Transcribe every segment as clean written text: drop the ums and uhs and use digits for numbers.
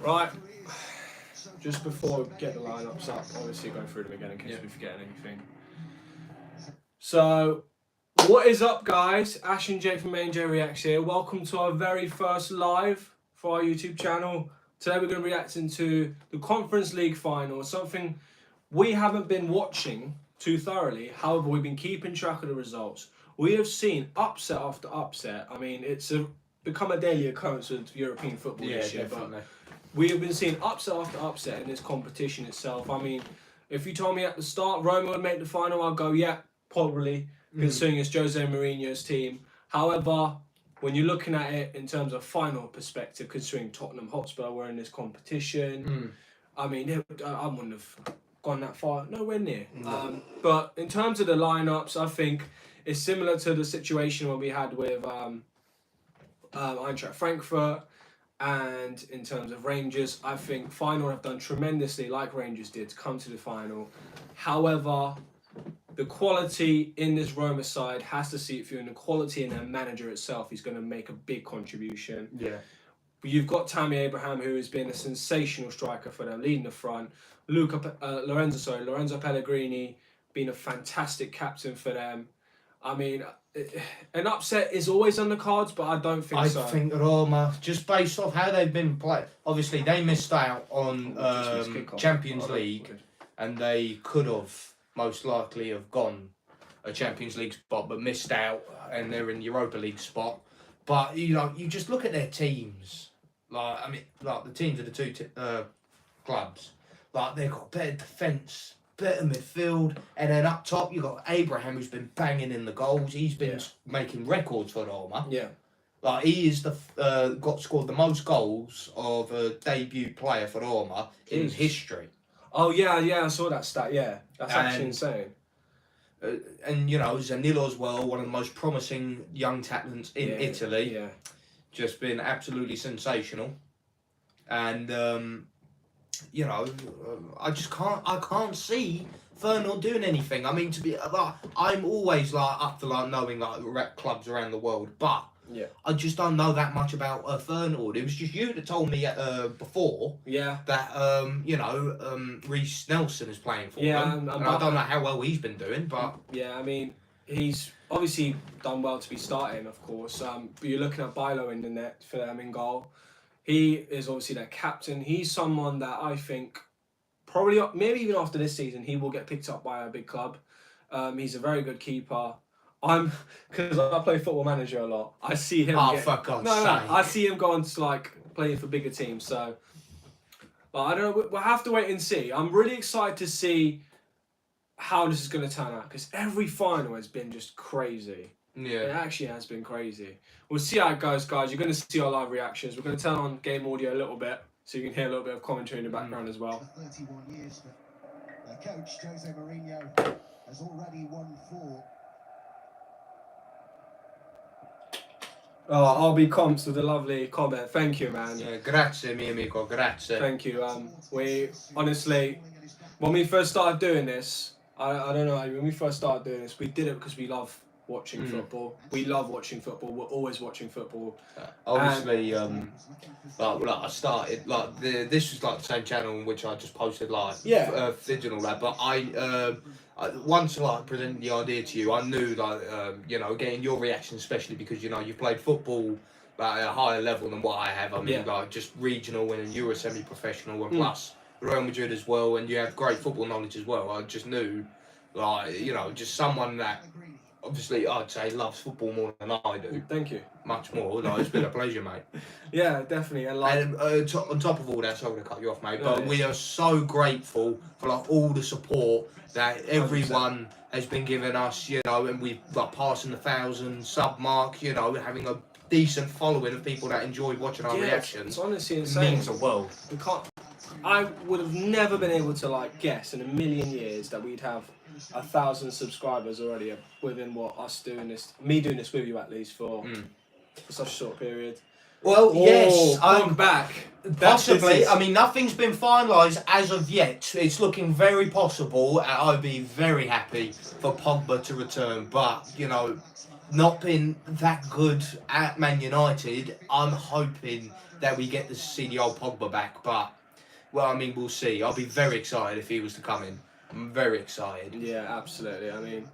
Right, just before we get the lineups up, obviously go through them again in case we forget anything. So, what is up, guys? Ash and Jake from Main J Reacts here. Welcome to our very first live for our YouTube channel. Today we're going to be reacting to the Conference League final, something we haven't been watching too thoroughly. However, we've been keeping track of the results. We have seen upset after upset. I mean, it's become a daily occurrence with European football this year. Definitely. But we have been seeing upset after upset in this competition itself. I mean, if you told me at the start Roma would make the final, I'd go, yeah, probably, considering it's Jose Mourinho's team. However, when you're looking at it in terms of final perspective, considering Tottenham Hotspur were in this competition, I mean, I wouldn't have gone that far, nowhere near. No. But in terms of the lineups, I think it's similar to the situation what we had with Eintracht Frankfurt. And in terms of Rangers, I think Feyenoord have done tremendously, like Rangers did, to come to the final. However, the quality in this Roma side has to see it through, and the quality in their manager itself is going to make a big contribution. Yeah. You've got Tammy Abraham, who has been a sensational striker for them, leading the front. Lorenzo Pellegrini, being a fantastic captain for them. I mean, an upset is always on the cards, but I don't think so. I think Roma, just based off how they've been played, obviously they missed out on Champions League, and they could have most likely have gone a Champions League spot, but missed out, and they're in Europa League spot. But you just look at their teams. Like the teams of the two clubs. Like they've got better defence, better midfield, and then up top you've got Abraham, who's been banging in the goals. He's been making records for Roma. Yeah, like he is scored the most goals of a debut player for Roma in history. Oh yeah, I saw that stat. Yeah, that's actually insane. And Zaniolo as well, one of the most promising young talents in Italy. Yeah, just been absolutely sensational. And I can't see FEYENOORD doing anything. I mean, I'm always up for knowing clubs around the world, but I just don't know that much about FEYENOORD. It was just you that told me before that Reece Nelson is playing for them. And I don't know how well he's been doing, but I mean, he's obviously done well to be starting, of course. But you're looking at Bilo in the net for them in goal. He is obviously their captain. He's someone that I think probably, maybe even after this season, he will get picked up by a big club. He's a very good keeper. Because I play Football Manager a lot. I see him. For God's sake! I see him going to playing for bigger teams. So, I don't know. We'll have to wait and see. I'm really excited to see how this is going to turn out, because every final has been just crazy. Yeah, it actually has been crazy. We'll see how it goes, guys. You're going to see our live reactions. We're going to turn on game audio a little bit, so you can hear a little bit of commentary in the background as well. For 31 years, but coach Jose Mourinho has already won 4. Oh, RB Comps with a lovely comment. Thank you, man. Yeah, grazie, mio amico, grazie. Thank you. We honestly, when we first started doing this, I don't know. When we first started doing this, we did it because we love watching football. We love watching football. We're always watching football. Obviously, I started this was the same channel in which I just posted footage and all that. But once I presented the idea to you, I knew getting your reaction, especially because you've played football at a higher level than what I have. I mean, just regional and you're a semi-professional, and plus Real Madrid as well, and you have great football knowledge as well. I just knew, just someone that. Obviously, I'd say loves football more than I do. Thank you. Much more. It's been a pleasure, mate. Yeah, definitely. And on top of all that, sorry to cut you off, mate, but we are so grateful for all the support that everyone 100%. Has been giving us. And we've passing the 1,000 sub mark. Having a decent following of people that enjoy watching our reactions. It's honestly insane. It means the world. I would have never been able to guess in a million years that we'd have 1,000 subscribers already within me doing this with you at least for such a short period. Well, yes, I'm back. Possibly. I mean, nothing's been finalised as of yet. It's looking very possible. I'd be very happy for Pogba to return, but not been that good at Man United. I'm hoping that we get to see the old Pogba back. But, well, I mean, we'll see. I'll be very excited if he was to come in. I'm very excited. Yeah, absolutely. I mean,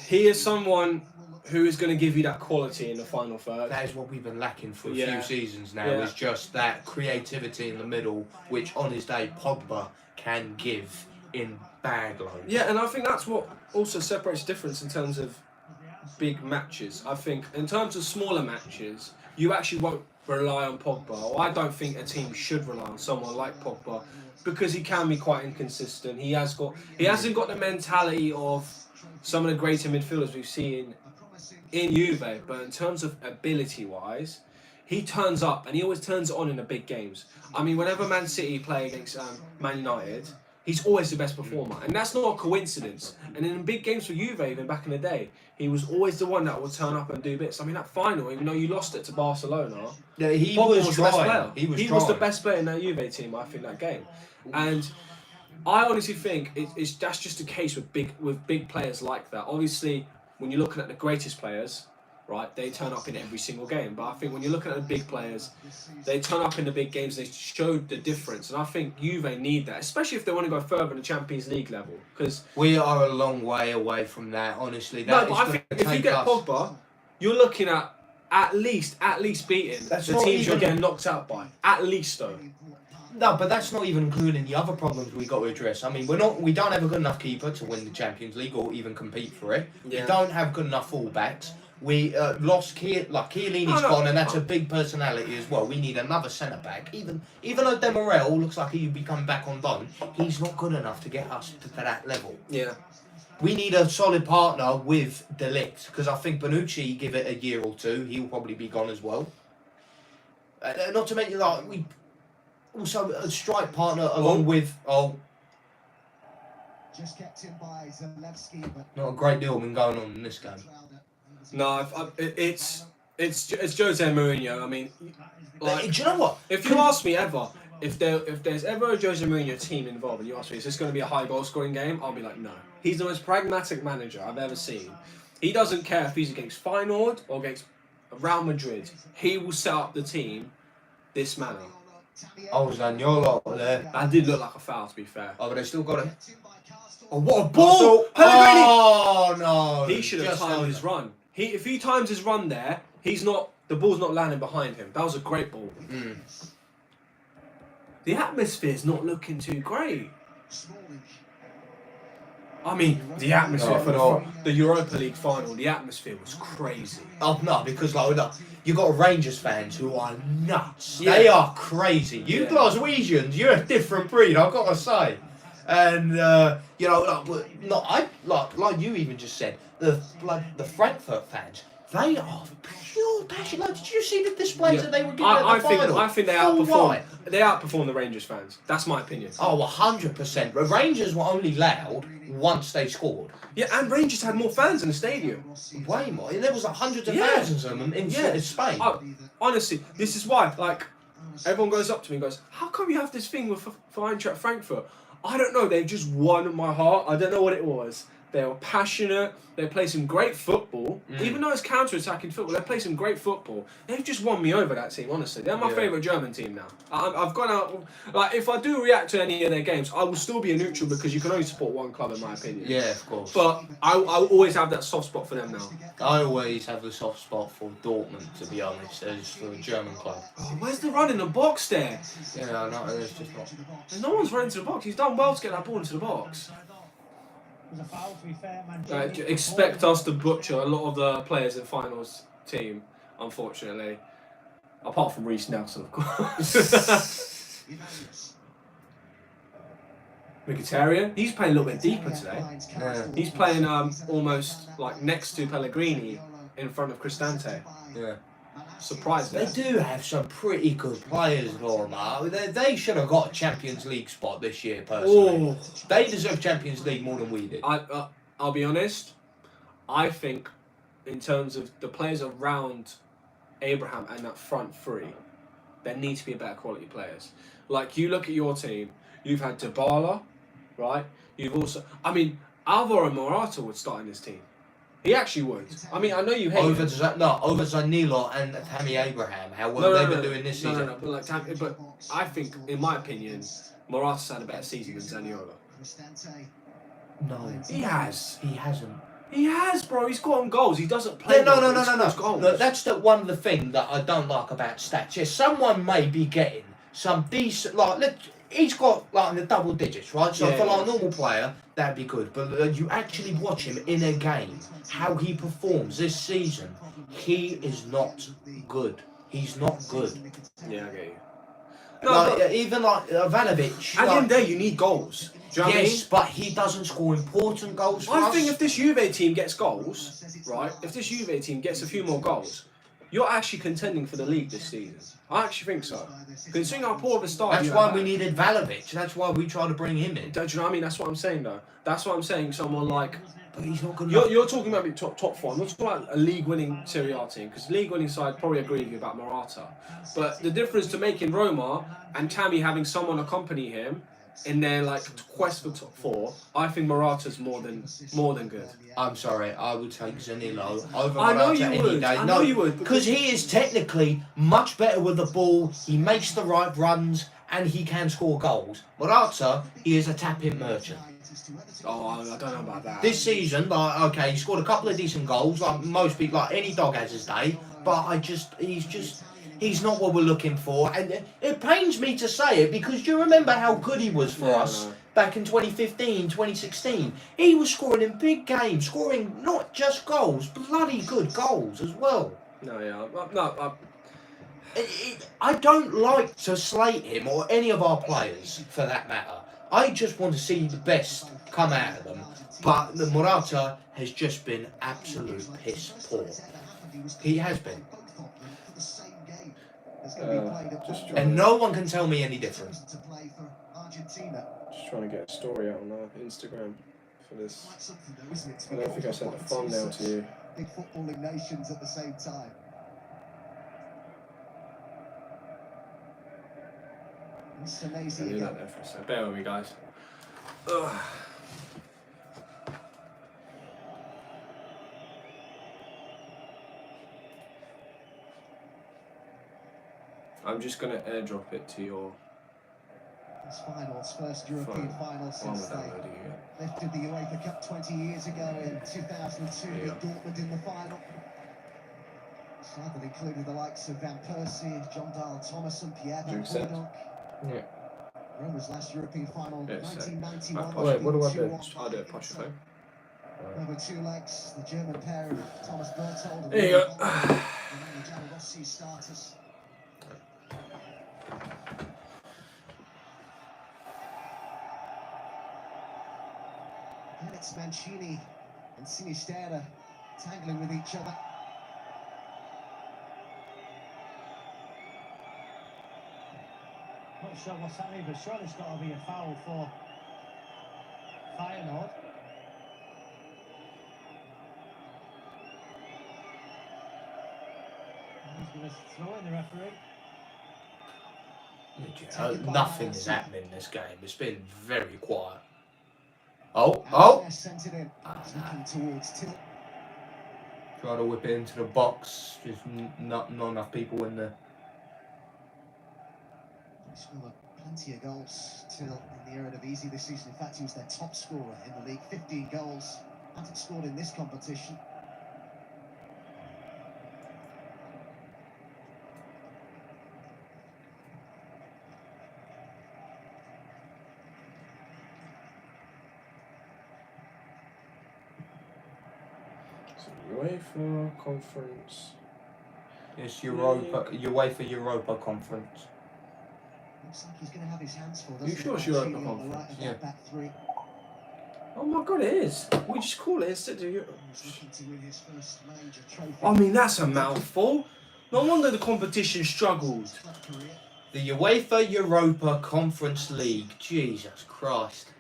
he is someone who is going to give you that quality in the final third. That is what we've been lacking for a Yeah. few seasons now, Yeah. is just that creativity in the middle, which on his day Pogba can give in bag loads. Yeah, and I think that's what also separates the difference in terms of big matches. I think in terms of smaller matches, you actually won't rely on Pogba. Or I don't think a team should rely on someone like Pogba because he can be quite inconsistent. He hasn't got the mentality of some of the greater midfielders we've seen in Juve, but in terms of ability-wise, he turns up and he always turns it on in the big games. I mean, whenever Man City play against Man United, he's always the best performer, and that's not a coincidence. And in big games for Juve, even back in the day, he was always the one that would turn up and do bits. I mean, that final, even though you lost it to Barcelona, Yeah, he Pogba was the best trying. player. He was the trying. best player in that Juve team, I think, that game. And I honestly think that's just the case with big players like that. Obviously, when you're looking at the greatest players, right, they turn up in every single game. But I think when you're looking at the big players, they turn up in the big games. They showed the difference, and I think Juve need that, especially if they want to go further in the Champions League level. Because We are a long way away from that, honestly. no, That but is I gonna think if you take get us- Pogba, you're looking at least beating That's the not teams you're even- getting knocked out by. At least though. No, but that's not even including the other problems we got to address. I mean, we don't have a good enough keeper to win the Champions League or even compete for it. Yeah. We don't have good enough fullbacks. We lost Chiellini's No. gone, and that's a big personality as well. We need another centre back. Even though Demirel looks like he'll be coming back on loan, he's not good enough to get us to that level. Yeah. We need a solid partner with De Ligt, because I think Bonucci, give it a year or two, he'll probably be gone as well. Not to mention, like, we also a strike partner along with Just kept in by Zalewski, but not a great deal been going on in this game. No, it's Jose Mourinho. I mean, like, Do you know what? if you ask me ever, if there's ever a Jose Mourinho team involved, and you ask me, is this going to be a high goal scoring game? I'll be like, no. He's the most pragmatic manager I've ever seen. He doesn't care if he's against Feyenoord or against Real Madrid. He will set up the team this manner. Oh, Zaniolo there. That did look like a foul, to be fair. Oh, but they still got it. Oh, what a ball! Pellegrini! Oh no! He should have Just timed over. his run. If he times his run there, the ball's not landing behind him. That was a great ball. Mm. The atmosphere's not looking too great. I mean, the atmosphere for the Europa League final, the atmosphere was crazy. Oh no, because like look, you got Rangers fans who are nuts. Yeah. They are crazy. You Yeah. Glaswegians, you're a different breed. I've got to say. And you know, like you even just said, the Frankfurt fans, they are pure passion. Like, did you see the displays that they were giving at the final? I think they Full outperformed. right. They outperformed the Rangers fans. That's my opinion. Oh, 100%. The Rangers were only loud once they scored. Yeah, and Rangers had more fans in the stadium. Way more. There was like hundreds of Yeah. thousands of them in Yeah. Spain. Honestly, this is why. Like, everyone goes up to me and goes, "How come you have this thing with Eintracht Frankfurt?" I don't know. They've just won my heart. I don't know what it was. They were passionate. They play some great football. Even though it's counter-attacking football, they play some great football. They've just won me over, that team, honestly. They're my Yeah. favourite German team now. I've gone out... Like, if I do react to any of their games, I will still be a neutral because you can only support one club, in my opinion. Yeah, of course. But I'll always have that soft spot for them now. I always have a soft spot for Dortmund, to be honest, as for a German club. Oh, where's the run in the box there? Yeah, I know, it's just not. No one's running to the box. He's done well to get that ball into the box. Expect us to butcher a lot of the players in finals team, unfortunately. Apart from Reece Nelson, of course. Mkhitaryan, he's playing a little bit deeper today. Yeah. He's playing almost like next to Pellegrini in front of Cristante. Yeah. Surprised They there. do have some pretty good players, Roma. They should have got a Champions League spot this year, personally. Oh, They deserve Champions League more than we did. I'll be honest. I think, in terms of the players around Abraham and that front three, there need to be better quality players. Like, you look at your team, you've had Dybala, right? You've also, I mean, Alvaro Morata would start in this team. He actually would. I mean, I know you hate over him. over Zaniolo and Tammy Abraham. How well they've been doing this season. No. But I think, in my opinion, Morata's had a better season than Zaniolo. No, He has. He hasn't. He has, bro. He's got on goals. He doesn't play. No. Goals. Look, that's one of the things that I don't like about stats. Yes, someone may be getting some decent, he's got in the double digits, right? So for a normal player, that'd be good. But you actually watch him in a game, how he performs this season, he is not good. He's not good. Yeah, I get you. Even Ivanovic. At the end of the day, you need goals. Do you know what I mean? But he doesn't score important goals for us. I think if this Juve team gets goals, right? If this Juve team gets a few more goals, you're actually contending for the league this season. I actually think so. Considering how poor of a start That's why we needed Vlahovic. That's why we tried to bring him in. Do you know what I mean? That's what I'm saying, though. That's what I'm saying. Someone like... But he's not good. You're talking about top four. I'm not talking about a league-winning Serie A team, because league-winning side probably agree with you about Morata. But the difference to making Roma and Tammy having someone accompany him in their quest for top four, I think Morata's more than good. I'm sorry, I would take Zaniolo over I know Morata you any would. day. I know you would, because he is technically much better with the ball. He makes the right runs and he can score goals. Morata, he is a tap-in merchant. Oh, I don't know about that. This season, okay, he scored a couple of decent goals. Like most people, any dog has his day. But he's not what we're looking for. And it pains me to say it, because you remember how good he was for us back in 2015, 2016. He was scoring in big games, scoring not just goals, bloody good goals as well. I don't like to slate him or any of our players for that matter. I just want to see the best come out of them. But the Morata has just been absolute piss poor. He has been. And no one can tell me any different. Just trying to get a story out on Instagram for this. I don't think I sent the thumbnail to you. Big footballing nations at the same time. I'll do that there for a second. Bear with me, guys. Ugh. I'm just going to airdrop it to your... This finals, first European final since they lifted the UEFA Cup 20 years ago in 2002 with Dortmund in the final. Side that included the likes of Van Persie, John Dahl Thomas and Pierre Van Hooydonk. Yeah. Roma's last European final, 1991. Wait, what do I do? I'll do it, push your phone. Over two legs, the German pair of Thomas Berthold and there you go. Rossi's starters. And it's Mancini and Sinisterra tangling with each other. Not sure what's happening, but surely it's got to be a foul for FEYENOORD. He's going to throw in the referee. Nothing is happening in this game. It's been very quiet. Oh! Sent it in. Towards Till. Try to whip it into the box. Just not enough people in there. He scored plenty of goals Till in the Eredivisie this season. In fact, he was their top scorer in the league. 15 goals. Hasn't scored in this competition. UEFA Conference. It's UEFA Europa Conference. Looks like he's going to have his hands full. You sure it's Europa Conference? Yeah. Back three. Oh my god, it is. We just call it instead of Europe. He's looking to win his first major trophy. I mean, that's a mouthful. No wonder the competition struggled. The UEFA Europa Conference League. Jesus Christ.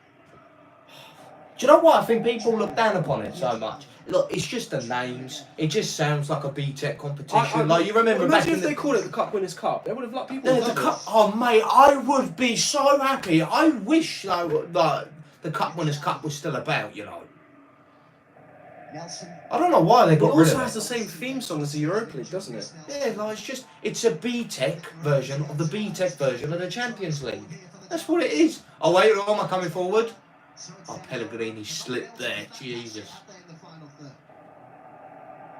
Do you know what? I think people look down upon it so much. Look, it's just the names. It just sounds like a B-Tech competition. You remember back in if they called it the Cup Winners' Cup. They would have let people. The cup. Oh mate, I would be so happy. I wish the Cup Winners' Cup was still about. Nelson. I don't know why they It got rid also of has it. the same theme song as the Europa League, doesn't it? Yeah, like it's a B-Tech version of the B-Tech version of the Champions League. That's what it is. Oh wait, Roma coming forward. Oh, Pellegrini slipped there. Jesus.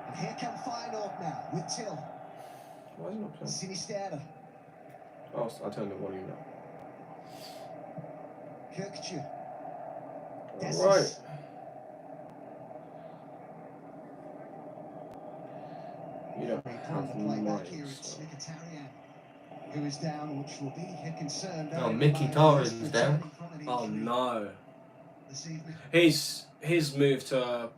And here come Feyenoord now with Till. Why is it not playing? Sinisterra. Oh, I turned the volume down. Kirkju. Right. You don't have the play back here. mics. It's Mkhitaryan, who is down, which will be a concern. Oh, Mkhitaryan's down. Oh no. This evening. His move to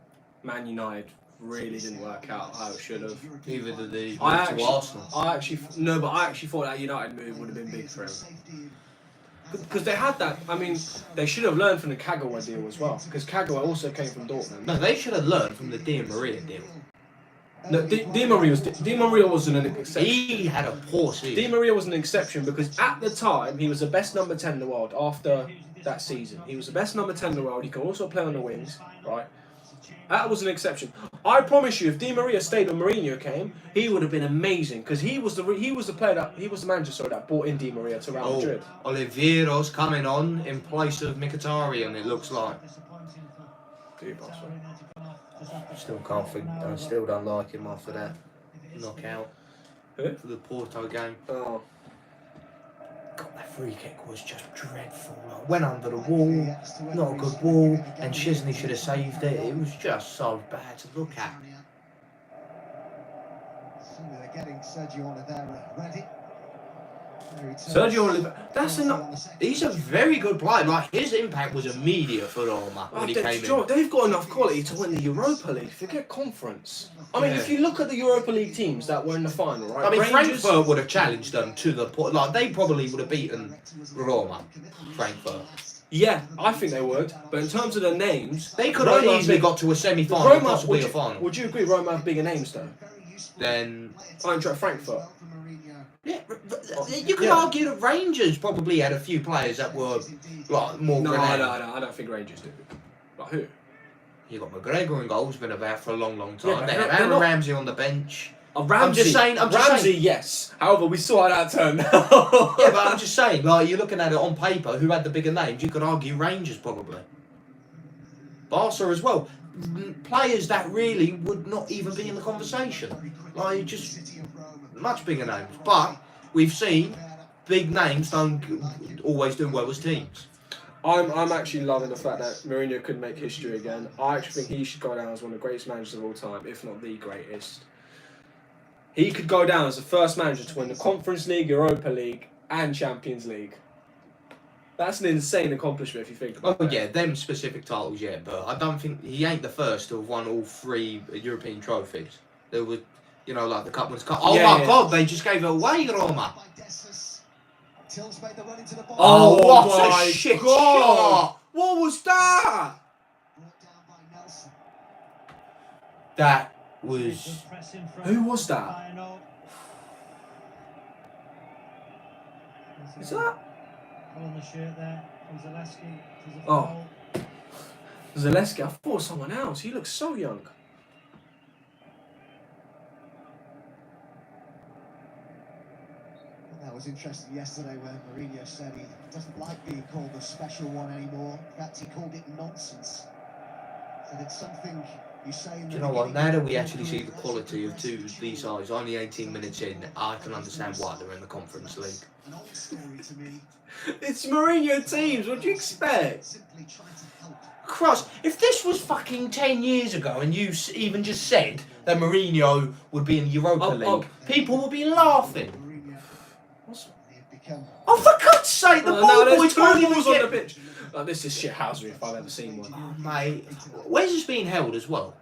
Man United really didn't work out how it should have. Neither did the I move actually, to Arsenal. I actually thought that United move would have been big for him. Because they had that, I mean, they should have learned from the Kagawa deal as well. Because Kagawa also came from Dortmund. No, they should have learned from the Di Maria deal. No, Di Maria wasn't an exception. He had a poor Di season. Maria was an exception because at the time he was the best number 10 in the world after that season. He was the best number 10 in the world. He can also play on the wings, right? That was an exception. I promise you, if Di Maria stayed when Mourinho came, he would have been amazing because he was the manager that brought in Di Maria to Real Madrid. Oliveiro's coming on in place of Mkhitaryan, it looks like. Still can't think. I still don't like him after that knockout Who? for the Porto game. Oh. God, that free kick was just dreadful. Like, went under the wall, not a good ball, and Chesney should have saved it. It was just so bad to look at. So they're getting Sergio Oliveira ready. Sergio Oliveira, He's a very good player. Like, his impact was immediate for Roma when he came in. They've got enough quality to win the Europa League. Forget conference. I mean, Yeah. if you look at the Europa League teams that were in the final, right? I mean, Rangers, Frankfurt would have challenged them to the point. Like, they probably would have beaten Roma. Frankfurt. Yeah, I think they would. But in terms of the names, They could have Roma easily big- got to a semi-final, possibly a final. Would you agree Roma have bigger names though? Then, Eintracht Frankfurt. yeah, you could argue that Rangers probably had a few players that were like more No, renowned. I don't think Rangers do. Like who? You got McGregor in goal, who's been about for a long, long time. Yeah, but they they're have Aaron not- Ramsey on the bench. Ramsey. I'm just saying. Ramsey, yes. However, we saw how that turned out. Yeah, but I'm just saying, like, you're looking at it on paper, who had the bigger names, you could argue Rangers probably. Barca as well. Players that really would not even be in the conversation. Like, just much bigger names. But we've seen big names don't always do well as teams. I'm actually loving the fact that Mourinho could make history again. I actually think he should go down as one of the greatest managers of all time, if not the greatest. He could go down as the first manager to win the Conference League, Europa League, and Champions League. That's an insane accomplishment if you think about Oh it. yeah, them specific titles, yeah, but I don't think he ain't the first to have won all 3 European trophies. There were, you know, like the Cup Winners' Cup. Oh Yeah, my yeah. God, they just gave it away, Roma. Till's made the run into the box. Oh, what my a shit God. shot! What was that? Brought down by Nelson. That was. Who was that? Is that? On the shirt there, Zaleski. Oh. Zaleski, I thought someone else. He looks so young. That was interesting yesterday when Mourinho said he doesn't like being called the special one anymore. In fact, he called it nonsense. Said it's something you say in the Do you know what? beginning Now that of we your actually see the career, quality of these guys, only 18 minutes in, I can understand why they're in the Conference League. An old story to me. It's Mourinho teams. What do you expect? Simply trying to help. Cross, if this was fucking 10 years ago and you even just said that Mourinho would be in the Europa League, people would be laughing. Mourinho, they've become Oh, for God's sake, the No, ball boy there's can't two even balls on the get... pitch. Like, this is shithousery if I've ever seen one. Oh, mate. Where's this being held as well?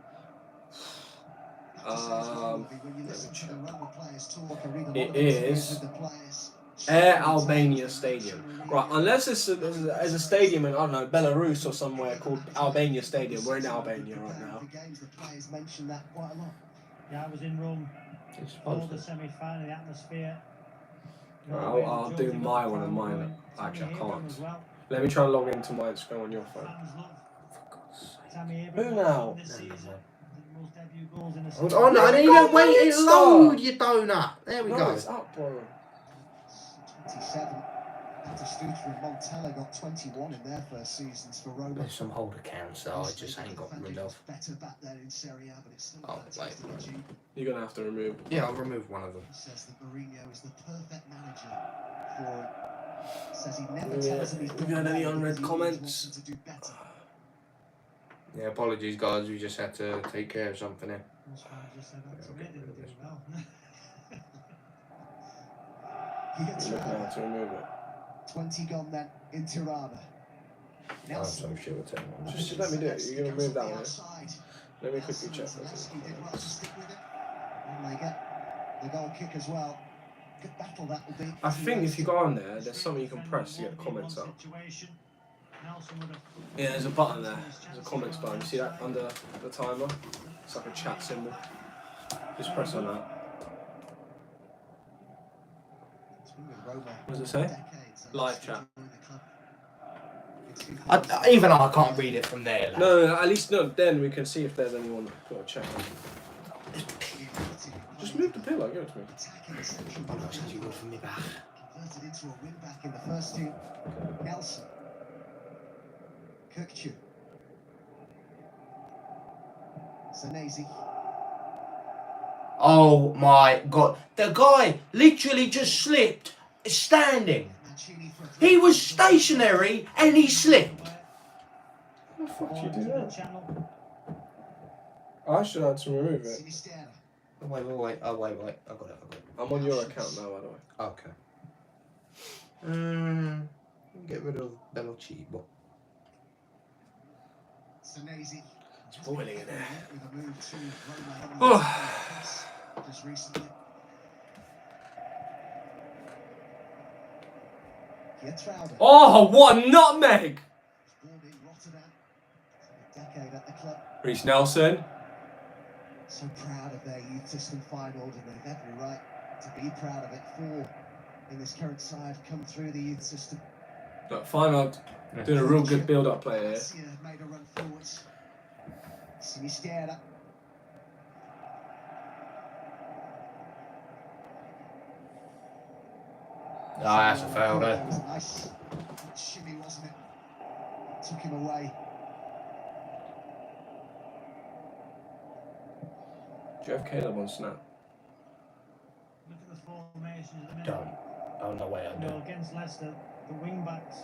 It is Air Albania Stadium. Right, unless it's a stadium in, I don't know, Belarus or somewhere called Albania Stadium. We're in Albania right now. Yeah, I was in Rome for the semi-final, the atmosphere. I'll do my one and mine. Actually, I can't. Let me try and log into my Instagram on your phone. Who now? Liverpool's debut goals in the Hold season. on, I need to wait it load, you donut. There we No, go. it's up, bro. 27. Batistuta and Montella got 21 in their first seasons for Roma. There's some holder counts that I just ain't got rid of. Better back there in Serie A, but it's still Oh, fantastic wait. achievement. You're going to have to remove. Yeah, I'll remove one of them. Says that Mourinho is the perfect manager for it. Says he never Yeah, tells him he's have you done had any well unread because he always comments? wants him to do better. Yeah, apologies, guys. We just had to take care of something here. Most managers said that to me, didn't do well. He gets You're looking around. to remove it. 20 gone then in Tirana. I'm Nelson. so sure it's everyone. Just let me do it. You're going to move that one. Outside. Let me quickly check. Zaniolo did well to stick with it. And they get the goal kick as well. Good battle that will be. I think if you go on there, there's something you can press to get the comments up. Yeah, there's a button there. There's a comments button. You see that under the timer? It's like a chat symbol. Just press on that. What does it say? Live chat. Even I can't read it from there. Lad. No, at least no. Then we can see if there's anyone that's got a check. Just move the pillow. Give it to me. Oh, that's actually good for me back. Converted into a win back in the first team. Nelson. Kirkchu. Zanesi. Oh my god. The guy literally just slipped standing. Mancini for a throw. He was stationary and he slipped. How the fuck did you do that? I should have to remove it. Sinisterra. Oh, wait. Oh, wait. I got it. I'm on your account now, by the way. Okay. Get rid of Bellucci. Zanesi. It's boiling in there. With a move to Roma. Oh. Just recently. Geertruida. Oh, what a nutmeg! Born in Rotterdam. A decade at the club. Reece Nelson. So proud of their youth system final, and they've every right to be proud of it. 4 in this current side come through the youth system. Look, Feyenoord doing a real good build-up play here. Garcia made a run forwards. Sinisterra. Ah, that's a foul That there. was a nice shimmy, wasn't it? Took him away. Do you have Caleb on snap? Look at the formations at the minute. Don't. Oh, no way I You know, do. against Leicester, the wing backs,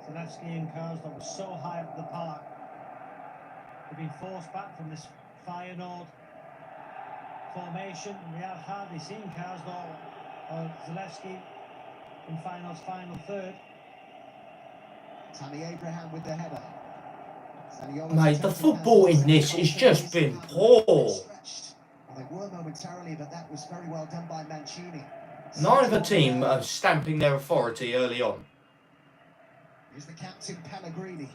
Zalewski and Karsdorp, were so high up the park. They've been forced back from this FEYENOORD formation. We have hardly seen Karsdorp or Zalewski in Feyenoord's final third. Tammy Abraham with the header. Zaniolo Mate, the taken football down. in this has just been poor. Stretched. Well, they were momentarily, but that was very well done by Mancini. Neither team are stamping their authority early on. Here's the captain Pellegrini.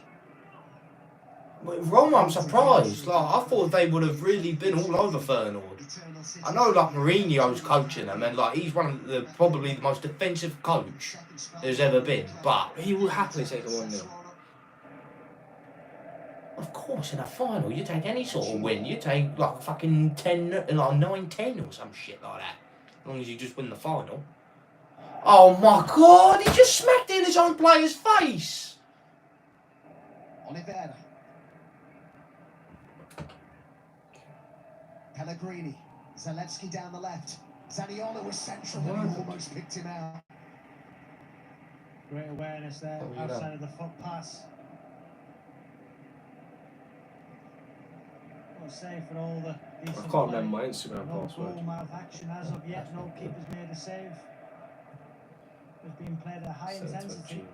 With Roma, I'm surprised. Like, I thought they would have really been all over Feyenoord. I know, like, Mourinho's coaching them, and like he's one of the probably the most defensive coach there's ever been. But He will happily take a 1-0. of course, in a final, you take any sort of win. You take like fucking 10, like 9-10 or some shit like that. As long as you just win the final. Oh my god! He just smacked in his own player's face. Oliveira. Pellegrini. Zalewski down the left. Zaniolo was central and he almost picked him out. Great awareness there, Oh, yeah. outside of the foot pass. What a save for all the I decent can't play. remember my Instagram No password. goal mouth action as of yet. No keeper's made a save. It's being played at high intensity.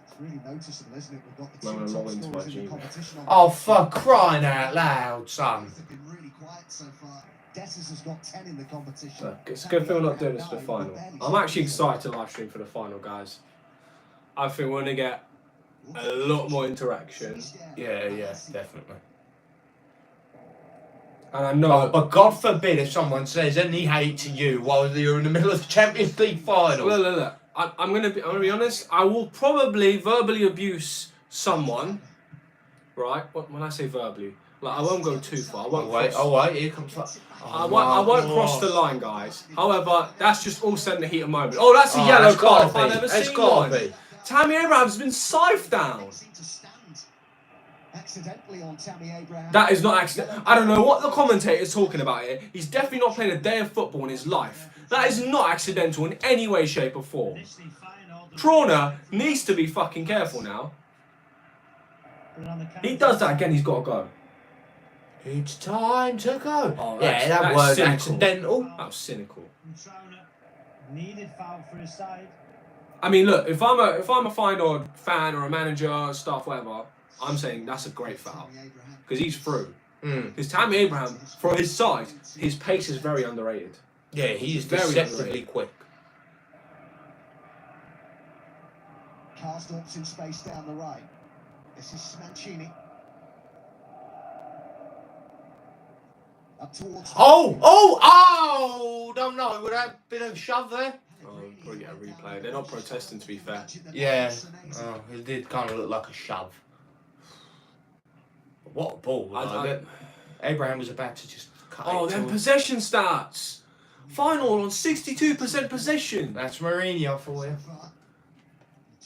It's really noticeable, isn't it? We've got the I'm two gonna top log into my scorers in the Gmail. competition on Oh, the for crying out loud, son. They've been really quiet so far. Dessers has got 10 in the competition. Look, it's a good thing we're not doing this for the final. I'm actually excited to live stream for the final, guys. I think we're gonna get a lot more interaction, Yeah, definitely. and I Oh, know. but God forbid if someone says any hate to you while you're in the middle of the Champions League final. Look. I'm gonna be honest. I will probably verbally abuse someone, right? When I say verbally, Like, I won't go too far. I won't cross. Oh wait, here comes. I won't cross the line, guys. However, that's just all set in the heat of moment. Oh, that's a yellow card if I've ever seen one. Tammy Abraham's been scythed down. Accidentally on Tammy Abraham. That is not accident. I don't know what the commentator's talking about here. He's definitely not played a day of football in his life. That is not accidental in any way, shape, or form. Trauner needs to be fucking careful now. He does that again, he's got to go. It's time to go. Oh, yeah, that was cynical. Accidental. That was cynical. Needed foul for his side. I mean, look, if I'm a Feyenoord fan or a manager, staff, whatever, I'm saying that's a great foul because he's through. Because Tammy Abraham, for his size, his pace is very underrated. Yeah, he's deceptively quick. Karsdorp's in space down the right. This is Mancini. Up towards. Oh! Don't know. Would that have been a shove there? Oh, probably get a replay. They're not protesting, to be fair. Yeah. Oh, it did kind of look like a shove. What a ball! Abraham was about to just cut it. Oh, them possession stats. Feyenoord on 62% possession. That's Mourinho for you.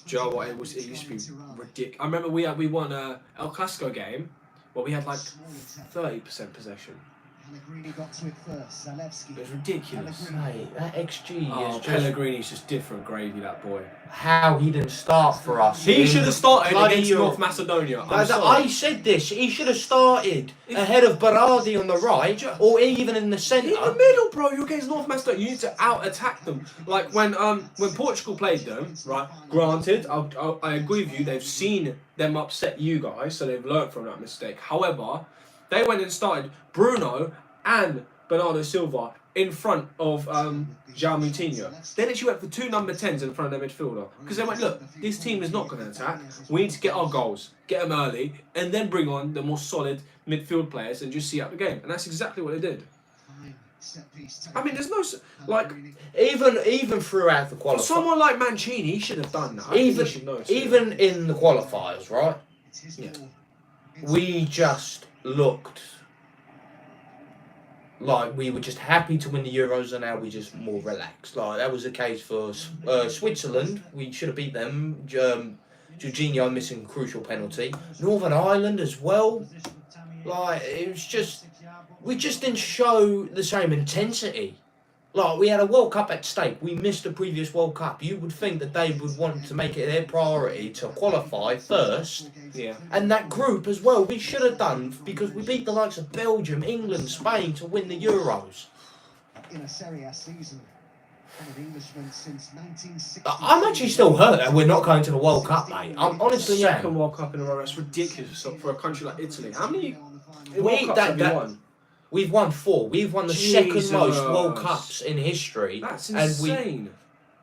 Do you know what? It used to be ridiculous. I remember we won a El Clasico game where we had like 30% possession. Pellegrini got to it first. Zalewski. It was ridiculous. Mate, that XG is Pellegrini's just different gravy, that boy. How he didn't start for us. He should have started against North Macedonia. I said this. He should have started ahead of Berardi on the right, or even in the centre. In the middle, bro. You're against North Macedonia. You need to out-attack them. Like when Portugal played them, right? Granted, I agree with you. They've seen them upset you guys, so they've learnt from that mistake. However, they went and started Bruno and Bernardo Silva in front of João Moutinho. They literally went for 2 number 10s in front of their midfielder. Because they went, look, this team is not going to attack. We need to get our goals, get them early, and then bring on the more solid midfield players and just see out the game. And that's exactly what they did. I mean, there's no... Like... Even throughout the qualifiers. Someone like Mancini, he should have done that. Even in the qualifiers, right? Yeah. We just looked like we were just happy to win the Euros, and now we just more relaxed. Like that was the case for Switzerland. We should have beat them. Jorginho missing a crucial penalty. Northern Ireland as well. Like it was just we just didn't show the same intensity. Like we had a World Cup at stake. We missed the previous World Cup. You would think that they would want to make it their priority to qualify first. Yeah. And that group as well, we should have done because we beat the likes of Belgium, England, Spain to win the Euros. In a Serie A season, an Englishman since 1960. I'm actually still hurt that we're not going to the World Cup, mate. I'm honestly second World Cup in a row. That's ridiculous for a country like Italy. How many World Cups have you won? We've won 4. We've won the second most World Cups in history. That's insane.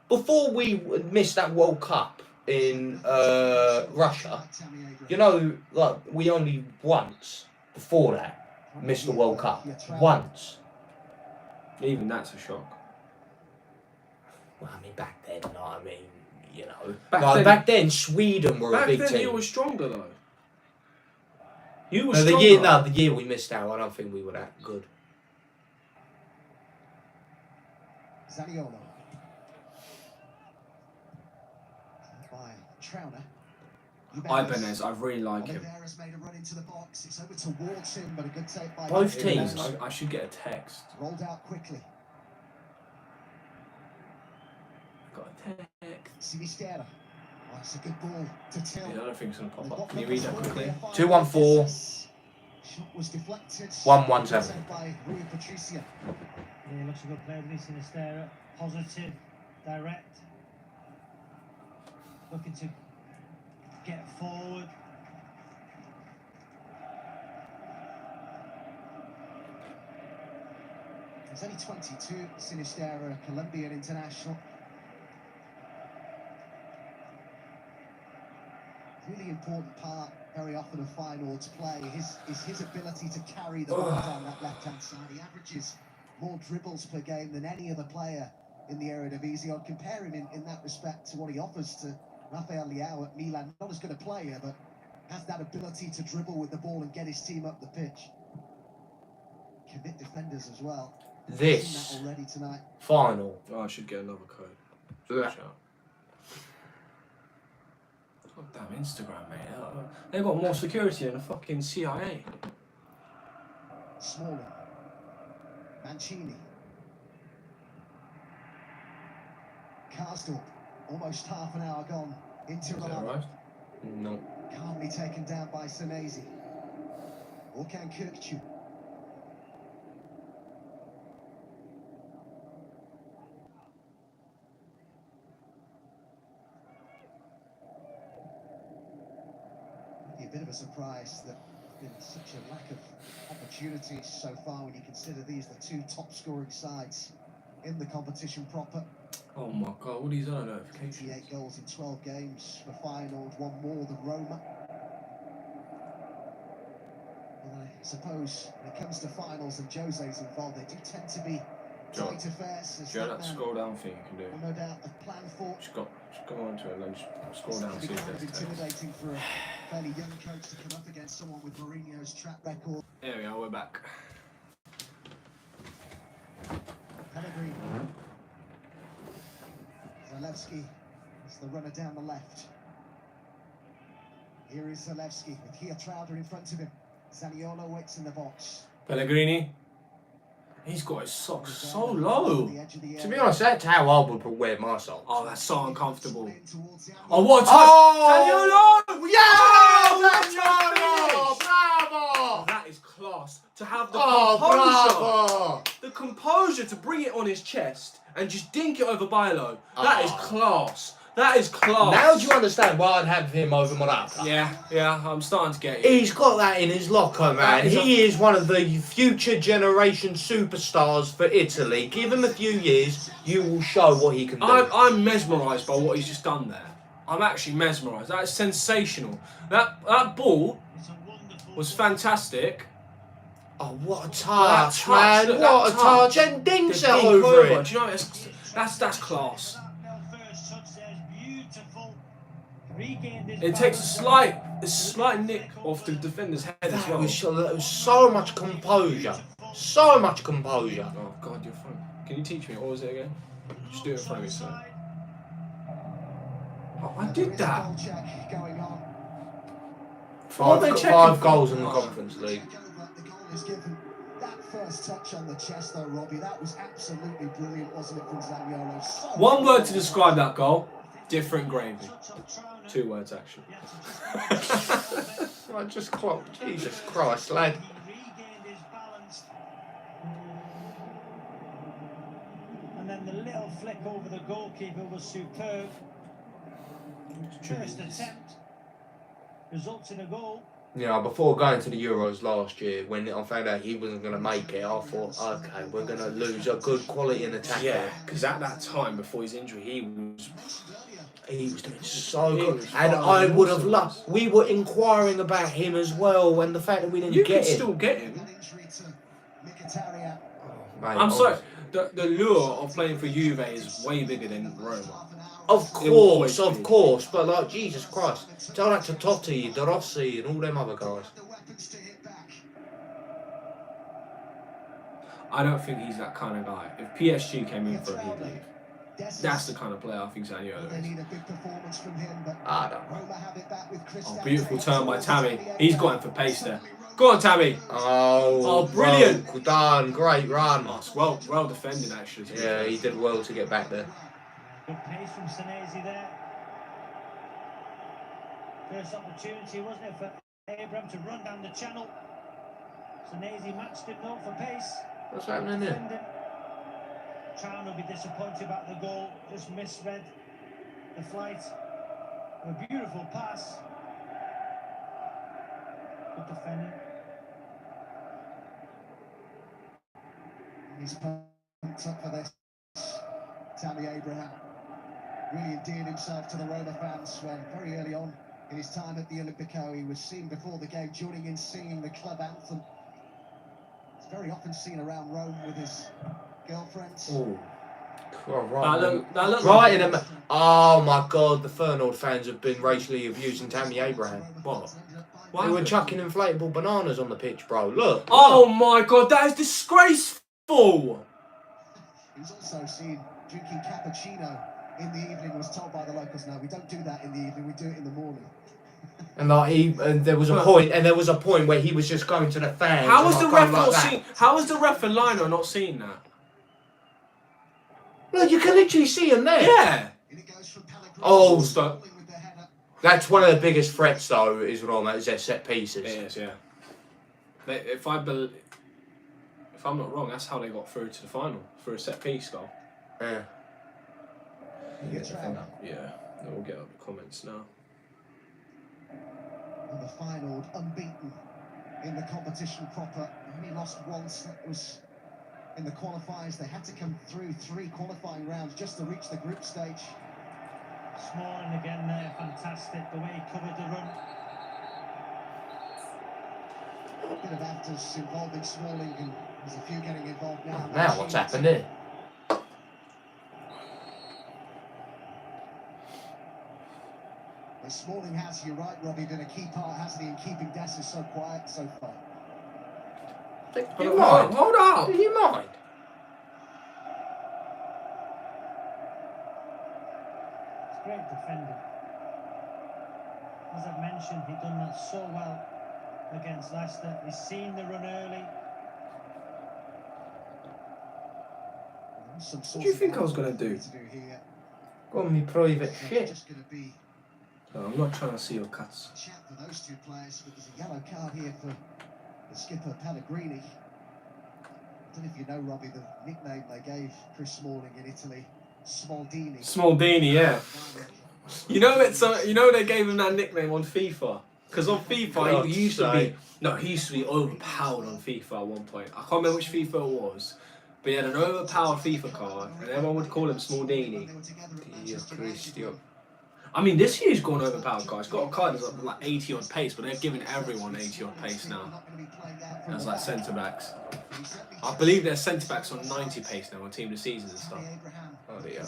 Before we missed that World Cup in Russia, you know, like we only once before that missed the World Cup. Once. Even that's a shock. Well, I mean, back then, I mean, you know, back then Sweden were a big team. Back then you were stronger though. You were the year we missed out, I don't think we were that good. Zaniolo. By Trauner. Ibanez, I really like him. Made a run into the box. It's over towards him, but a good take by both teams. I should get a text. Rolled out quickly. Got a text. Sinisterra. Oh, it's a good ball to Till. Yeah, I don't think it's going to pop up. Can you read that quickly? 2-1-4. Shot was deflected. 1-1-7. By Rui Patricia. Yeah, looks a good player, Sinisterra. Positive, direct. Looking to get forward. He's only 22, Sinisterra, Colombian international. Really important part, very often of Feyenoord's play, is his ability to carry the ball down that left-hand side. He averages more dribbles per game than any other player in the Eredivisie. I'd compare him in that respect to what he offers to Rafael Leao at Milan. Not as good a player, but has that ability to dribble with the ball and get his team up the pitch. Commit defenders as well. This Seen that already tonight. final. Oh, I should get another code. Yeah. God damn Instagram, mate. They've got more security than the fucking CIA. Smalling. Mancini. Karsdorp. Almost half an hour gone into Is that Roma. right? No. Calmly taken down by Senesi. Orkan Kökçü. A bit of a surprise that there's been such a lack of opportunities so far when you consider these the two top scoring sides in the competition proper. Oh my god, all these other notifications. 28 goals in 12 games for Feyenoord, one more than Roma. And I suppose when it comes to finals and Jose's involved, they do tend to be tight affairs. Do you know that scroll down thing you can do? No doubt a plan for. Just go on to it and then just scroll down and see It's if kind of there's text. intimidating for a fairly young coach to come up against someone with Mourinho's track record. There we are, we're back. Pellegrini. Zalewski is the runner down the left. Here is Zalewski with Gia Trauder in front of him. Zaniolo waits in the box. Pellegrini. He's got his socks so low. To be honest, that's how I would wear my socks. Oh, that's so uncomfortable. Oh, Oh, what a touch! Zaniolo! Yeah! Bravo! That is class. To have the Oh, composure. The composure to bring it on his chest and just dink it over Bailo. That is class. That is class. Now do you understand why I'd have him over Morata? Yeah, I'm starting to get you. He's got that in his locker, man. He is one of the future generation superstars for Italy. Give him a few years, you will show what he can do. I'm mesmerised by what he's just done there. I'm actually mesmerised. That is sensational. That ball was fantastic. Oh, what a touch, man. Look, What a that touch. And dinks The it dink over it. Do you know that's class. It takes a slight nick off the defender's head as well. That was so much composure. So much composure. Oh god, your phone. Can you teach me? What was it again? Just do it in front of me, sir. Oh, I did that. Five goals in the Conference League. That first touch on the chest though, Robbie, that was absolutely brilliant, wasn't it, from Zaniolo? One word to describe that goal. Different gravy. 2 words, actually. I just clocked. Jesus Christ, lad. And then the little flick over the goalkeeper was superb. First attempt results in a goal. Yeah, before going to the Euros last year, when I found out he wasn't going to make it, I thought, okay, we're going to lose a good quality in attack. Yeah, because at that time, before his injury, he was doing so good. And I would have loved... We were inquiring about him as well, and the fact that we didn't You get can him. still get him. Oh, mate, I'm sorry. The lure of playing for Juve is way bigger than Roma. Of course, but like, Jesus Christ. Tell that to Totti, De Rossi, and all them other guys. I don't think he's that kind of guy. If PSG came in for him, he'd leave. That's the kind of player I think Zaniolo is. I don't know. Oh, beautiful turn by Tammy. He's got him for pace there. Go on, Tammy. Oh, brilliant. Well done, great run. Oh, it's well defended, actually. Yeah, he did well to get back there. Good pace from Senesi there. First opportunity, wasn't it, for Abraham to run down the channel. Senesi matched him though for pace. What's happening here? Tran will be disappointed about the goal. Just misread the flight. A beautiful pass. Good defending. He's pumped up for this. Tammy Abraham really endeared himself to the Roma fans when very early on in his time at the Olympico he was seen before the game joining in singing the club anthem. He's very often seen around Rome with his girlfriends. Oh. That looked Right in the... Oh my God, the FEYENOORD fans have been racially abusing Tammy Abraham. What? They were chucking inflatable bananas on the pitch, bro. Look. Oh my God, that is disgraceful. He's also seen drinking cappuccino in the evening. Was told by the locals, no, we don't do that in the evening. We do it in the morning. And there was a point where he was just going to the fans. How was the ref not like seeing? How was the ref and liner not seeing that? Look, you can literally see him there. Yeah. Oh, stop. That's one of the biggest threats, though, is Roma, is their set pieces. It is, yeah. If I'm not wrong, that's how they got through to the final, through a set piece goal. Yeah. Yeah. We'll get up the comments now. And the final unbeaten in the competition proper. Only lost once. That was in the qualifiers. They had to come through 3 qualifying rounds just to reach the group stage. Smalling again there, fantastic. The way he covered the run. A bit of afters involving Smalling, and there's a few getting involved now. Now what's happened here? But Smalling has, you're right, Robbie, been a key part, hasn't he, in keeping Dessers so quiet so far. You mind? Hold up. Do you mind? It's great defending. As I've mentioned, he's done that so well against Leicester. He's seen the run early. What do you think I was going to do? Go on, me private shit. Just going to be No, I'm not trying to see your cuts. a chat for those 2 players, but there's a yellow card here for the skipper Pellegrini. I don't know if you know, Robbie, the nickname they gave Chris Smalling in Italy, Smaldini. Smaldini, yeah. You know they gave him that nickname on FIFA. Because on FIFA he used to be overpowered on FIFA at one point. I can't remember which FIFA it was. But he had an overpowered FIFA card, and everyone would call him Smaldini. I mean, this year's gone overpowered, guys. Got a card that's like 80 odd pace, but they've given everyone 80 odd pace now. As like centre backs. I believe their centre backs on 90 pace now on Team of the Season and stuff. Oh yeah.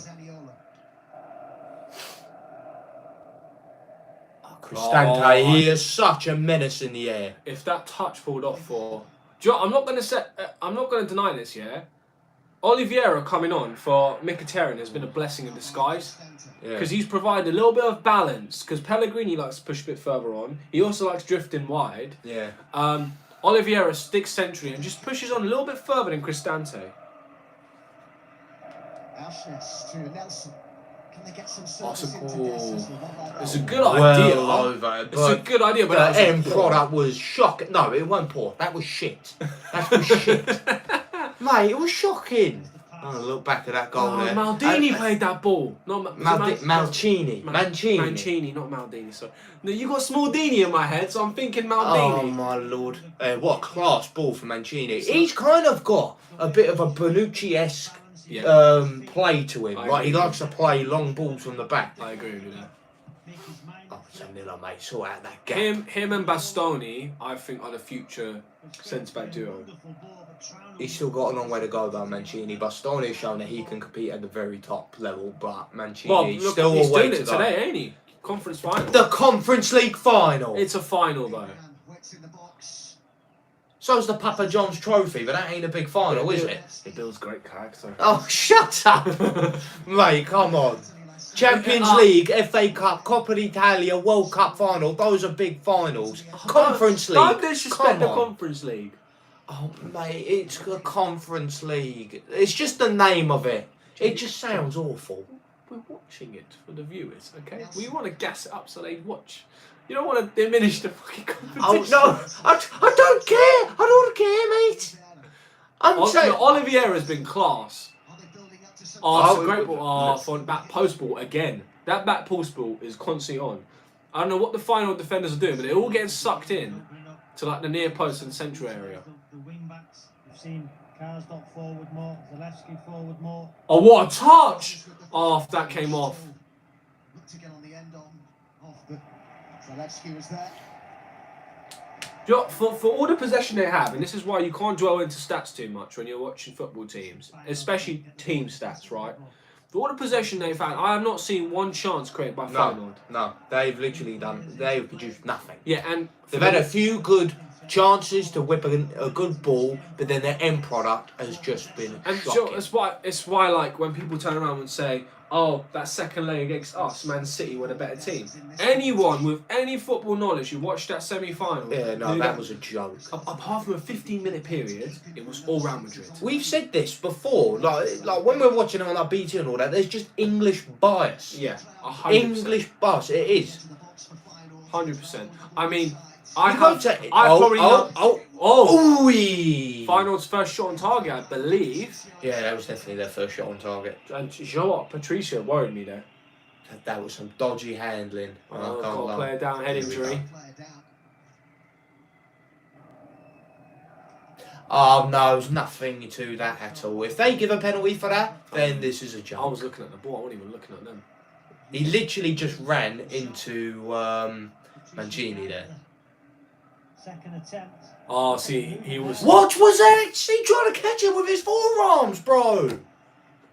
Cristante, he is such a menace in the air. If that touch pulled off for, do you know, I'm not going to deny this. Yeah, Oliveira coming on for Mkhitaryan has been a blessing in disguise. Because he's provided a little bit of balance. Because Pellegrini likes to push a bit further on. He also likes drifting wide. Yeah. Oliveira sticks century and just pushes on a little bit further than Cristante. Alshness to Nelson. Can they get some service into Dessers? It's a good idea. Well over, it's a good idea, but the end product was shocking. No, it wasn't poor. That was shit. That was shit. Mate, it was shocking. Oh, look back at that goal there. Maldini played that ball. Not Mancini, not Maldini. Sorry. No, you got Smaldini in my head, so I'm thinking Maldini. Oh my lord! What a class ball for Mancini. He's kind of got a bit of a Bonucci-esque play to him. Right, he likes to play long balls from the back. I agree with you there. Oh, Zaniolo, mate, sort out that gap. Him and Bastoni, I think, are the future centre-back duo. He's still got a long way to go though, Mancini. Bastoni has shown that he can compete at the very top level, but Mancini's he's still a way to go. Today, ain't he? Conference final. The Conference League final. It's a final though. So's the Papa John's Trophy, but that ain't a big final, is it? It builds great character. Oh, shut up! Mate, come on. Champions League, FA Cup, Coppa Italia, World Cup final, those are big finals. Conference League. Don't disrespect the Conference League. Oh, mate, it's a Conference League. It's just the name of it. It just sounds awful. We're watching it for the viewers, okay? We want to gas it up so they watch. You don't want to diminish the fucking competition. Oh, no. I don't care. I don't care, mate. I'm saying... Oliveira's been class. Oh, it's a great ball. Oh, for back post ball again. That back post ball is constantly on. I don't know what the final defenders are doing, but they're all getting sucked in to like the near post and central area. The wing backs, we've seen Karsdorp forward more, Zalewski forward more. Oh, what a touch! Oh, that came off. Looked to get on the end off, but Zalewski was there. You know, for all the possession they have, and this is why you can't dwell into stats too much when you're watching football teams, especially team stats, right? For all the possession they've had, I have not seen one chance created by FEYENOORD. No, they've literally they've produced nothing. Yeah, and they've had a few good chances to whip a good ball, but then their end product has just been shocking. So it's why like when people turn around and say, "Oh, that second leg against us, Man City were the better team." Anyone with any football knowledge who watched that semi-final, that was a joke. Apart from a 15-minute period, it was all Real Madrid. We've said this before, like when we're watching it on our BT and all that. There's just English bias. Yeah, 100%. English bias. It is 100%. I mean. FEYENOORD's first shot on target, I believe. Yeah, that was definitely their first shot on target. And you know what? Patricio worried me there. That was some dodgy handling. Got a player down, head injury. Oh no, there's nothing to that at all. If they give a penalty for that, then this is a joke. I was looking at the ball, I wasn't even looking at them. He literally just ran into Mancini there. Second attempt. Oh, see, he was... What was that? He trying to catch it with his forearms, bro.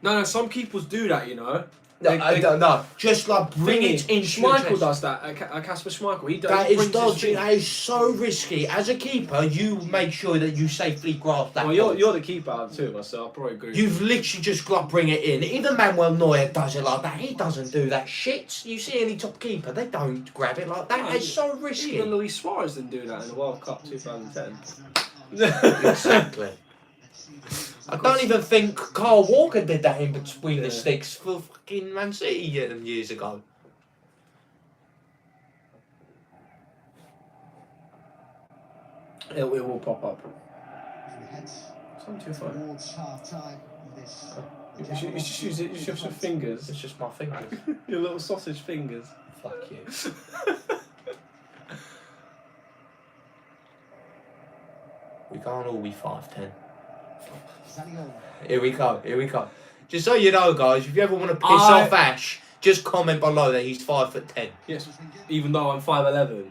No, some keepers do that, you know. No, just like bring it in. Schmeichel does that. Kasper Schmeichel, he does. That is dodgy. That is so risky. As a keeper, you make sure that you safely grasp that. Well, you're the keeper too, so I'll probably agree. You've literally just got to bring it in. Even Manuel Neuer does it like that. He doesn't do that shit. You see any top keeper, they don't grab it like that. It's so risky. Even Luis Suarez didn't do that in the World Cup 2010. Exactly. I don't even think Carl Walker did that in between the sticks for fucking Man City years ago. It will pop up. Something too far. You just use it. You just your fingers. It's just my fingers. Your little sausage fingers. Fuck you. We can't all be 5'10". Here we go. Just so you know, guys, if you ever want to piss off Ash, just comment below that he's 5'10". Yes, even though I'm 5'11".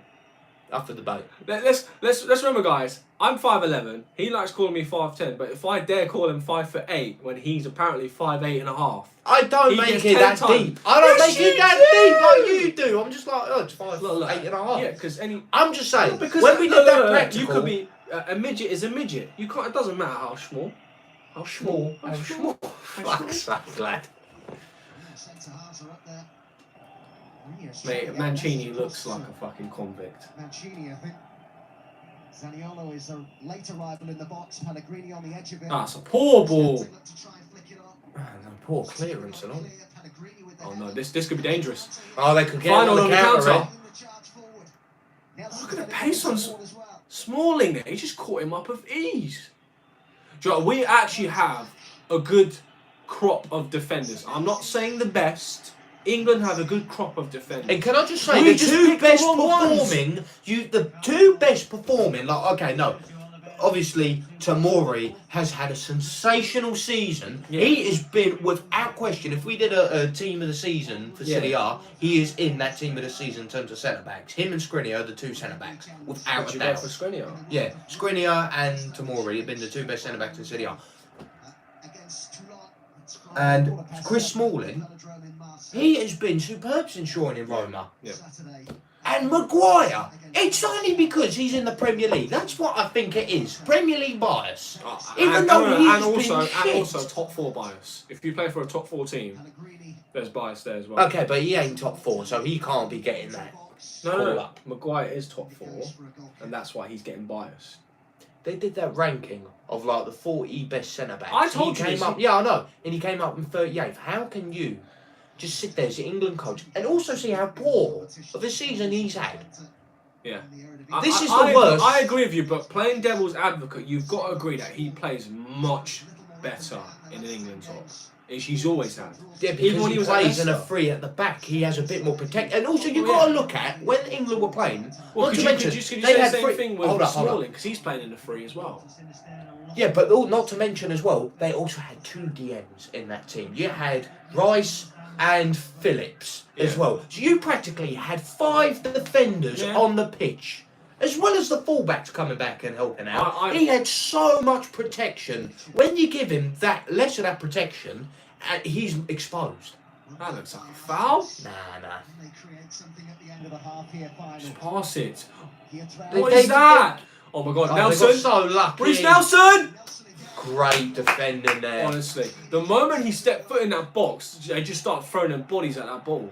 Up for debate. Let's remember, guys. I'm 5'11". He likes calling me 5'10", but if I dare call him 5'8" when he's apparently 5'8.5", I don't make it that deep. I don't make it that deep like you do. I'm just like, it's 5'8.5". Yeah, because I'm just saying. Because when we did that practical, you could be a midget is a midget. You can't. It doesn't matter how small. How small. Fuck's sake, lad. Mate, Mancini looks like a fucking convict. Mancini, I think. Zaniolo is a late arrival in the box. Pellegrini on the edge of it. That's a poor ball. Poor clearance and all. Oh no, this could be dangerous. Oh, they could get Final on the counter. Look at the pace on Smalling there. He just caught him up with ease. Do you know, we actually have a good crop of defenders. I'm not saying the best. England have a good crop of defenders. And can I just say, the two best performing, like, okay, no. Obviously, Tomori has had a sensational season. Yeah. He has been, without question, if we did a team of the season for Serie A, he is in that team of the season in terms of centre-backs. Him and Skriniar are the two centre-backs, without a doubt. For Skriniar? Yeah, Skriniar and Tomori have been the two best centre-backs in Serie A. And Chris Smalling, he has been superb since joining Roma. Yeah. And Maguire, it's only because he's in the Premier League. That's what I think it is. Premier League bias. And also top 4 bias. If you play for a top 4 team, there's bias there as well. Okay, but he ain't top 4, so he can't be getting that. No. Maguire is top 4, and that's why he's getting biased. They did that ranking of like the 40 best centre backs. I told you. Yeah, I know. And he came up in 38th. How can you just sit there as the England coach and also see how poor of a season he's had? Yeah. This is the worst. I agree with you, but playing devil's advocate, you've got to agree that he plays much better in an England top. He's always had. Yeah, because even when he plays in a free at the back, he has a bit more protect. And also, you've got to look at when England were playing. Well, could you say the same thing with Smalling, because he's playing in the free as well. Yeah, but not to mention as well, they also had 2 DMs in that team. You had Rice and Phillips as well. So you practically had 5 defenders on the pitch. As well as the fullbacks coming back and helping out. I- He had so much protection. When you give him that less of that protection, he's exposed. That looks like a foul. Nah. They create something at the end of the half here final. Just pass it. Here, Traore. What is that? Oh my God, Oh, they got Nelson. so lucky. Reece Nelson. Great defending there. Honestly, the moment he stepped foot in that box, they just start throwing them bodies at that ball.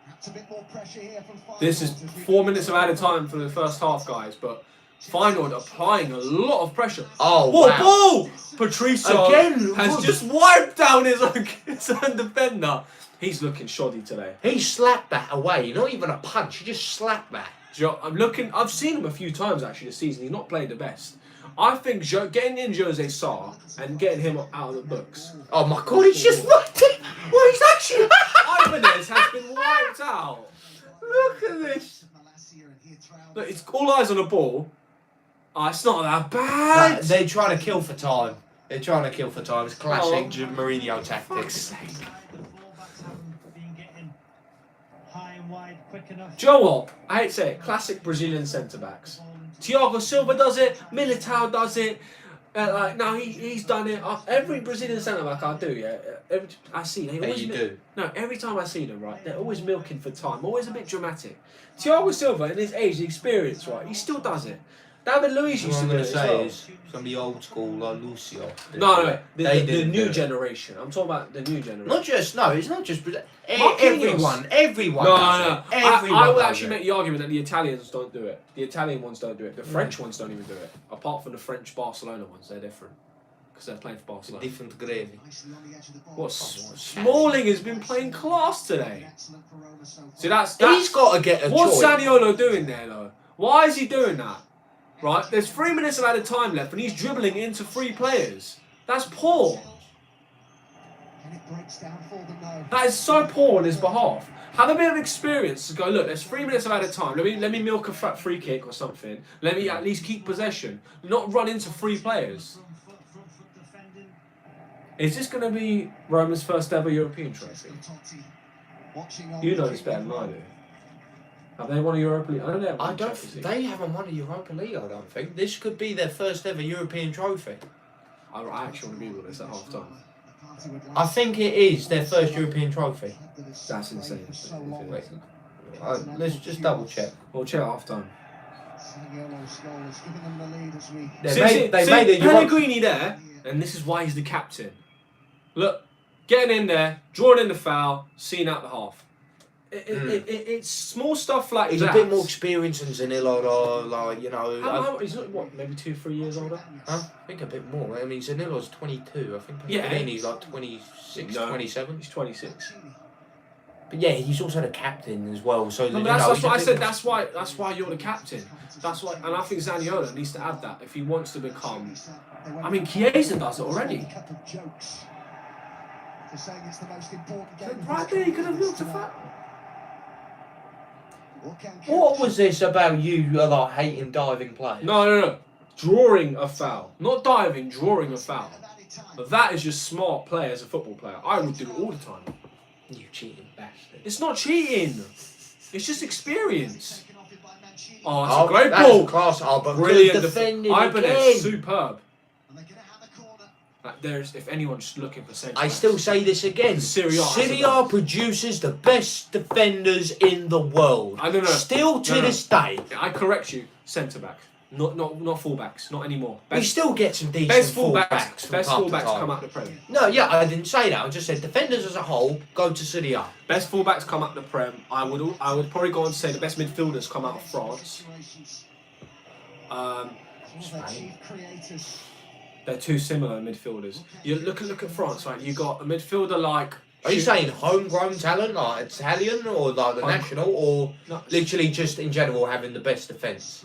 Perhaps a bit more pressure here from This is 4 minutes of added time for the first half, guys, but FEYENOORD applying a lot of pressure. Oh, Whoa, wow. ball! Patricio Again, has what? just wiped down his own defender. He's looking shoddy today. He slapped that away. Not even a punch. He just slapped that. I've seen him a few times actually this season. He's not played the best. I think getting in Jose Sarr and getting him out of the books. Oh my God, he's just wiped it. Well, he's actually... Ibanez has been wiped out. Look at this. Look, it's all eyes on the ball. Oh, it's not that bad. They're trying to kill for time. It's classic Oh. Mourinho tactics. The fullbacks haven't been getting high and wide quick enough. Do you know what? I hate to say it. Classic Brazilian centre-backs. Thiago Silva does it. Militao does it. Now he's done it. Every Brazilian centre-back I do, yeah. I see. They always do. No, every time I see them, right, they're always milking for time. Always a bit dramatic. Thiago Silva, in his age, the experience, right, he still does it. David Luiz used to do it as well. Some of the old school, like Lucio. No, the didn't new do it. generation. I'm talking about the new generation. It's not just Marquinhos. everyone. No. does it. I Everyone would does actually it. make the argument that the Italians don't do it. The Italian ones don't do it. The French ones don't even do it. Apart from the French Barcelona ones, they're different because they're playing for Barcelona. Different gravy. What? Smalling has been playing class today. See, that's He's got to get a what's choice. Zaniolo doing there though? Why is he doing that? Right, there's 3 minutes of added time left, and he's dribbling into 3 players. That's poor. That is so poor on his behalf. Have a bit of experience to go, look, there's 3 minutes of added time. Let me milk a fat free kick or something. Let me at least keep possession. Not run into 3 players. Is this going to be Roma's first ever European trophy? You know this better than I do. Have they won a Europa League? I don't know. They haven't won a Europa League. I don't think this could be their first ever European trophy. I actually want to Google this at half time. I think it is their first European trophy. That's insane. Wait, let's just double check. We'll check at half time. They made a Pellegrini there, and this is why he's the captain. Look, getting in there, drawing in the foul, seeing out the half. It's small stuff like He's that. a bit more experienced than Zaniolo, or like, you know. He's not, what, maybe 2-3 years older? I think a bit more. I mean, Zaniolo's 22. I think Yeah. Pellegrini's like 26, No. 27. He's 26. But yeah, he's also the captain as well. So No, you but that's know, what I he's a said. bit- That's why you're the captain. That's why, and I think Zaniolo needs to add that if he wants to become. I mean, Chiesa does it already. Right there, he could have looked at that. What was this about you like hating diving players? No. Drawing a foul, not diving. Drawing a foul. But that is just smart play as a football player. I would do it all the time. You cheating bastard. It's not cheating. It's just experience. Oh, it's Oh, a great that's ball. class. Oh, but Brilliant good defending Ibanez, again. superb. There's, if anyone's just looking for centre I backs. still say this again. Serie A. Serie A produces the best defenders in the world. I don't know. Still to this day. I correct you, centre back, not fullbacks, not anymore. We still get some decent Best fullbacks. fullbacks. from Best time to fullbacks time. come out the Prem. No, yeah, I didn't say that. I just said defenders as a whole go to Serie A. Best fullbacks come out the Prem. I would probably go on to say the best midfielders come out of France. They're too similar midfielders. You look at France, right? You got a midfielder like. Are you saying homegrown talent, like Italian, or like the national, or No. literally just in general having the best defence?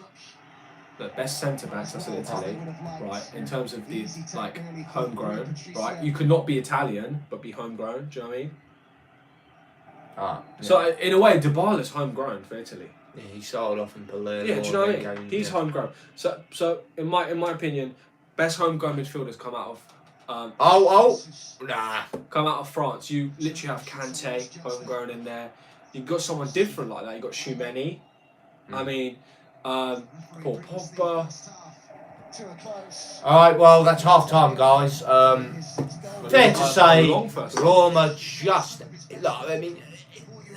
The best centre backs, that's in Italy, right? In terms of the like homegrown, right? You could not be Italian but be homegrown. Do you know what I mean? So in a way, Dybala's homegrown for Italy. Yeah, he started off in Palermo. Yeah, do you know what I and mean? then He's homegrown. So in my opinion, best homegrown midfielders come out of come out of France. You literally have Kante homegrown in there. You've got someone different like that. You've got Tchouameni. I mean, Paul Pogba. Alright, well, that's half time, guys. Fair to say, Roma just. Look, I mean,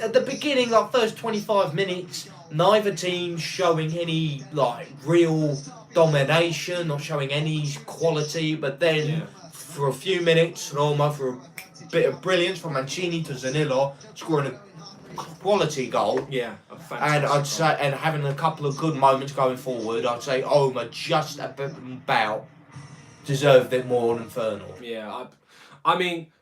at the beginning, like first 25 minutes, neither team showing any like real domination, not showing any quality. But then, for a few minutes, Roma, for a bit of brilliance from Mancini to Zaniolo, scoring a quality goal. Yeah, and I'd say, and having a couple of good moments going forward, I'd say Roma just about deserved it more than Feyenoord. Yeah, I mean,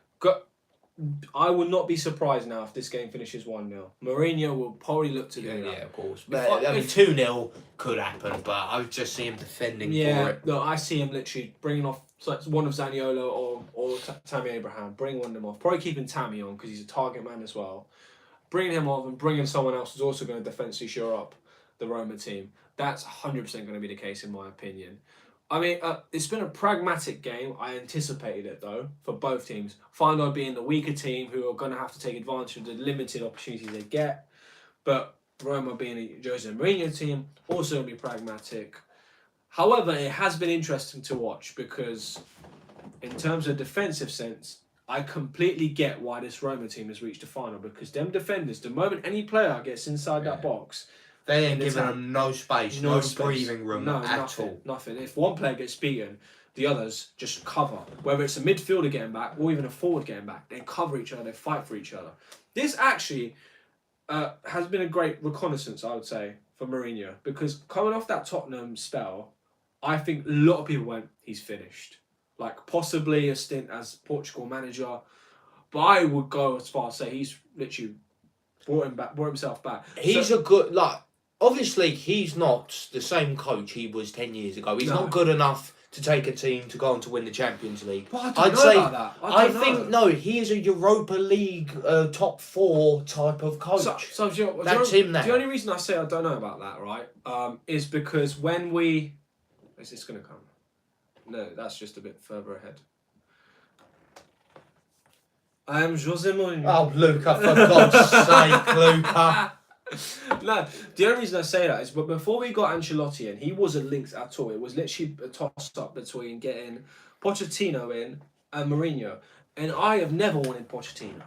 I would not be surprised now if this game finishes 1-0. Mourinho will probably look to do that. Yeah, of course. But I mean, 2-0 could happen, but I would just see him defending for it. No, I see him literally bringing off one of Zaniolo or Tammy Abraham, bringing one of them off. Probably keeping Tammy on because he's a target man as well. Bringing him off and bringing someone else who's also going to defensively shore up the Roma team. That's 100% going to be the case in my opinion. I mean, it's been a pragmatic game. I anticipated it, though, for both teams. Feyenoord being the weaker team who are going to have to take advantage of the limited opportunities they get. But Roma being a Jose Mourinho team, also going to be pragmatic. However, it has been interesting to watch because in terms of defensive sense, I completely get why this Roma team has reached the final because them defenders, the moment any player gets inside that box, they ain't giving them no space, no breathing room at all. Nothing. If one player gets beaten, the others just cover. Whether it's a midfielder getting back or even a forward getting back, they cover each other, they fight for each other. This actually has been a great reconnaissance, I would say, for Mourinho because coming off that Tottenham spell, I think a lot of people went, he's finished. Like possibly a stint as Portugal manager, but I would go as far as say he's literally brought himself back. He's a good obviously he's not the same coach he was 10 years ago. He's not good enough to take a team to go on to win the Champions League. But I don't know about that. I think he is a Europa League top 4 type of coach. So that's him now. The only reason I say I don't know about that, right, is because when we is this going to come? No, that's just a bit further ahead. I am Jose Mourinho. Oh, Luca, for God's sake, Luca. No, the only reason I say that is but before we got Ancelotti in, he wasn't linked at all. It was literally a toss-up between getting Pochettino in and Mourinho. And I have never wanted Pochettino.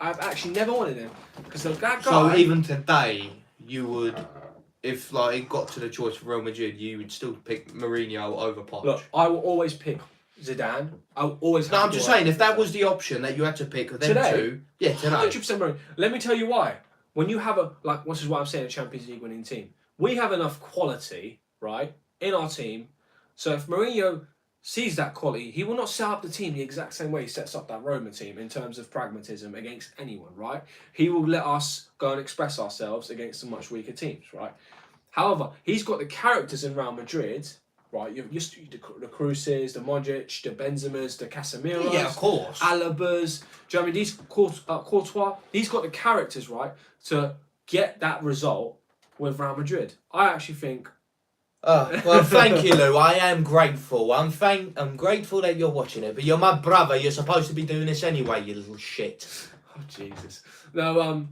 I've actually never wanted him. Because that guy... So even today, you would... If it got to the choice for Real Madrid, you would still pick Mourinho over Poch. Look, I will always pick Zidane. I will always. I'm just saying, if that was the option that you had to pick, then today, today, 100% Mourinho. Let me tell you why. When you have this is what I'm saying, a Champions League winning team, we have enough quality, right, in our team. So if Mourinho sees that quality, he will not set up the team the exact same way he sets up that Roma team in terms of pragmatism against anyone, right? He will let us go and express ourselves against some much weaker teams, right? However, he's got the characters in Real Madrid, right? You're used to the Krooses, the Modric, the Benzemas, the Casemiros, yeah, of course, Alabas. Do you know what I mean? These Courtois, he's got the characters, right, to get that result with Real Madrid. I actually think. Well, thank you, Lou. I am grateful. I'm grateful that you're watching it, but you're my brother. You're supposed to be doing this anyway, you little shit. Oh Jesus! No,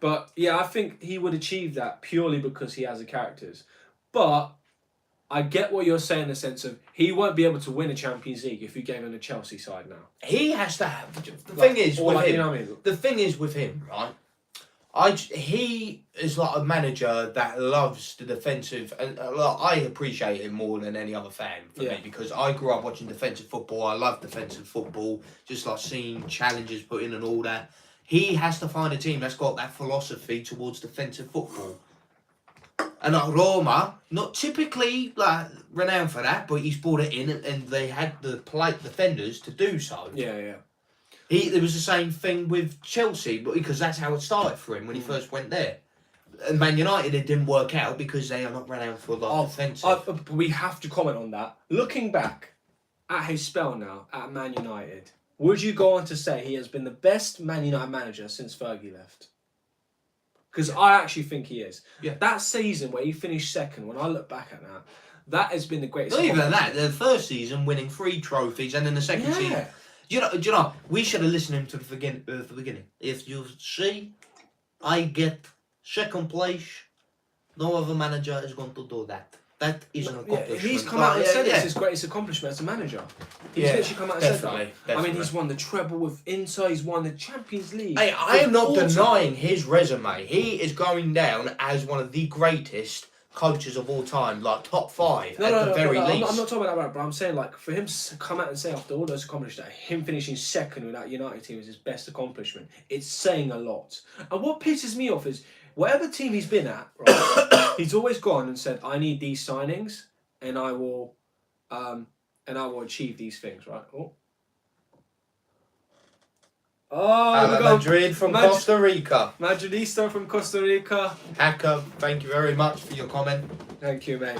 but yeah, I think he would achieve that purely because he has the characters. But I get what you're saying in the sense of he won't be able to win a Champions League if you gave him a Chelsea side now. He has to have. The thing is with him. You know what I mean? The thing is with him, right? He is like a manager that loves the defensive, and I appreciate it more than any other fan for me because I grew up watching defensive football. I love defensive football, just like seeing challenges put in and all that. He has to find a team that's got that philosophy towards defensive football. And Roma, not typically renowned for that, but he's brought it in, and they had the defenders to do so. Yeah. It was the same thing with Chelsea, but because that's how it started for him when he first went there. And Man United, it didn't work out because they are not renowned for defensive. We have to comment on that. Looking back at his spell now at Man United, would you go on to say he has been the best Man United manager since Fergie left? Because I actually think he is. Yeah. That season where he finished second, when I look back at that has been the greatest. Not even that. The first season, winning 3 trophies, and then the second season. Do you know? We should have listened to him to the beginning. If you see, I get second place, No other manager is going to do that. That is an accomplishment. He's come out and said it's his greatest accomplishment as a manager. He's literally come out and said that. I mean, he's won the treble with Inter. He's won the Champions League. Hey, I am not denying his resume. He is going down as one of the greatest coaches of all time, like top 5 at the very least. I'm not talking about that, but I'm saying like for him to come out and say after all those accomplishments, him finishing second with that United team is his best accomplishment. It's saying a lot. And what pisses me off is whatever team he's been at, right, he's always gone and said, "I need these signings, and I will achieve these things." Right? Madrid from Costa Rica. Madridista from Costa Rica. Hacker, thank you very much for your comment. Thank you, mate.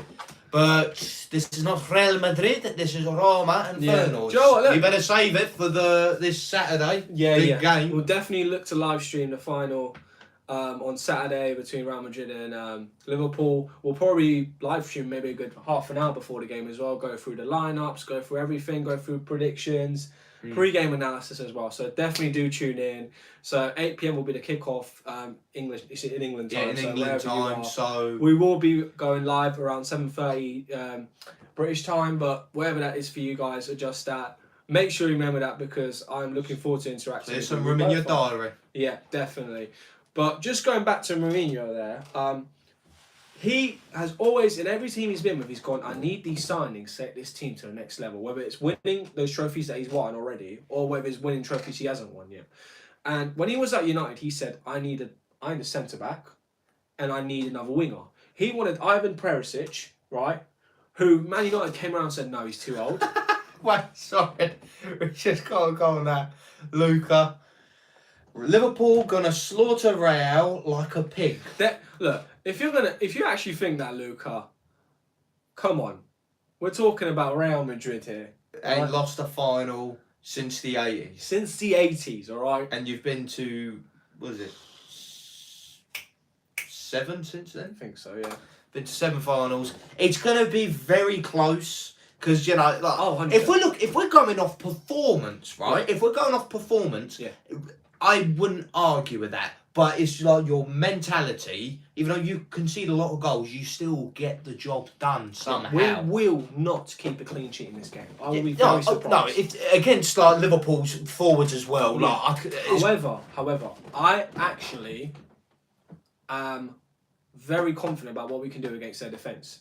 But this is not Real Madrid. This is Roma and FEYENOORD. Joe, you better save it for this Saturday. Big game. We'll definitely look to live stream the final on Saturday between Real Madrid and Liverpool. We'll probably live stream maybe a good half an hour before the game as well. Go through the lineups, go through everything, go through predictions. Pre-game analysis as well, so definitely do tune in. So 8 p.m. will be the kickoff. English, it's in England time. Yeah, in England time. So we will be going live around 7:30 British time, but whatever that is for you guys, adjust that. Make sure you remember that because I'm looking forward to interacting. There's some room in your diary. Yeah, definitely. But just going back to Mourinho there, he has always, in every team he's been with, he's gone, I need these signings to take this team to the next level. Whether it's winning those trophies that he's won already, or whether it's winning trophies he hasn't won yet. And when he was at United, he said, I need a centre-back, and I need another winger. He wanted Ivan Perisic, right, who Man United came around and said, no, he's too old. Wait, sorry. We just can't go on that. Luca. Liverpool gonna slaughter Real like a pig. Look, if you actually think that, Luca, come on, we're talking about Real Madrid here. Ain't lost a final since the 80s. Since the 80s, all right. And you've been to, what is it, 7 since then? I think so, yeah. Been to 7 finals. It's gonna be very close. Because, you know, like, 100%. if we're going off performance, right? If we're going off performance, I wouldn't argue with that. But it's like your mentality, even though you concede a lot of goals, you still get the job done somehow. We will not keep a clean sheet in this game. I will be very surprised. No, it's against like Liverpool's forwards as well. Yeah. Like, However, I actually am very confident about what we can do against their defence.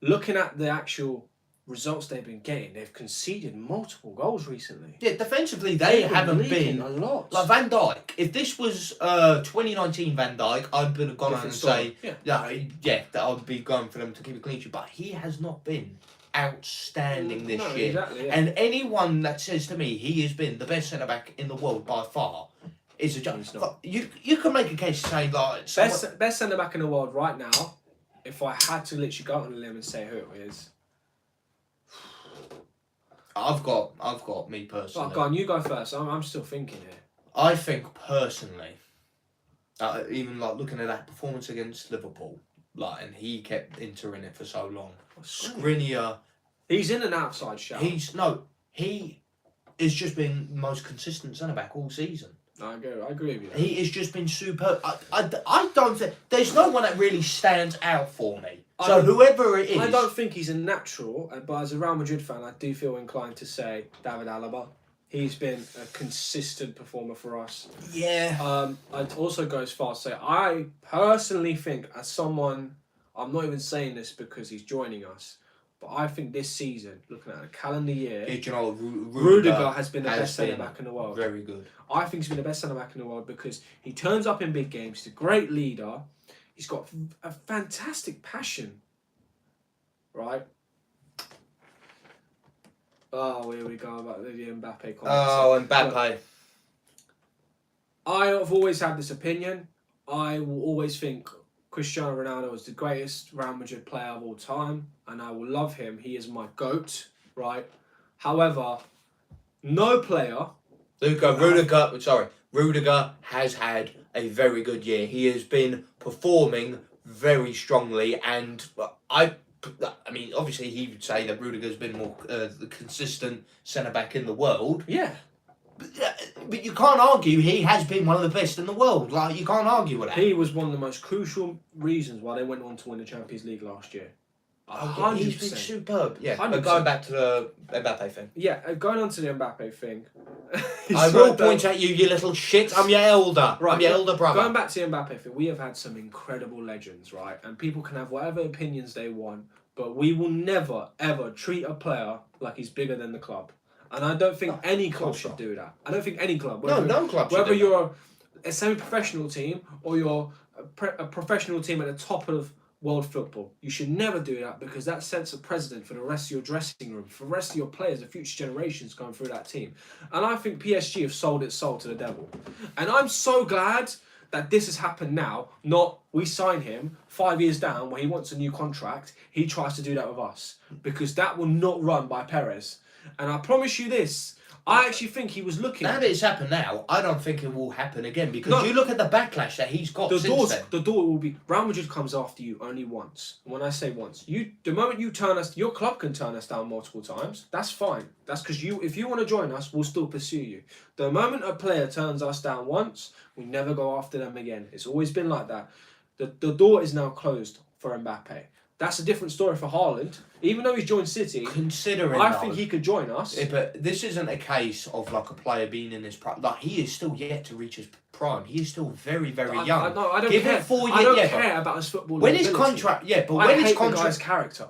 Looking at the actual results they've been getting, they've conceded multiple goals recently. Yeah, defensively they haven't been a lot. Like Van Dijk. If this was 2019 Van Dijk, I'd have gone on and say, that I'd be going for them to keep a clean sheet. But he has not been outstanding this year. Exactly, yeah. And anyone that says to me he has been the best centre back in the world by far is a joke. You can make a case saying like best centre back in the world right now. If I had to literally go out on a limb and say who it is. I've got me personally. Go on, you go first. I'm still thinking here. I think personally, even like looking at that performance against Liverpool, like, and he kept entering it for so long. Skriniar, he's in an outside shout. He has just been the most consistent centre back all season. I agree with you. He has just been superb. I don't think there's no one that really stands out for me. So whoever it is, I don't think he's a natural, but as a Real Madrid fan, I do feel inclined to say David Alaba. He's been a consistent performer for us. Yeah. I'd also go as far as say I personally think, as someone, I'm not even saying this because he's joining us, but I think this season, looking at a calendar year, Rudiger has been the best centre back in the world. Very good. I think he's been the best centre back in the world because he turns up in big games. He's a great leader. He's got a fantastic passion, right? Oh, here we go about the Mbappe comment. Oh, Mbappe. Look, I have always had this opinion. I will always think Cristiano Ronaldo is the greatest Real Madrid player of all time, and I will love him. He is my GOAT, right? However, no player... Rudiger has had a very good year. He has been performing very strongly, and I mean, obviously he would say that Rudiger's been more the consistent centre-back in the world. Yeah. But you can't argue he has been one of the best in the world. Like, you can't argue with that. He was one of the most crucial reasons why they went on to win the Champions League last year. 100%. He's been superb. Yeah, 100%. but going back to the Mbappe thing. Yeah, going on to the Mbappe thing. I will point at you, you little shit. I'm your elder. Right, I'm your elder brother. Going back to the Mbappe thing, we have had some incredible legends, right? And people can have whatever opinions they want, but we will never, ever treat a player like he's bigger than the club. And I don't think any club should do that. I don't think any club. No club should Whether do you're a semi-professional team or you're a professional team at the top of world football, you should never do that, because that sets a precedent for the rest of your dressing room, for the rest of your players, the future generations going through that team. And I think PSG have sold its soul to the devil. And I'm so glad that this has happened now, not we sign him 5 years down when he wants a new contract, he tries to do that with us. Because that will not run by Perez. And I promise you this, I actually think he was looking... Now that it's happened now, I don't think it will happen again, because you look at the backlash that he's got since then. The door will be... Real Madrid comes after you only once. And when I say once, the moment you turn us... Your club can turn us down multiple times. That's fine. That's because if you want to join us, we'll still pursue you. The moment a player turns us down once, we never go after them again. It's always been like that. The door is now closed for Mbappe. That's a different story for Haaland. Even though he's joined City, I think he could join us. Yeah, but this isn't a case of like a player being in his prime. Like, he is still yet to reach his prime. He is still very, very young. I don't Give care. it 4 years. I don't care about his football. When his contract, when his contract, the guy's character.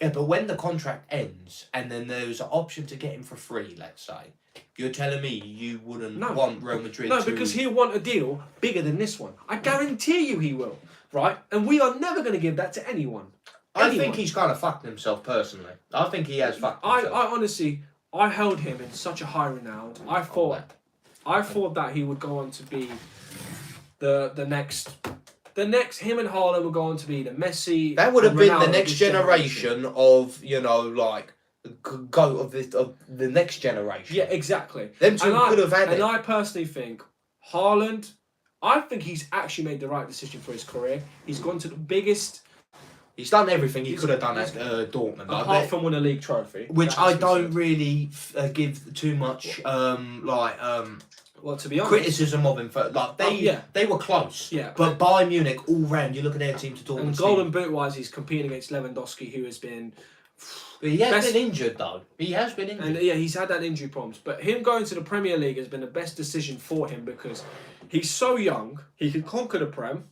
Yeah, but when the contract ends and then there's an option to get him for free, let's say, you're telling me you wouldn't want Real Madrid to... No, because he'll want a deal bigger than this one. I guarantee you he will, right? And we are never going to give that to anyone. I think he's kind of fucked himself personally. I think he has fucked himself. I honestly, I held him in such a high renown. I thought that he would go on to be the next. Him and Haaland would go on to be the Messi. That would have been the next generation of, like, goat of the next generation. Yeah, exactly. Them two could have had it. And I personally think Haaland, I think he's actually made the right decision for his career. He's gone to the biggest... He's done everything he could have done at Dortmund. Apart from win a league trophy. Which I don't really give too much, well, to be honest, criticism of him. For, like, they were close. Yeah. But Bayern Munich, all round, you look at their team to Dortmund. And Golden Boot-wise, he's competing against Lewandowski, who has been... But he has been injured, though. He has been injured. And he's had that injury problems. But him going to the Premier League has been the best decision for him, because he's so young, he can conquer the Prem,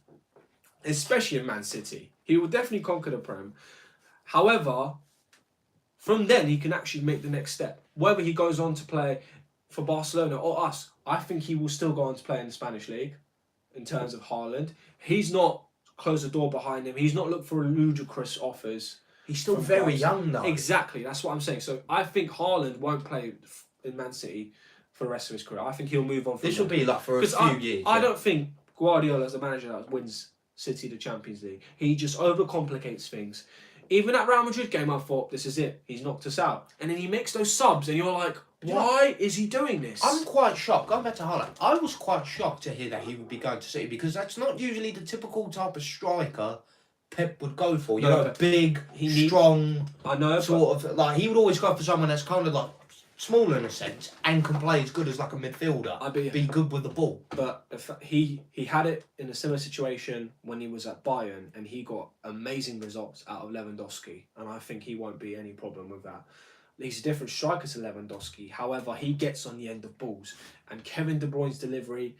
especially in Man City. He will definitely conquer the Prem. However, from then he can actually make the next step. Whether he goes on to play for Barcelona or us, I think he will still go on to play in the Spanish league in terms of Haaland. He's not closed the door behind him. He's not looked for ludicrous offers. He's still very young, though. Exactly, that's what I'm saying. So I think Haaland won't play in Man City for the rest of his career. I think he'll move on from This will be like for a few years. I don't think Guardiola is a manager that wins City the Champions League. He just overcomplicates things. Even at Real Madrid game, I thought, this is it. He's knocked us out. And then he makes those subs, and you're like, why is he doing this? I'm quite shocked. Going back to Haaland, I was quite shocked to hear that he would be going to City, because that's not usually the typical type of striker Pep would go for. You know, big, strong. I know, sort of like he would always go for someone that's kind of like small in a sense and can play as good as like a midfielder. Be good with the ball. But he had it in a similar situation when he was at Bayern, and he got amazing results out of Lewandowski, and I think he won't be any problem with that. He's a different striker to Lewandowski. However, he gets on the end of balls, and Kevin De Bruyne's delivery,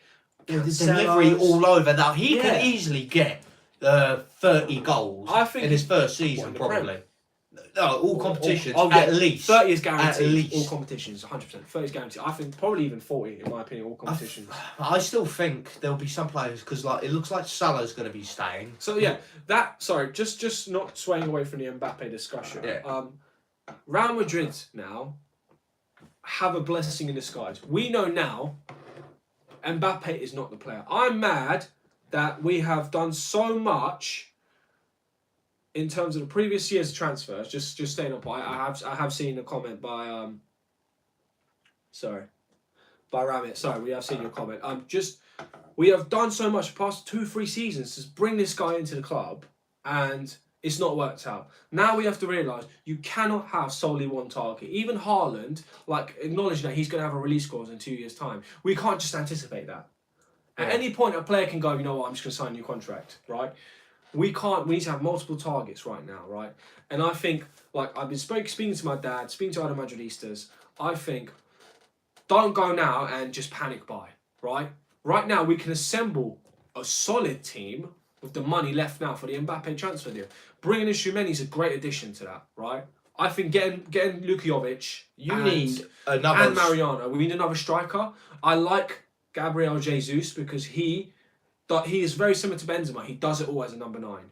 the delivery all over. Now he could easily get 30 goals in his first season, probably. No, all competitions, at least. 30 is guaranteed. At least. All competitions, 100%. 30 is guaranteed. I think probably even 40, in my opinion, all competitions. I still think there'll be some players, because like, it looks like Salah's going to be staying. So, yeah, just not swaying away from the Mbappe discussion. Yeah. Real Madrid now have a blessing in disguise. We know now Mbappe is not the player. I'm mad that we have done so much in terms of the previous year's transfers. Just staying up. I have seen a comment by Ramit. Sorry, we have seen your comment. We have done so much the past 2-3 seasons to bring this guy into the club, and it's not worked out. Now we have to realise you cannot have solely one target. Even Haaland, like, acknowledging that he's going to have a release clause in 2 years' time. We can't just anticipate that. At any point, a player can go, you know what, I'm just going to sign a new contract, right? We can't. We need to have multiple targets right now, right? And I think, like, I've been speaking to my dad, speaking to other Madridistas. I think, don't go now and just panic buy, right? Right now, we can assemble a solid team with the money left now for the Mbappe transfer deal. Bringing in Tchouaméni is a great addition to that, right? I think getting Luka Jovic need another and Mariano. We need another striker. I like Gabriel Jesus because he is very similar to Benzema. He does it all as a number 9.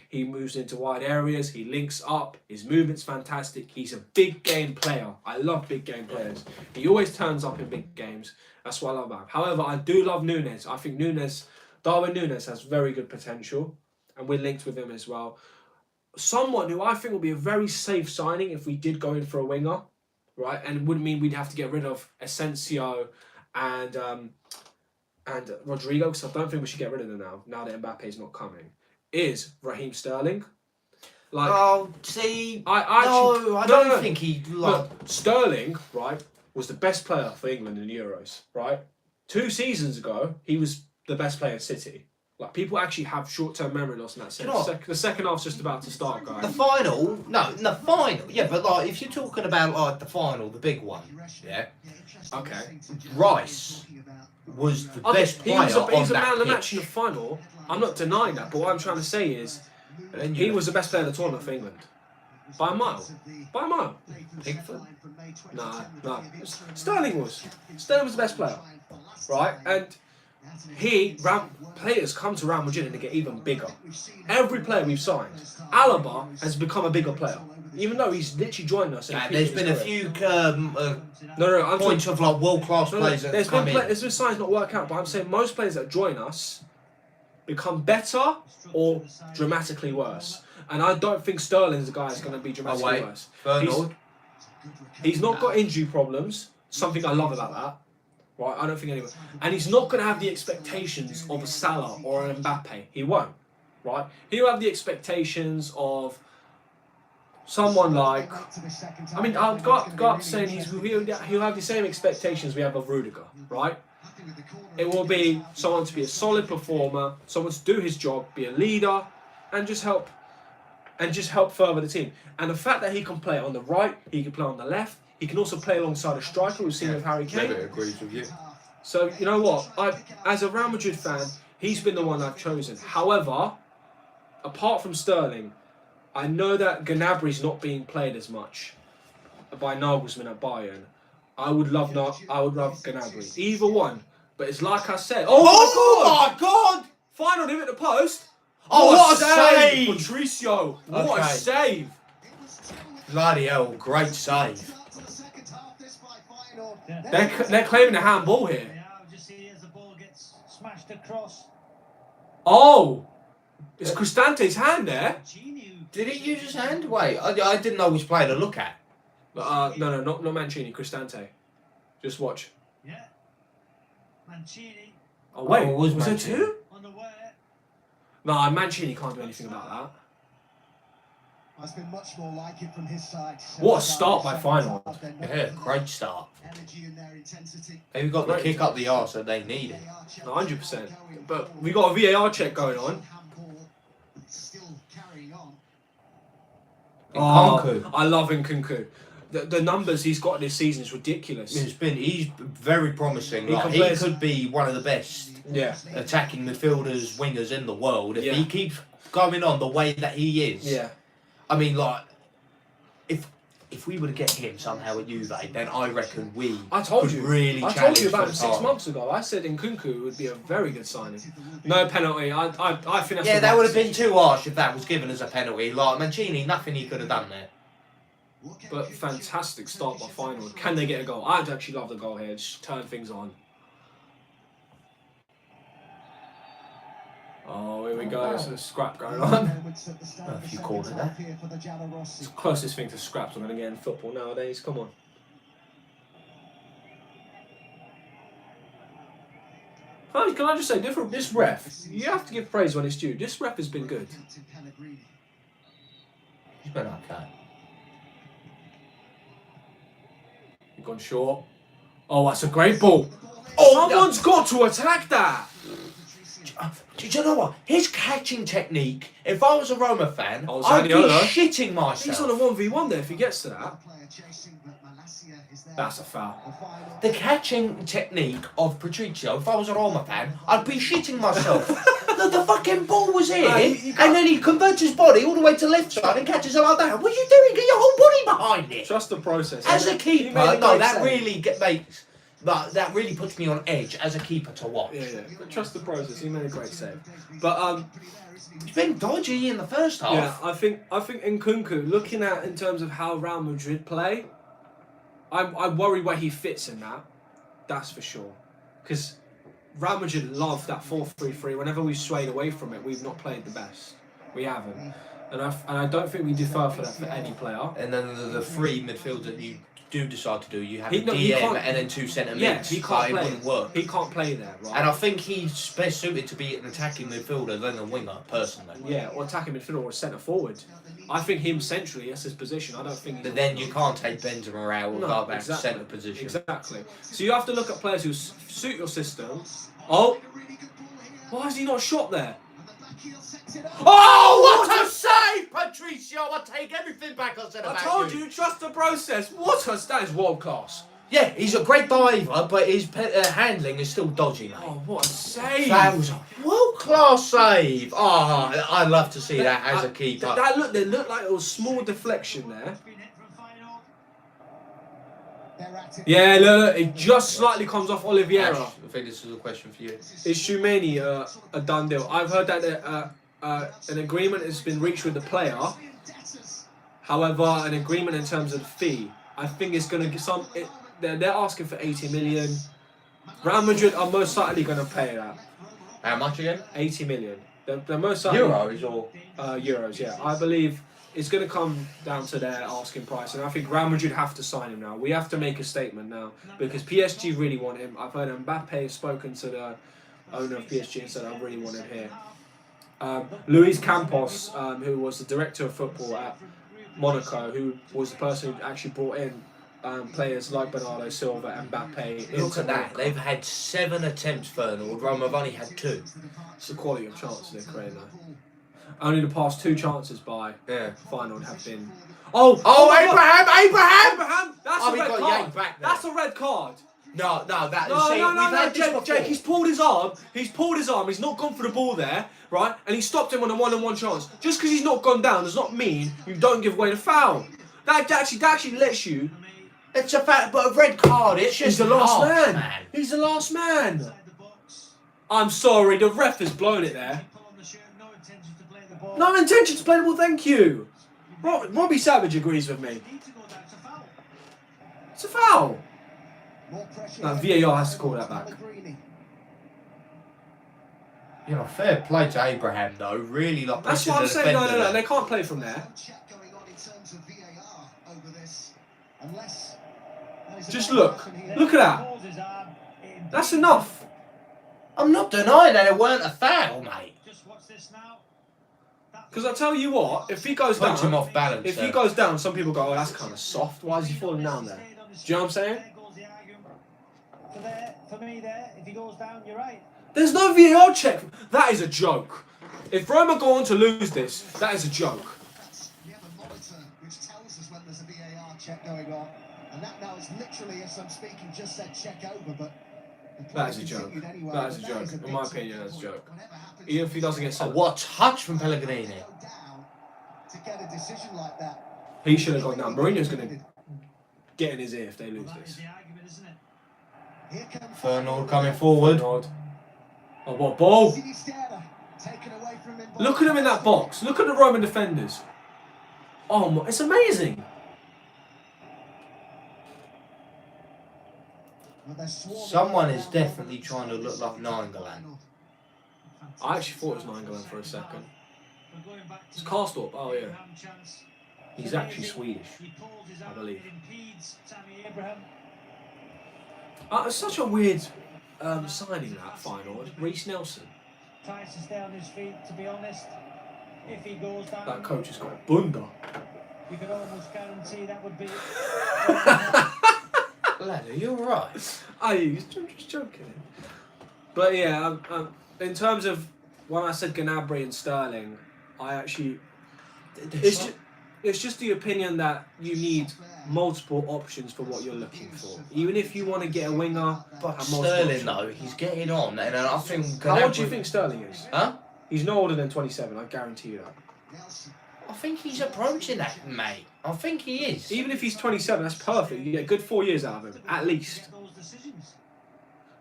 He moves into wide areas. He links up. His movement's fantastic. He's a big game player. I love big game players. He always turns up in big games. That's what I love about him. However, I do love Núñez. I think Darwin Núñez has very good potential, and we're linked with him as well. Someone who I think will be a very safe signing if we did go in for a winger, right? And it wouldn't mean we'd have to get rid of Asensio and Rodrigo, because I don't think we should get rid of them now that Mbappe's not coming, is Raheem Sterling. Like, I don't think he... Look, Sterling, right, was the best player for England in the Euros, right? 2 seasons ago, he was the best player in City. Like, people actually have short-term memory loss in that sense. The second half's just about to start, guys. The final, yeah, but like if you're talking about like the final, the big one, yeah. Okay. Rice was the best player He was a man of the pitch. match in the final. I'm not denying that, but what I'm trying to say is, he was the best player in the tournament for England. By a mile. By a mile. Pickford? No. Sterling was the best player. Right? And players come to Real Madrid and they get even bigger. Every player we've signed, Alaba has become a bigger player, even though he's literally joined us. There's been a few points of like world class players. There's been signs not work out, but I'm saying most players that join us become better or dramatically worse. And I don't think Sterling's the guy that's going to be dramatically worse. He's not got injury problems. Something I love about that. Right, I don't think anyone. And he's not going to have the expectations of a Salah or an Mbappe. He won't. Right? He'll have the expectations of someone like... I mean, I'll go up saying he'll have the same expectations we have of Rudiger. Right? It will be someone to be a solid performer, someone to do his job, be a leader, and just help further the team. And the fact that he can play on the right, he can play on the left, he can also play alongside a striker. We've seen with Harry Kane. Never agrees with you. So, you know what? As a Real Madrid fan, he's been the one I've chosen. However, apart from Sterling, I know that Gnabry's not being played as much by Nagelsmann at Bayern. I would love Gnabry. Either one. But it's like I said. Oh my God! Final him at the post. Oh, what a save! Patricio. What a save! Bloody hell, great save. They're claiming a handball here. Yeah, just see as the ball gets smashed across. Oh! It's Cristante's hand there. Did he use his hand? Wait, I didn't know which player to look at. No, not Mancini, Cristante. Just watch. Yeah. Mancini. Oh wait, was Mancini? there 2? Unaware. No, Mancini can't do anything about that. Has been much more like it from his side. What a start by final. Yeah, great start. Energy in their intensity. They've got the kick up the arse that they needed. 100%. But we got a VAR check going on. Still carrying on. Nkunku. I love Nkunku. The numbers he's got this season is ridiculous. He's very promising. He could be one of the best attacking midfielders, wingers in the world if he keeps going on the way that he is. Yeah. I mean, like, if we were to get him somehow at Juve, then I reckon I told could you. really I told you about him 6 months ago. I said Nkunku would be a very good signing. No penalty. I think that's that would have been too harsh if that was given as a penalty. Like Mancini, nothing he could have done there. But fantastic start by Feyenoord. Can they get a goal? I'd actually love the goal here. Just turn things on. Oh, here we go. There's a scrap going on. If you called it that. It's the closest thing to scraps I'm going to get in football nowadays. Come on. Can I just say, this ref, you have to give praise when it's due. This ref has been good. He's been okay. He's gone short. Oh, that's a great ball. Oh, Someone's got to attack that. Do you know what? His catching technique, if I was a Roma fan, Oh, I'd be Zaniolo. shitting myself. He's on a 1v1 there if he gets to that. That's a foul. The catching technique of Patricio, if I was a Roma fan, I'd be shitting myself. the fucking ball was here, and then he converts his body all the way to left side and catches it like that. What are you doing? Get your whole body behind it. Trust the process. As a He keeper, made a no, great that save. really makes... That really puts me on edge as a keeper to watch. Yeah. But trust the process. He made a great save. But He's been dodgy in the first half. yeah, I think Nkunku, looking at in terms of how Real Madrid play, I worry where he fits in that. That's for sure. Because Real Madrid love that 4-3-3. Whenever we've swayed away from it, we've not played the best. We haven't. And I don't think we defer for that for any player. And then the three midfield that you do decide to do, you have He a DM can't- and then two centre Yeah, mids. he can't Like, play. It wouldn't work. He can't play there, right? And I think he's best suited to be an attacking midfielder than a winger, personally. Yeah, or attacking midfielder or a centre forward. I think him centrally, that's his position. I don't think he's... But then you can't take Benzema out without that exactly. centre position. Exactly. So you have to look at players who suit your system. Oh! Why is he not shot there? Oh, what a save, Patricio! I take everything back I said I about told you, trust the process. That is world class. Yeah, he's a great diver, but his handling is still dodgy, mate. Oh, what a save! That was a world-class save. Oh, I love to see that as a keeper. They looked like it was small deflection there. Yeah, look, it just slightly comes off Oliveira. Ash, I think this is a question for you. Is Shumeni a done deal? I've heard that an agreement has been reached with the player. However, an agreement in terms of the fee. I think it's going to get they're asking for 80 million. Real Madrid are most likely going to pay that. How much again? 80 million. They're most likely... Euros or? Euros, yeah. I believe it's going to come down to their asking price. And I think Real Madrid have to sign him now. We have to make a statement now. Because PSG really want him. I've heard Mbappe has spoken to the owner of PSG and said, I really want him here. Luis Campos, who was the director of football at Monaco, who was the person who actually brought in players like Bernardo Silva and Mbappe. Look at that. They've had 7 attempts, FEYENOORD. Roma have only had 2. It's the quality of chances they're creating though. Only the past 2 chances by FEYENOORD have been... Oh, Abraham! That's a red card. That's a red card. No, Jake, he's pulled his arm. He's not gone for the ball there, right? And he stopped him on a one-on-one chance. Just because he's not gone down does not mean you don't give away the foul. That actually lets you... It's a fact, but a red card, it's just He's the last harsh, man. He's the last man. I'm sorry, the ref has blown it there. No intention to play the ball, thank you. Robbie Savage agrees with me. It's a foul. No, VAR has to call that back. You know, fair play to Abraham, though. Really, like, That's what I'm saying. No, they can't play from there. Just look at that. That's enough. I'm not denying that it weren't a foul, mate. Because I tell you what, if he goes down, Punch him off balance. if he goes down, some people go, "Oh, that's kind of soft. Why is he falling down there?" Do you know what I'm saying? For me, if he goes down, you're right. There's no VAR check. That is a joke. If Roma go on to lose this, that is a joke. We have a monitor which tells us when there's a VAR check going on. And that now is literally, as I'm speaking, just said check over, but... That is a joke. That is a joke. In my opinion, that's a joke. Even if he doesn't get sent. What touch from Pellegrini? To get a decision like that. He should have gone down. Mourinho's going to get in his ear if they lose this. FEYENOORD coming forward. Oh, what ball? Look at him in that box. Look at the Roman defenders. Oh, it's amazing. Someone is definitely trying to look like Nainggolan. I actually thought it was Nainggolan for a second. It's Karstorp. Oh, yeah. He's actually Swedish, I believe. It's such a weird signing, that FEYENOORD. Reece Nelson. Tries to stay on his feet, to be honest. If he goes down... That coach has got a bunda. you could almost guarantee that would be. Lad, are you alright? I'm just joking. But yeah, in terms of when I said Gnabry and Sterling, I actually it's just the opinion that you need multiple options for what you're looking for. Even if you want to get a winger, But have multiple Sterling, options. though, he's getting on, and I think... How old do you think Sterling is? Huh? He's no older than 27, I guarantee you that. I think he's approaching that, mate. I think he is. Even if he's 27, that's perfect. You get a good 4 years out of him, at least.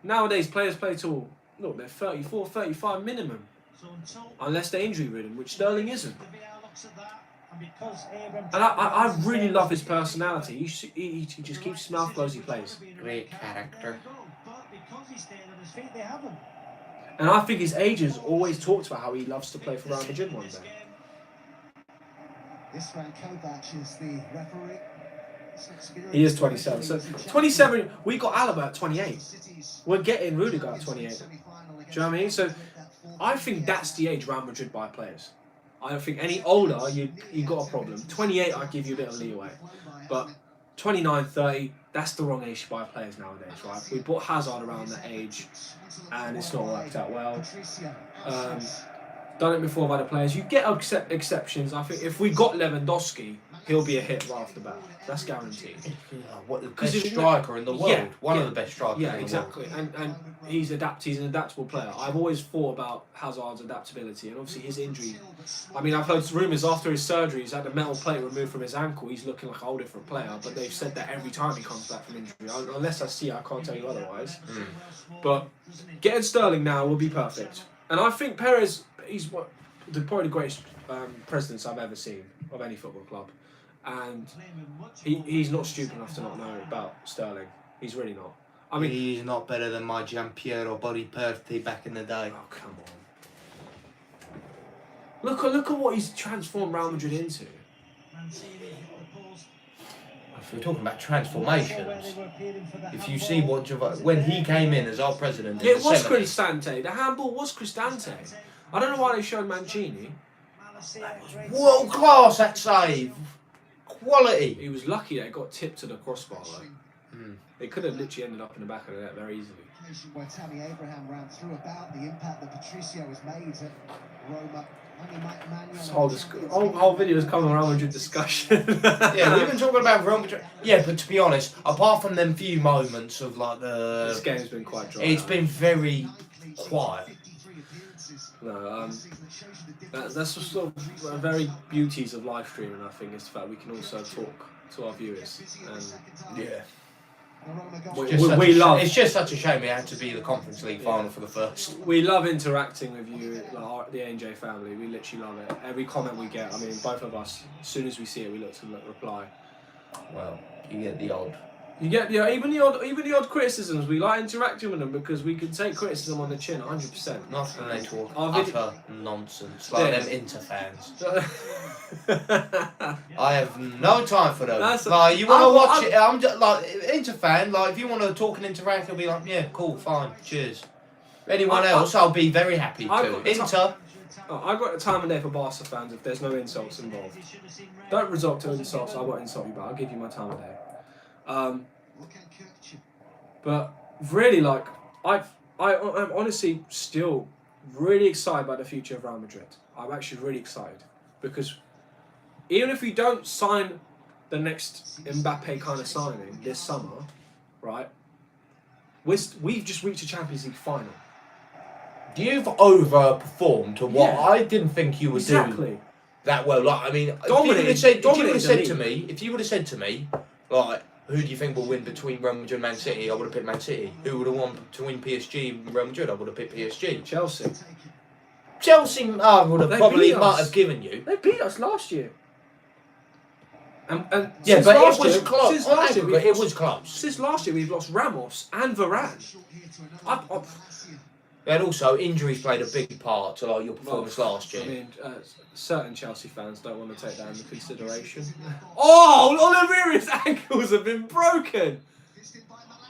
Nowadays, players play till, look, they're 34, 35 minimum. Unless they're injury ridden, which Sterling isn't. And I really love his personality. He just keeps his mouth closed, he plays. Great character. And I think his agents always talked about how he loves to play for Real Madrid one day. Is the referee. He is 27. So 27, we got Alaba at 28. We're getting Rudiger at 28. Do you know what I mean? So I think that's the age Real Madrid buy players. I don't think any older, you got a problem. 28, I give you a bit of leeway. But 29, 30, that's the wrong age to buy players nowadays, right? We bought Hazard around that age, and it's not worked out well. Done it before with other players. You get exceptions. I think if we got Lewandowski, he'll be a hit right off the bat. That's guaranteed. What the best striker in the world? Yeah, One of the best strikers Yeah, in the exactly. world. And he's an adaptable player. I've always thought about Hazard's adaptability, and obviously his injury. I mean, I've heard rumours after his surgery, he's had a metal plate removed from his ankle. He's looking like a whole different player. But they've said that every time he comes back from injury. Unless I see it, I can't tell you otherwise. But getting Sterling now will be perfect. And I think Perez, he's probably the greatest presidents I've ever seen of any football club. And he's not stupid enough to not know about Sterling. He's really not. I mean, he's not better than my Giampiero Boniperti back in the day. Oh, come on. Look at what he's transformed Real Madrid into. If we're talking about transformations, if you see when he came in as our president, It was Cristante. The handball was Cristante. I don't know why they showed Mancini. World class that save. Quality. He was lucky that it got tipped to the crossbar though. They could have literally ended up in the back of the net very easily. Where Tammy Abraham ran through about the impact that Patricio has made at Roma. This whole video is coming around with discussion. Yeah, we've been talking about Real Madrid. Yeah, but to be honest, apart from them few moments of like this game's been quite dry. It's been very quiet. No, that's just sort of very beauties of live streaming. I think is the fact we can also talk to our viewers. And yeah. We love. It's just such a shame it had to be the Conference League final for the first. We love interacting with you, like the A&J family. We literally love it. Every comment we get, I mean, both of us, as soon as we see it, we look to reply. Well, you get the odd. You get even the odd criticisms. We like interacting with them because we can take criticism on the chin, 100%. Not when they talk utter nonsense like them Inter fans. I have no time for them. Like you want to watch it, I'm just like Inter fan. Like if you want to talk and interact, I'll be like, yeah, cool, fine, cheers. Anyone else, I'll be very happy to. Inter. I've got a time of day for Barca fans if there's no insults involved. Don't resort to insults. I won't insult you, but I'll give you my time of day. But really, like I'm honestly still really excited by the future of Real Madrid. I'm actually really excited because even if we don't sign the next Mbappe kind of signing this summer, right? We've just reached a Champions League final. You've overperformed to what I didn't think you would do that well. Like I mean, if you would have said to me, like, who do you think will win between Real Madrid and Man City? I would have picked Man City. Who would have won between PSG and Real Madrid? I would have picked PSG. Chelsea. I would have probably might have given you. They beat us last year. And yeah, but it was close. It was close. Since last year, we've lost Ramos and Varane. And also, injuries played a big part to like your performance last year. I mean, certain Chelsea fans don't want to take that into consideration. Oh, Oliveri's ankles have been broken.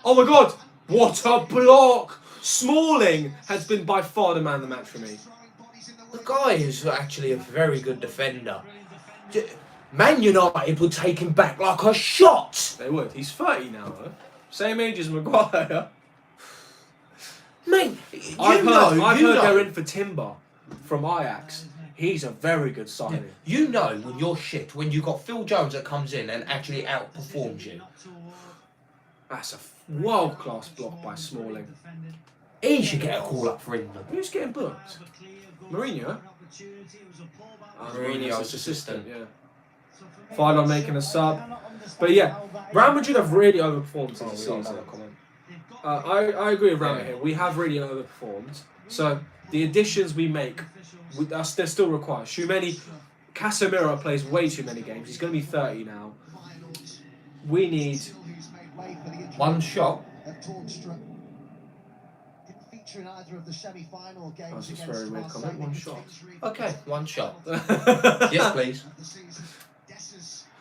Oh my God, what a block! Smalling has been by far the man of the match for me. The guy is actually a very good defender. Man United would take him back like a shot. They would. He's 30 now, though. Same age as Maguire. Mate, I've heard they're in for Timber from Ajax. He's a very good signing. You know when you're shit, when you got Phil Jones that comes in and actually outperforms you. That's a world-class block by Smalling. He should get a call up for England. Who's getting booked? Mourinho? Mourinho's assistant. Yeah. Feyenoord making a sub. But yeah, Real Madrid have really overperformed this season. I agree with Rama here. We have really overperformed. So the additions we make, they're still required. Tchouameni, Casemiro plays way too many games. He's going to be 30 now. We need one shot. In either of the semi-final games. That's just very weird comment. One shot. Okay, one shot. Yes, please.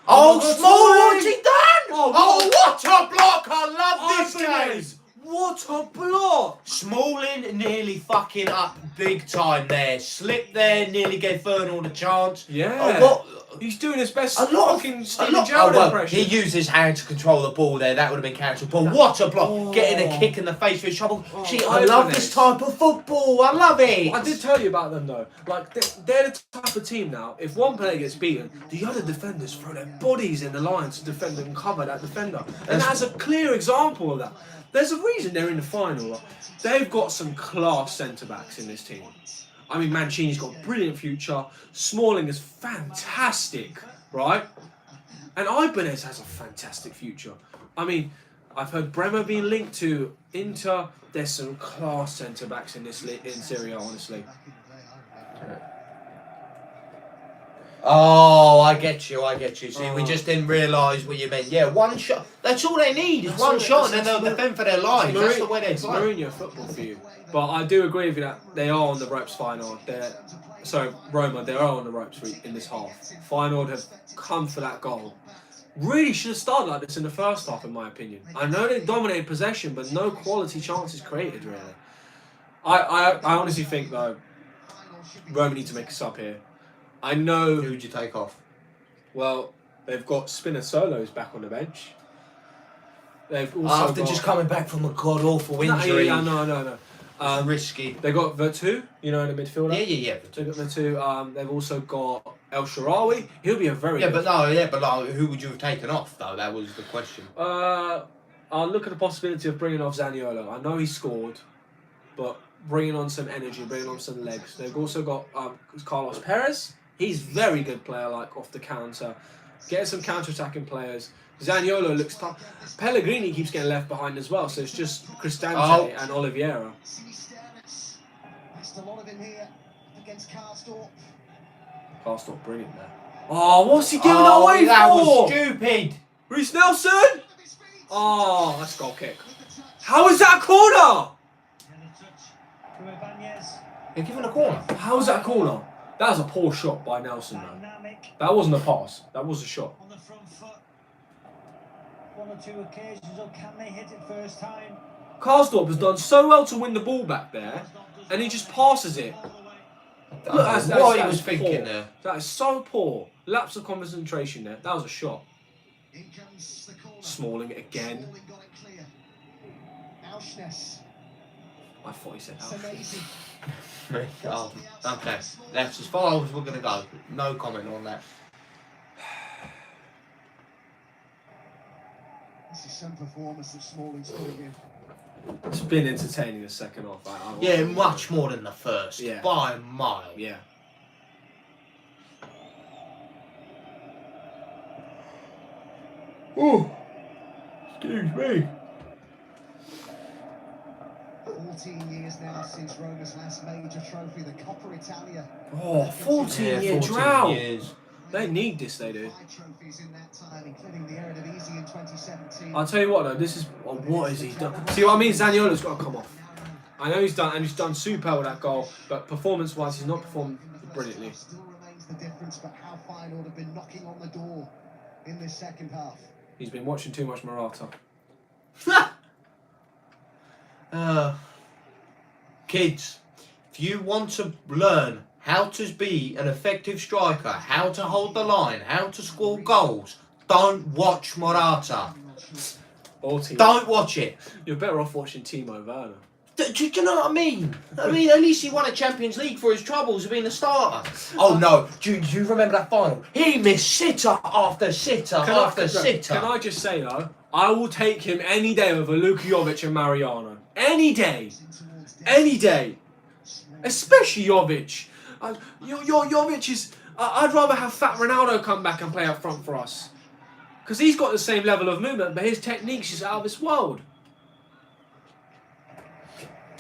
Oh, Small, what's he done? Oh, what a block! I love this game. What a block! Smalling nearly fucking up big time there. Slipped there, nearly gave FEYENOORD a chance. Yeah. Oh, what? He's doing his best Steven Gerrard impression. He used his hand to control the ball there. That would have been cancelled. But what a block! Getting a kick in the face for his trouble. Gee, I love this type of football. I love it. I did tell you about them though. Like they're the type of team now. If one player gets beaten, the other defenders throw their bodies in the line to defend and cover that defender. And that's a clear example of that. There's a reason they're in the final. Right? They've got some class centre backs in this team. I mean, Mancini's got a brilliant future. Smalling is fantastic, right? And Ibanez has a fantastic future. I mean, I've heard Bremer being linked to Inter. There's some class centre backs in this in Serie A, honestly. Oh, I get you. See, we just didn't realise what you meant. Yeah, one shot. That's all they need is one shot, and then they'll defend for their lives. That's the way they play. Mourinho football for you. But I do agree with you that they are on the ropes. Feyenoord. Roma, they are on the ropes in this half. Feyenoord have come for that goal. Really should have started like this in the first half, in my opinion. I know they dominated possession, but no quality chances created, really. I honestly think, though, Roma need to make a sub here. I know... Who would you take off? Well, they've got Spinazzola's back on the bench. They've also After just coming back from a god-awful injury. No. Risky. They got Vertu, you know, in the midfielder. Yeah. They got Vertu. They've also got El Shaarawy. He'll be a very good... but who would you have taken off, though? That was the question. I'll look at the possibility of bringing off Zaniolo. I know he scored, but bringing on some energy, bringing on some legs. They've also got Carlos Perez. He's a very good player, like off the counter. Getting some counter-attacking players. Zaniolo looks tough. Pellegrini keeps getting left behind as well, so it's just Cristante and Oliveira. Karsdorp, brilliant there. Oh, what's he giving away that for? Was stupid. Reece Nelson? Oh, that's a goal kick. How is that a corner? You're giving a corner. How is that a corner? That was a poor shot by Nelson, man. That wasn't a pass. That was a shot. On the front foot. One or two occasions, or can they hit it first time? Karsdorp has done so well to win the ball back there, and he just passes it. Look, what he was thinking there. That is so poor. Lapse of concentration there. That was a shot. Smalling again. I thought he said Auschwitz. Okay. That's as far as we're going to go. No comment on that. This is some performance that Smalling's putting in. It's been entertaining the second half. Yeah, much more than the first. Yeah. By a mile. Yeah. Oh, excuse me. 14 years now since Roma's last major trophy, the Coppa Italia. Oh, 14-year drought. Years. They need this, they do. 5 trophies in that time, including the Eredivisie in 2017. I'll tell you what though, this is what has he done? See what I mean? Zaniolo's got to come off. I know he's done super with that goal, but performance-wise, he's not performed brilliantly. Still remains the difference, but how Feyenoord have been knocking on the door in this second half. He's been watching too much Morata. Kids, if you want to learn how to be an effective striker, how to hold the line, how to score goals, don't watch Morata. Or Timo. Don't watch it. You're better off watching Timo Werner. Do you know what I mean? I mean, at least he won a Champions League for his troubles of being a starter. Oh no, do you remember that final? He missed sitter after sitter after sitter. Can I just say though, I will take him any day over Luka Jovic and Mariano. Any day. Any day. Especially Jovic. Jovic is... I'd rather have Fat Ronaldo come back and play up front for us. Because he's got the same level of movement, but his technique's just out of this world.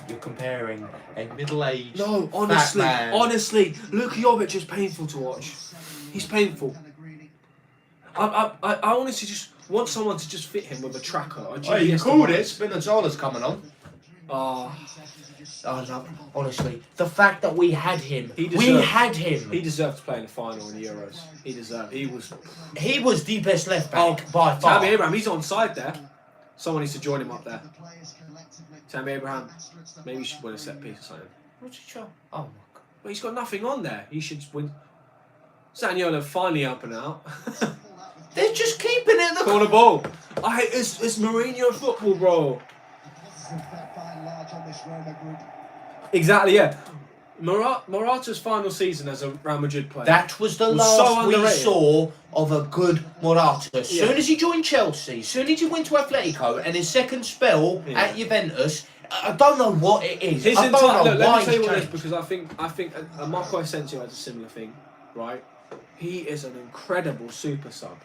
You're comparing a middle-aged honestly, Luka Jovic is painful to watch. He's painful. I honestly just want someone to just fit him with a tracker. You called it. Spinazzola's coming on. Oh, honestly, the fact that we had him, He deserved to play in the final in the Euros. He was the best left back by far. Tammy Abraham, he's on side there. Someone needs to join him up there. Tammy Abraham, maybe he should win a set piece or something. What's he trying? Oh my god! But he's got nothing on there. He should win. Zaniolo finally up and out. They're just keeping it in the corner ball. It's Mourinho football, bro. Exactly, yeah. Morata's final season as a Real Madrid player. That was the last we saw of a good Morata. As soon as he joined Chelsea, as soon as he went to Atletico, and his second spell at Juventus, I don't know what it is. Let me tell you what it is, because I think Marco Asensio has a similar thing, right? He is an incredible super sub.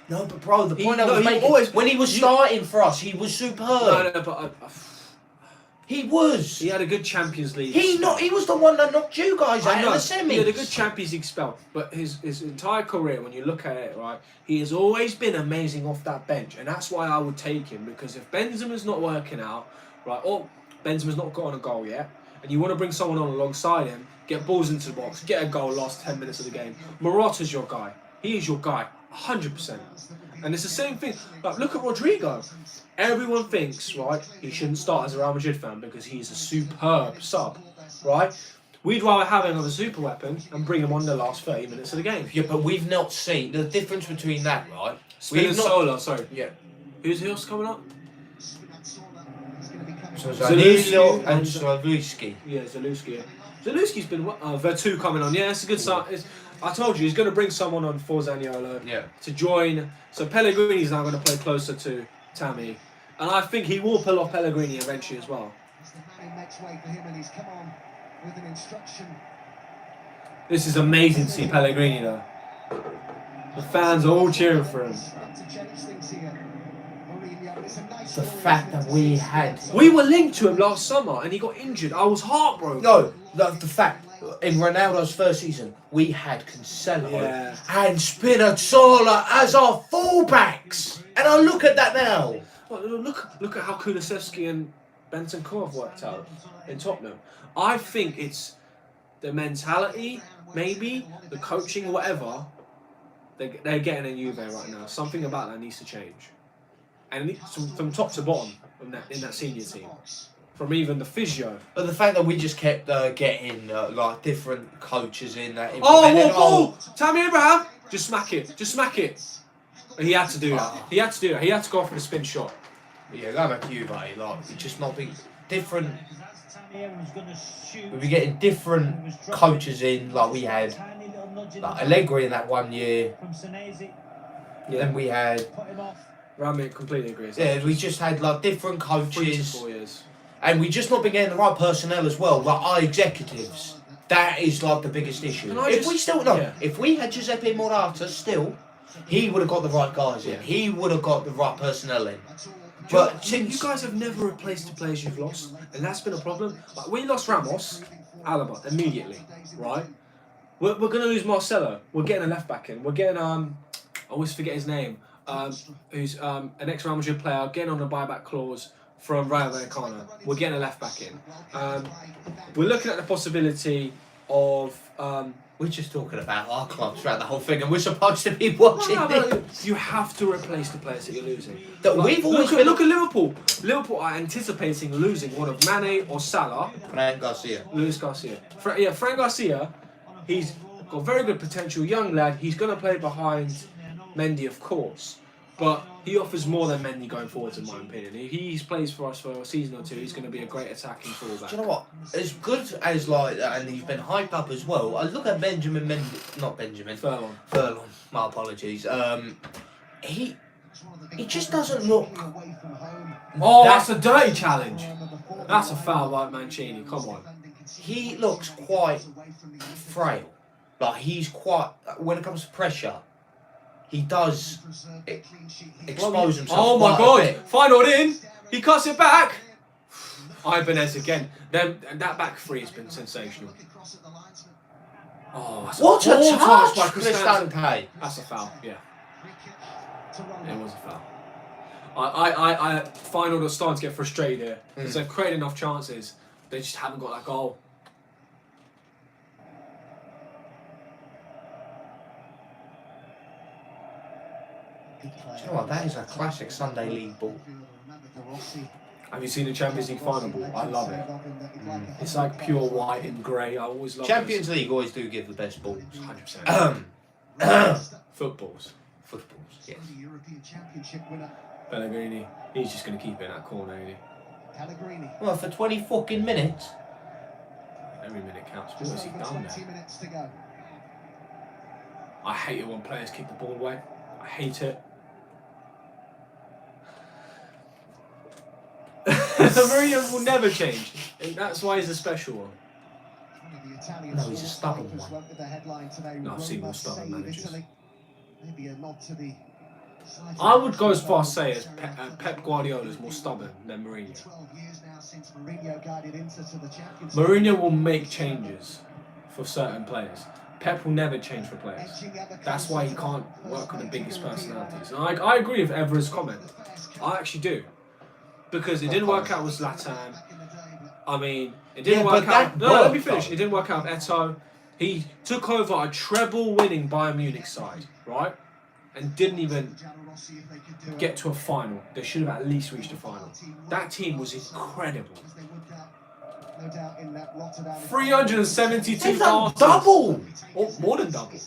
No, but bro, the point I was making, when he was starting for us, he was superb. No, but he was. He had a good Champions League. He was the one that knocked you guys out in the semis. He had a good Champions League spell, but his entire career, when you look at it, right, he has always been amazing off that bench, and that's why I would take him, because if Benzema's not working out, right, or Benzema's not got on a goal yet, and you want to bring someone on alongside him, get balls into the box, get a goal last 10 minutes of the game, Morata's your guy. He is your guy, 100%. And it's the same thing. Like, look at Rodrigo. Everyone thinks, right, he shouldn't start as a Real Madrid fan because he's a superb sub, right? We'd rather have him as a super weapon and bring him on the last 30 minutes of the game. Yeah, but we've not seen the difference between that, right? Spinazzola, sorry. Yeah. Who's else coming up? So Zaniolo and Zalewski. Yeah, Zalewski. Yeah. Zalewski's been Vertu coming on. Yeah, it's a good sign. I told you he's going to bring someone on for Zaniolo to join. So Pellegrini's now going to play closer to Tammy, and I think he will pull off Pellegrini eventually as well. This is amazing to see Pellegrini though. The fans are all cheering for him. The fact that we were linked to him last summer and he got injured. I was heartbroken. No, the fact in Ronaldo's first season we had Cancelo and Spinazzola as our fullbacks, and I look at that now. Well, look at how Kulusevski and Bentancur have worked out in Tottenham. I think it's the mentality, maybe the coaching, whatever. They're getting in Juve right now. Something about that needs to change. And from top to bottom in that senior team, from even the physio. But the fact that we just kept getting like different coaches in that. Tammy Abraham, just smack it. And he had to do that. He had to go for the spin shot. Yeah, going back to Juve, like it just not be different. We'll be getting different coaches in, like we had like Allegri in that 1 year. Then we had. Rami completely agrees. Yeah, we just had like different coaches. 3 to 4 years. And we just not been getting the right personnel as well, like our executives. That is like the biggest issue. If we had Giuseppe Morata still, he would have got the right guys in. He would have got the right personnel in. But you guys have never replaced the players you've lost, and that's been a problem. Like, we lost Ramos, Alaba immediately, right? We're going to lose Marcelo. We're getting a left back in. We're getting I always forget his name. Who's an ex-Real Madrid player, getting on a buyback clause from Rayo Vallecano. We're getting a left back in. We're looking at the possibility of We're just talking about our clubs throughout the whole thing, and we're supposed to be watching this. You have to replace the players that you're losing. That we've always been... Look at Liverpool. Liverpool are anticipating losing one of Mane or Salah. Frank Garcia. Luis Garcia. Frank Garcia, he's got very good potential, young lad. He's going to play behind Mendy, of course. But he offers more than Mendy going forwards, in my opinion. If he plays for us for a season or two, he's going to be a great attacking fullback. Do you know what? As good as like that, and he's been hyped up as well. I look at Benjamin Mendy, not Benjamin. Furlong. My apologies. He just doesn't look. Oh, that's a dirty challenge. That's a foul by Mancini. Come on. He looks quite frail. Like he's quite. When it comes to pressure, he does expose himself. Oh my God! Feyenoord in. He cuts it back. Ibanez again. Then that back three has been sensational. Oh, what a touch by Cristante. That's a foul. Yeah. It was a foul. I Feyenoord are starting to get frustrated here because they've created enough chances. They just haven't got that goal. Do you know what? That is a classic Sunday League ball. Have you seen the Champions League final ball? I love it. It's like pure white and grey. I always love Champions League always do give the best balls. 100%. Footballs. Yes. Pellegrini, he's just going to keep it in that corner, isn't he? Well, for 20 fucking minutes. Every minute counts. What has he done there? I hate it when players kick the ball away. I hate it. Mourinho will never change, and that's why he's a special one. No, he's a stubborn one. No, I've seen more stubborn managers. I would go as far as say as Pep Guardiola is more stubborn than Mourinho. Mourinho will make changes for certain players. Pep will never change for players. That's why he can't work with the biggest personalities. And I agree with Evra's comment. I actually do. Because it didn't work out with Zlatan. I mean, it didn't work out. No, let me finish. It didn't work out with Eto'o. He took over a treble-winning Bayern Munich side, right? And didn't even get to a final. They should have at least reached a final. That team was incredible. 372 passes. Double! Or more than double.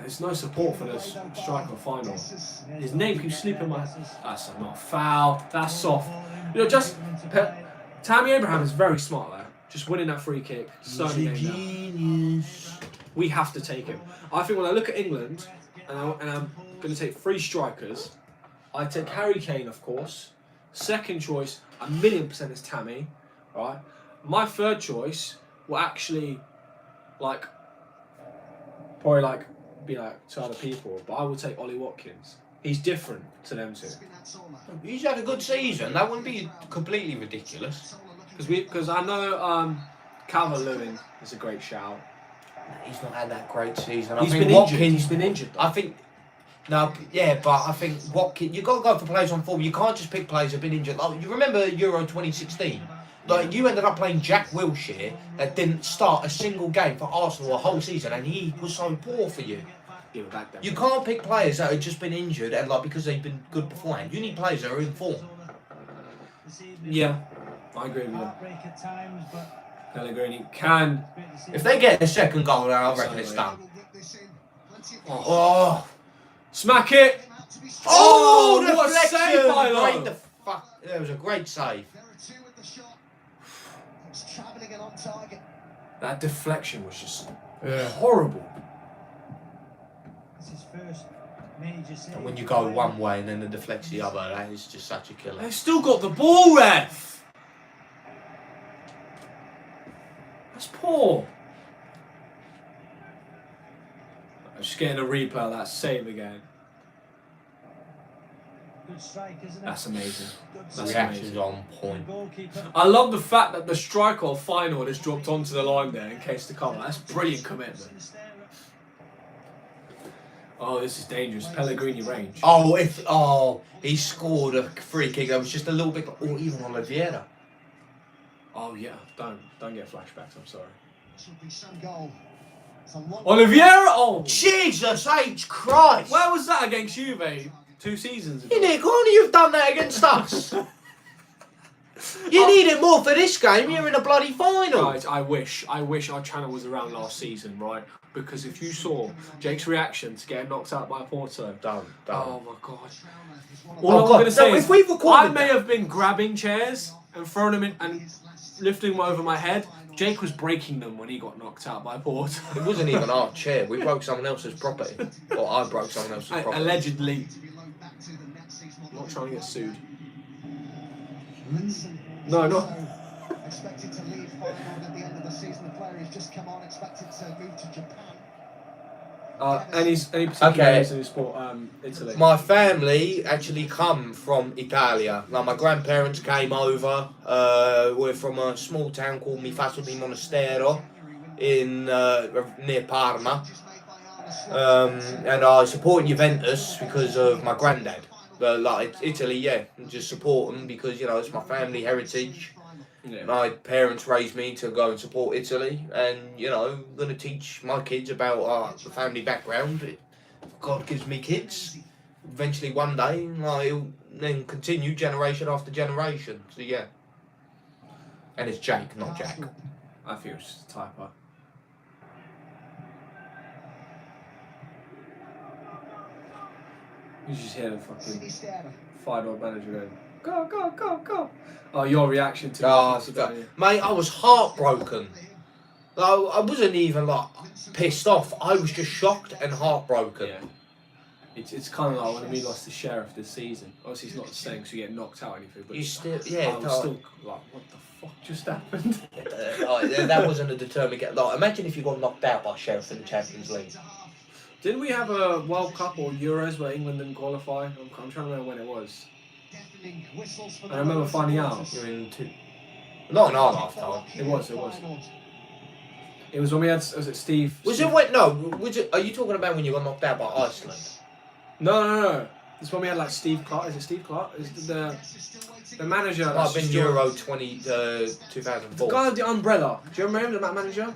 There's no support for this striker final. His name keeps slipping my... That's not foul. That's soft. You know, just... Tammy Abraham is very smart there. Just winning that free kick. Genius. We have to take him. I think when I look at England, and I'm going to take 3 strikers, I take Harry Kane, of course. Second choice, 1,000,000% is Tammy. Right? My third choice will actually, probably be to other people, but I will take Ollie Watkins. He's different to them two. He's had a good season. That wouldn't be completely ridiculous. Because I know Calvert-Lewin is a great shout. He's not had that great season. He's been injured. I think. No, yeah, but I think Watkins. You got to go for players on form. You can't just pick players who've been injured. Like, you remember Euro 2016? Like, you ended up playing Jack Wilshere that didn't start a single game for Arsenal a whole season, and he was so poor for you. You can't pick players that have just been injured and because they've been good beforehand. You need players that are in form. Yeah, I agree with you. Pellegrini can. If they get a second goal, then I reckon it's done. Oh. Smack it! Oh, what a save by Lo! It was a great save. That deflection was just horrible. And when you go one way and then the deflects the other, that is just such a killer. They've still got the ball, ref! That's poor. I'm just getting a replay of that save again. Good strike, isn't it? That's amazing. That's reaction's on point. I love the fact that the striker of Feyenoord has dropped onto the line there in case to cover. That's brilliant commitment. Oh, this is dangerous. Pellegrini range. He scored a free kick that was just a little bit, or even on Oliveira. Oh yeah, don't get flashbacks. I'm sorry. Should be some goal. It's a long Olivier! Oh! Jesus H. Christ! Where was that against Juve 2 seasons ago? You Nick, why don't you've done that against us? You need it more for this game. You're in a bloody final. Guys, I wish our channel was around last season, right? Because if you saw Jake's reaction to getting knocked out by Porto, Don't. oh my god! trauma. All I'm going to say no, is, if we've recorded I may have been grabbing chairs and throwing them in and lifting them over my head. Jake was breaking them when he got knocked out by Porto. It wasn't even our chair. We broke someone else's property. Or I broke someone else's property. Allegedly. I'm not trying to get sued. No, no. Expected to leave Feyenoord at the end of the season. The player who's just come on, expected to move to Japan. Any particular reason you support Italy? My family actually come from Italia. Like my grandparents came over. We're from a small town called Mifaso di Monastero in near Parma. And I support Juventus because of my granddad. But like Italy, yeah, just support them because, you know, it's my family heritage. Yeah. My parents raised me to go and support Italy, and you know, I'm gonna teach my kids about the family background. If God gives me kids, eventually one day I'll then continue generation after generation. So yeah, and it's Jake, not Jack. I think it was just a typo. You just hear the fucking Feyenoord manager going, go, go, go, go. Oh, your reaction to Mate, I was heartbroken. I wasn't even like pissed off. I was just shocked and heartbroken. Yeah. It's kind of like when we lost the Sheriff this season. Obviously, it's not the same because you get knocked out or anything. But You still, I was still like, what the fuck just happened? that wasn't a determined get. Like, imagine if you got knocked out by Sheriff in the Champions League. Didn't we have a World Cup or Euros where England didn't qualify? I'm trying to remember when it was. I remember finding out. You're in two. Not an hour after. It was. It was when we had. Was it Steve? Was it when? No. Was it? Are you talking about when you got knocked out by Iceland? No. It's when we had like Steve Clark. Is it Steve Clark? Is the manager? It might have been Euro 2004. The guy with the umbrella. Do you remember that manager?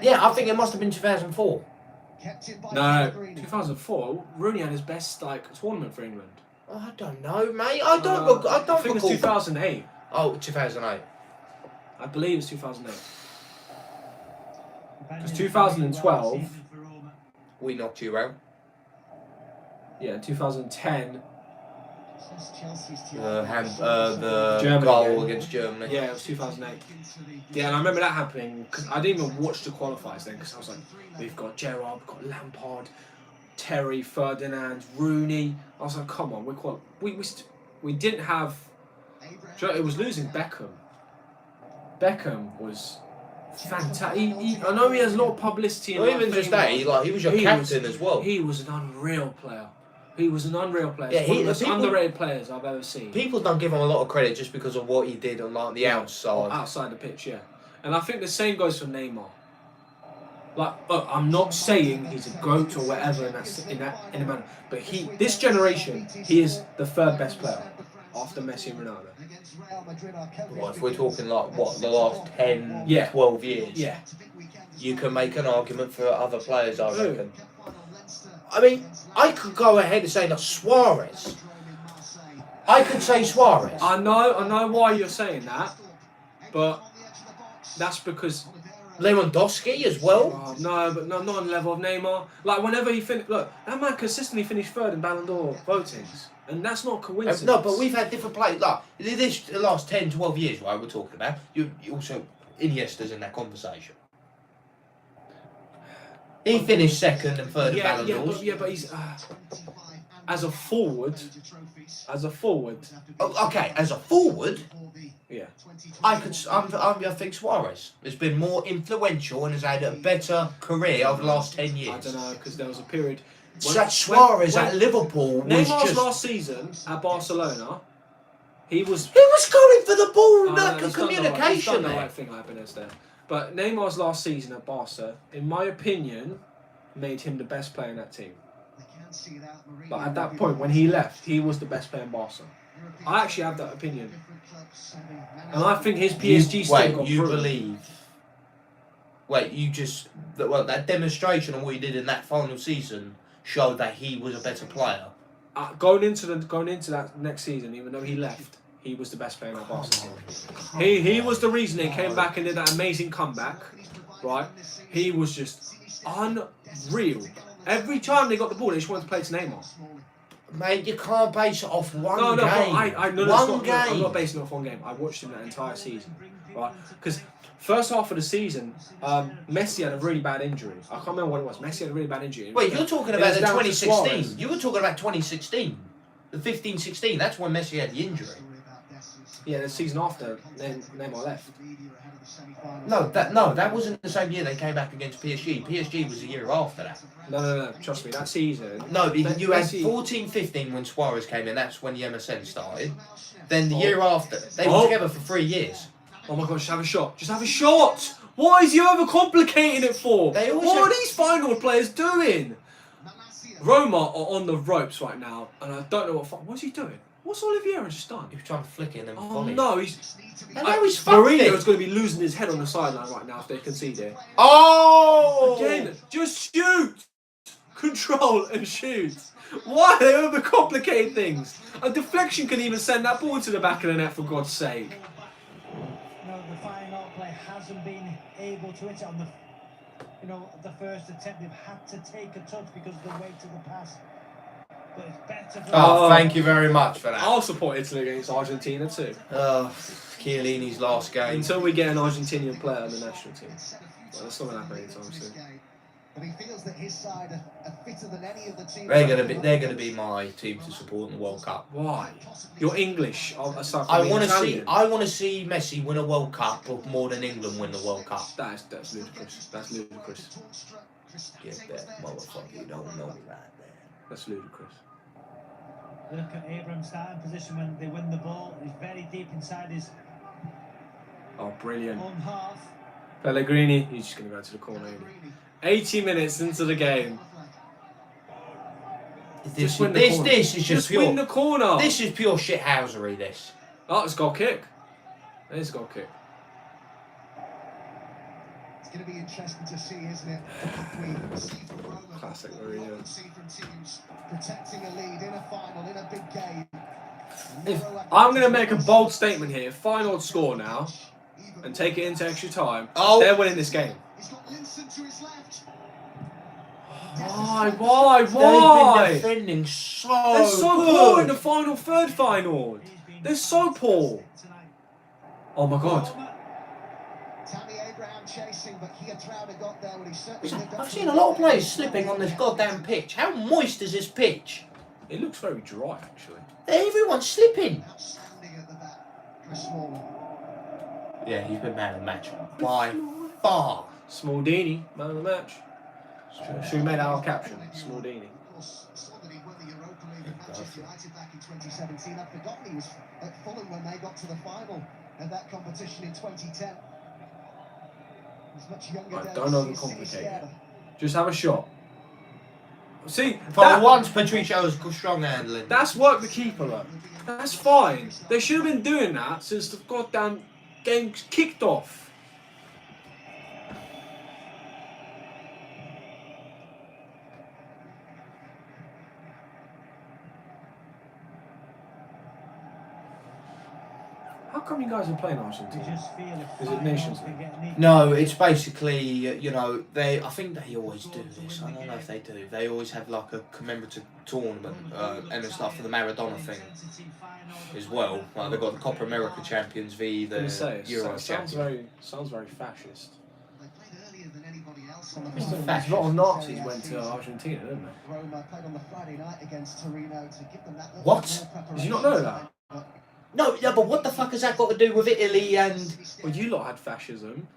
Yeah, I think it must have been 2004. No, 2004. Rooney had his best like tournament for England. Oh, I don't know, mate. I don't I think recall. it's 2008. Oh, 2008. I believe it's 2008. Because 2012. We knocked you out. Yeah, 2010. The Germany goal game. against Germany. Yeah, it was 2008. Yeah, and I remember that happening because I didn't even watch the qualifiers then because I was like, we've got Gerrard, we've got Lampard, Terry, Ferdinand, Rooney. I was like, come on, we didn't have. It was losing Beckham. Beckham was fantastic. I know he has a lot of publicity. Well, even just that, he was your captain as well. He was an unreal player. He was an unreal player. Yeah, One of the most underrated players I've ever seen. People don't give him a lot of credit just because of what he did on like the outside. Outside the pitch, yeah. And I think the same goes for Neymar. Like, look, I'm not saying he's a GOAT or whatever in a manner, but this generation, he is the third best player after Messi and Ronaldo. Well, if we're talking like what the last 10, 12 years, Yeah. you can make an argument for other players, I reckon. I mean, I could go ahead and say that Suarez. I could say Suarez. I know why you're saying that, but that's because Lewandowski as well. but not on the level of Neymar. Like whenever he look, that man consistently finished third in Ballon d'Or votings, and that's not coincidence. No, but we've had different players. Like the last 10, 12 years, right? We're talking about. You also Iniesta's in that conversation. He finished second and third in Ballon d'Ors. But he's as a forward. Okay, as a forward. Yeah. I think Suarez has been more influential and has had a better career over the last 10 years. I don't know because there was a period. Suarez at Liverpool was Neymar's last season at Barcelona, he was going for the ball, like a he's communication. done the right thing, happiness there. But Neymar's last season at Barca, in my opinion, made him the best player in that team. But at that point, when he left, he was the best player in Barca. I actually have that opinion. And I think his PSG stint got you through. believe Wait, that demonstration of what he did in that final season showed that he was a better player. Going into that next season, even though he left, he was the best player in that Barca team. He was the reason he came back and did that amazing comeback, right? He was just unreal. Every time they got the ball, they just wanted to play to Neymar. Mate, you can't base it off one game. I'm not basing it off one game. I watched him that entire season, right? Because first half of the season, Messi had a really bad injury. I can't remember what it was. Messi had a really bad injury. Wait, you're talking about the 2016. You were talking about 2016. The 15-16. That's when Messi had the injury. Yeah, the season after Neymar left. No, that wasn't the same year they came back against PSG. PSG was the year after that. No. Trust me, that season. No, you had 14-15 when Suarez came in. That's when the MSN started. Then the year after, they were together for 3 years. Oh my God, just have a shot. Just have a shot! What is he overcomplicating it for? What are these Feyenoord players doing? Roma are on the ropes right now, and I don't know what's he doing? What's Oliveira just done? He was trying to flick it and then Oh volley. no, Mourinho is going to be losing his head on the sideline right now if they concede it. Oh! Again, just shoot! Control and shoot. Why are they overcomplicating things? A deflection can even send that ball to the back of the net, for God's sake. No, the Feyenoord player hasn't been able to hit it on the first attempt. They've had to take a touch because of the weight of the pass. But it's better for Thank you very much for that. I'll support Italy against Argentina too. Chiellini's last game. Until we get an Argentinian player on the national team. Well, that's not going to happen anytime soon. But he feels that his side are fitter than any of the teams. They're gonna be my team to support in the World Cup. Why? You're English. I want to see Messi win a World Cup more than England win the World Cup. That's ludicrous. That's ludicrous. Get that motherfucker. You don't know that. That's ludicrous. Look at Abraham's starting position when they win the ball. He's very deep inside his Brilliant. own half. Pellegrini, he's just going to go to the corner. 80 minutes into the game. This is just pure. Win the corner. This is pure shithousery. This. Oh, it's a goal kick. There's a goal kick. It's going to be interesting to see, isn't it? We see from Roma, Classic Mourinho. We see from teams protecting a lead in a final, in a big game. I'm going to make a bold statement here. Final score now, and take it into extra time. Oh. They're winning this game. He's got Linson to his left. Why? They've been defending so They're so good. poor in the final third Feyenoord. They're so poor. Oh my God. Tammy Abraham chasing, but Hiatrauda got there when he certainly I've seen a lot of players slipping on this goddamn pitch. How moist is this pitch? It looks very dry, actually. Everyone's slipping. Outstanding at the back. Chris Smalling. Yeah, he's been man of the match by far. Smaldini, man of the match. Should we make that our caption? Smaldini. Of course, saw that he won the Europa League at Manchester United back in 2017. I'd forgotten he was at Fulham when they got to the final of that competition in 2010. He's much younger. Right, don't overcomplicate it. Just have a shot. See, For once, Patricio's strong handling. that's worked the keeper up. That's fine. They should have been doing that since the goddamn game kicked off. How come you guys are playing Argentina? Is it Nations League? No, it's basically, I think they always do this. I don't know if they do. They always have like a commemorative tournament and stuff for the Maradona thing as well. Like they've got the Copa America champions v the Euro champions. Sounds very fascist. They played earlier than anybody else on A lot of Nazis went to Argentina, didn't they? Roma played on the Friday night against Torino to give them that little What? more Did you not know that? No, yeah, but what the fuck has that got to do with Italy and... Well, you lot had fascism.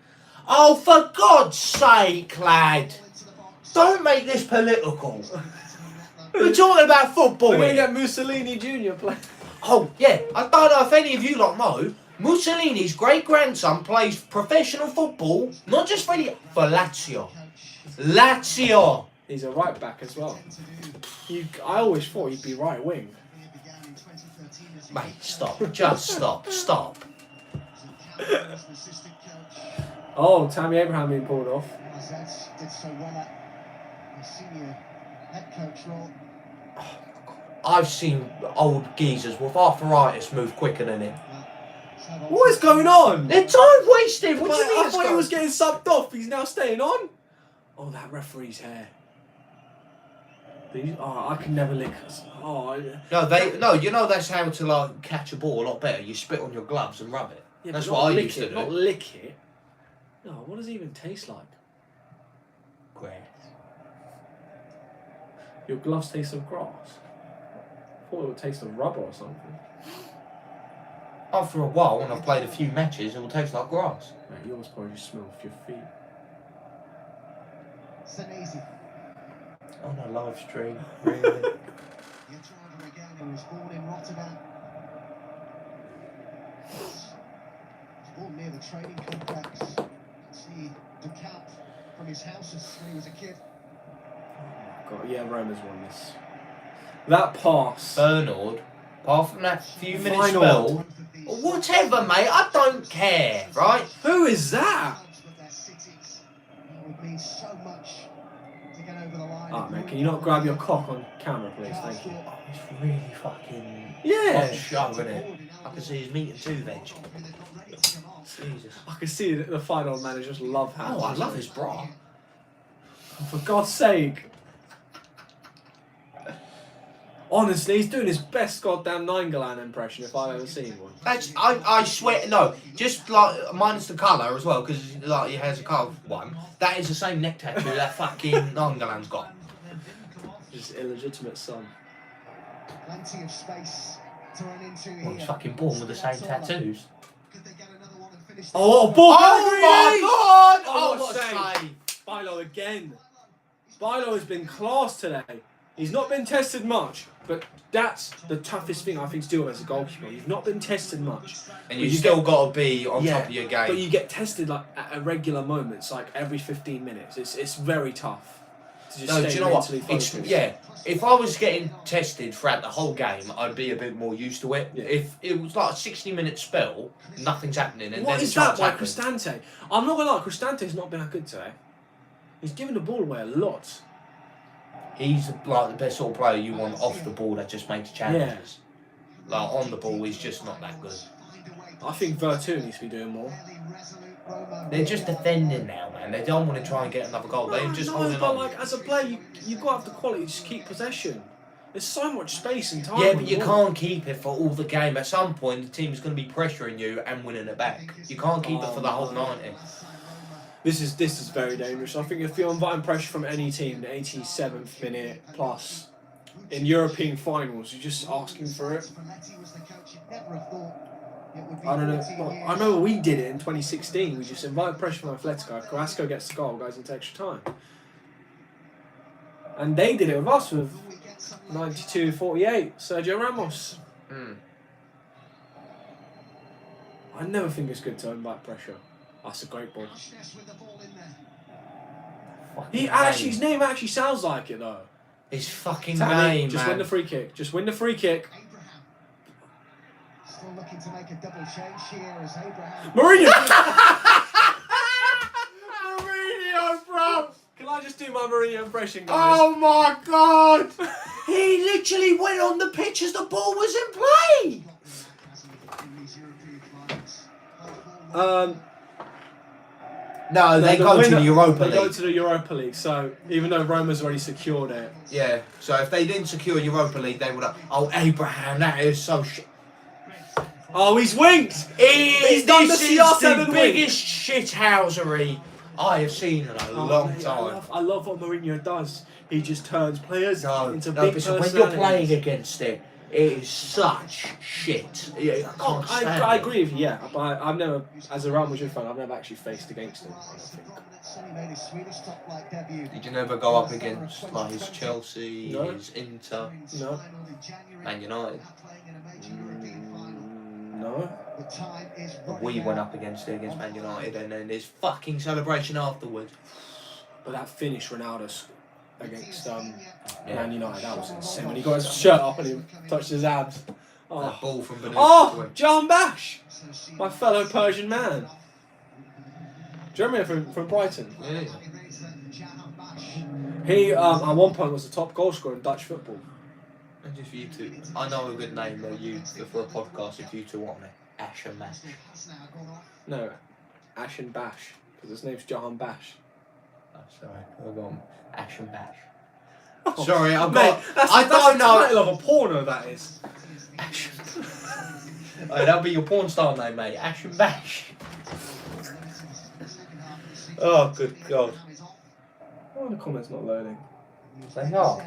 Oh, for God's sake, lad! Don't make this political. We're talking about football We're going to here. get Mussolini Jr. play. Oh, yeah, I don't know if any of you lot know, Mussolini's great-grandson plays professional football, not just for Lazio. Lazio! He's a right back as well. I always thought he'd be right wing. Mate, stop. Just stop. Stop. Oh, Tammy Abraham being pulled off. Zeds did so well at the senior head coach role. I've seen old geezers with arthritis move quicker than him. What is going on? They're time wasted. What do you Mate, mean? I thought he was getting subbed off. He's now staying on. Oh, that referee's hair. Oh, I can never lick. Oh, No, you know that's how to like catch a ball a lot better. You spit on your gloves and rub it. yeah, That's but what not I lick used to it, do. Not lick it. No, what does it even taste like? Grass. Your gloves taste of grass. I thought it would taste of rubber or something. After a while, when I've played a few matches, it will taste like grass. Mate, yours probably just smell off your feet. Senesi. On a live stream, really. Again, who was born in Rotterdam. Was born near the training complex. See the camp from his house when he was a kid. God, yeah, Roma's won this. That pass. FEYENOORD, apart from that few minute Final. spell, whatever, mate, I don't care, right? Who is that? It would mean so much to get over the line. Ah, mate, can you not grab your cock on camera, please? Thank you. Oh, it's really fucking Yeah. show, isn't it? I can see his meat and two veg. Jesus. I can see that the final man just love hands. Oh, I love his bra. For God's sake. Honestly, he's doing his best goddamn Nainggolan impression if I've ever seen one. That's, I swear, no, just like, minus the colour as well, because like, he has a colour one. That is the same neck tattoo that fucking Nainggolan's got. His illegitimate son. Plenty of space to run into Well, here. he's fucking born with the same tattoos. Could they get another one and finish Oh, ball! Oh my god! Oh, Oh, what a save! Bilo again. Bilo has been class today. He's not been tested much, but that's the toughest thing I think to do as a goalkeeper. You've not been tested much. And you still got to be on top of your game. But you get tested like at irregular moments, like every 15 minutes. It's very tough to just No, stay do you know what? mentally focused. If I was getting tested throughout the whole game, I'd be a bit more used to it. Yeah. If it was like a 60-minute spell, nothing's happening, and What then is the that chance by happens. Cristante? I'm not gonna lie, Cristante's not been that good today. He's given the ball away a lot. He's like the best sort of player you want off the ball that just makes challenges. Like on the ball, he's just not that good. I think Vertu needs to be doing more. They're just defending now, man. They don't want to try and get another goal. They're just holding but on. like as a player, you got to have the quality to just keep possession. There's so much space and time. Yeah, on but the you ball. can't keep it for all the game. At some point, the team's going to be pressuring you and winning it back. You can't keep it for the whole 90. This is very dangerous. I think if you're inviting pressure from any team, the 87th minute plus in European finals, you're just asking for it. I don't know. Well, I remember we did it in 2016. We just invited pressure from Atletico. Carrasco gets the goal, goes into extra time. And they did it with us with 92-48, Sergio Ramos. I never think it's good to invite pressure. That's a great ball. His name actually sounds like it though. His fucking Tammy, name, just man. win the free kick. Just win the free kick. Still looking to make a double change here as Abraham. Mourinho! Mourinho, bro! Can I just do my Mourinho impression, guys? Oh my god! He literally went on the pitch as the ball was in play! No, they go to the Europa They go League. to the Europa League, so even though Roma's already secured it. Yeah, so if they didn't secure Europa League, they would have. Oh, Abraham, that is so shit. Oh, he's winked! He's done this the is CR7 the wing. biggest shithousery I have seen in a long Mate, time. I love what Mourinho does. He just turns players into No, big but so when personalities. you're playing against it, it is such shit. Yeah, I can't stand I it. agree with you, yeah, but I've never, as a Real Madrid fan, I've never actually faced against him. I don't think. Did you never go up against like his Chelsea, No. his Inter, No. Man United? No. We went up against it against Man United, and then there's fucking celebration afterwards. But that finish Ronaldo against Yeah. Man United, that was insane. When he got his shirt up and he touched his abs. That Oh, ball from beneath. oh John Bash, my fellow Persian man. Jeremy from Brighton. Yeah. He at one point was the top goal scorer in Dutch football. And just for you two, I know a good name for a podcast if you two want it. Ash and Mash. No, Ash and Bash, because his name's Jahan Bash. Oh, sorry, I've gone Ash and Bash. Oh, Sorry, I've mate, got. that's I the don't know. title of a porno, that is. Ash. Oh, that'll be your porn star name, mate. Ash and Bash. Oh, good God. Oh, the comments not loading. They are.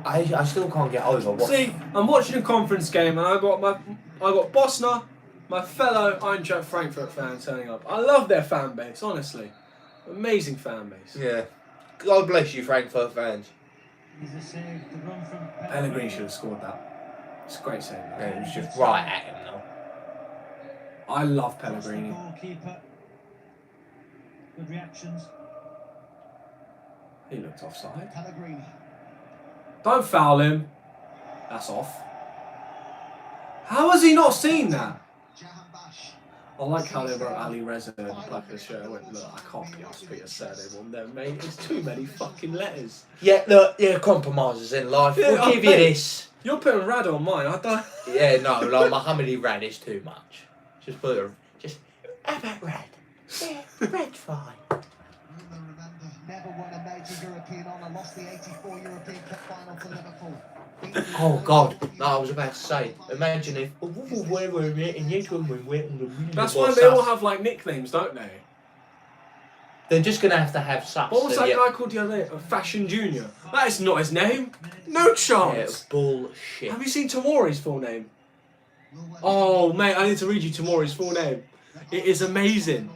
I still can't get over what. See, I'm watching a conference game and I got Bosna, my fellow Eintracht Frankfurt fan turning up. I love their fan base, honestly. Amazing fan base. Yeah. God bless you, Frankfurt fans. Pellegrini should have scored that. It's a great save. Yeah, it was just right at him, though. I love Pellegrini. Goalkeeper. Good reactions. He looked offside. Pellegrini. Don't foul him. That's off. How has he not seen that? I like how they wrote Ali Reza in the back of the shirt. I went, look, I can't be asked to put your surname on there, mate. It's too many fucking letters. Yeah, look, yeah, compromises in life. Yeah, We'll give you this. You're putting Rad on mine. I don't. Yeah, no, like Mohammedi Rad is too much. Just put her. Just. How about Rad? Yeah, Rad's fine. Never won a major European honour, lost the 84 European Cup final to Liverpool. Oh God! No, I was about to say. Imagine if That's why they all have like nicknames, don't they? They're just gonna have to have such. What was that guy called the other day? Fashion Junior. That is not his name. No chance. Yeah, bullshit. Have you seen Tomori's full name? Oh mate, I need to read you Tomori's full name. It is amazing.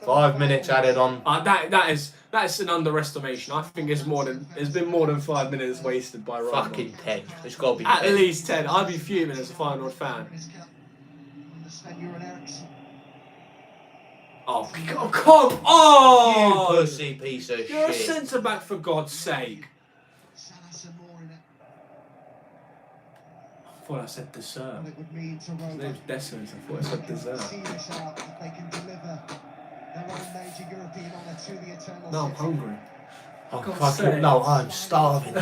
5 minutes added on. That's an underestimation. I think there's been more than 5 minutes wasted by Roma. Fucking 10. It's got to be At 10. least 10. I'd be fuming as a Feyenoord fan. Oh, come on! You pussy piece of You're a shit. centre back for God's sake. I thought I said deserve. His name's Desmond. I thought I said deserve. No, I'm hungry. Oh, God's fucking sake. no, I'm starving.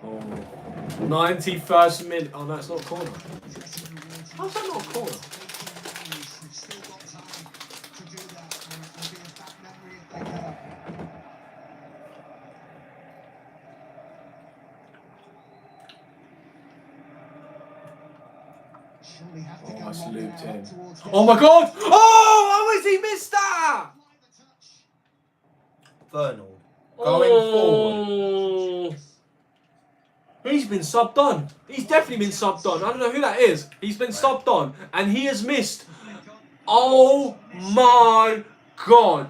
Oh. 91st minute. Oh no, it's not a corner. How's that not a corner? Oh, it's looped in. Oh my God! Oh, how has he missed that? Feyenoord. Going forward. He's been subbed on. He's definitely been subbed on. I don't know who that is. He's been subbed on. And he has missed. Oh my God.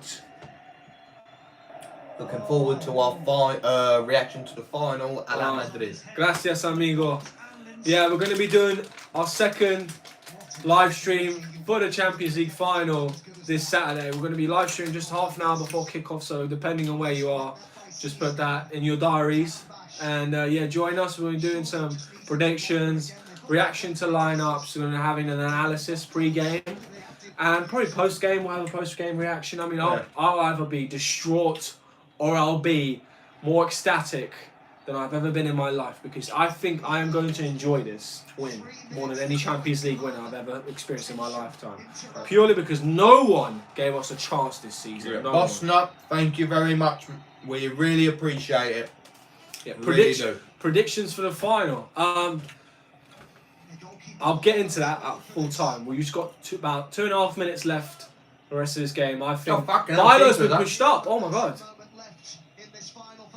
Looking forward to our reaction to the final a la Madrid. Gracias, amigo. Yeah, we're going to be doing our second live stream for the Champions League final this Saturday. We're going to be live streaming just half an hour before kickoff, so depending on where you are, just put that in your diaries. And yeah, join us. We're doing some predictions, reaction to lineups. We're going to be having an analysis pre-game. And probably post-game, we'll have a post-game reaction. I mean, I'll either be distraught or I'll be more ecstatic than I've ever been in my life, because I think I am going to enjoy this win more than any Champions League win I've ever experienced in my lifetime. Purely because no one gave us a chance this season. No Boss one. Nut, thank you very much. We really appreciate it. Yeah, Really do. predictions for the final. I'll get into that at full time. We've just got about 2.5 minutes left the rest of this game. I think Milo's been pushed up. Oh my God.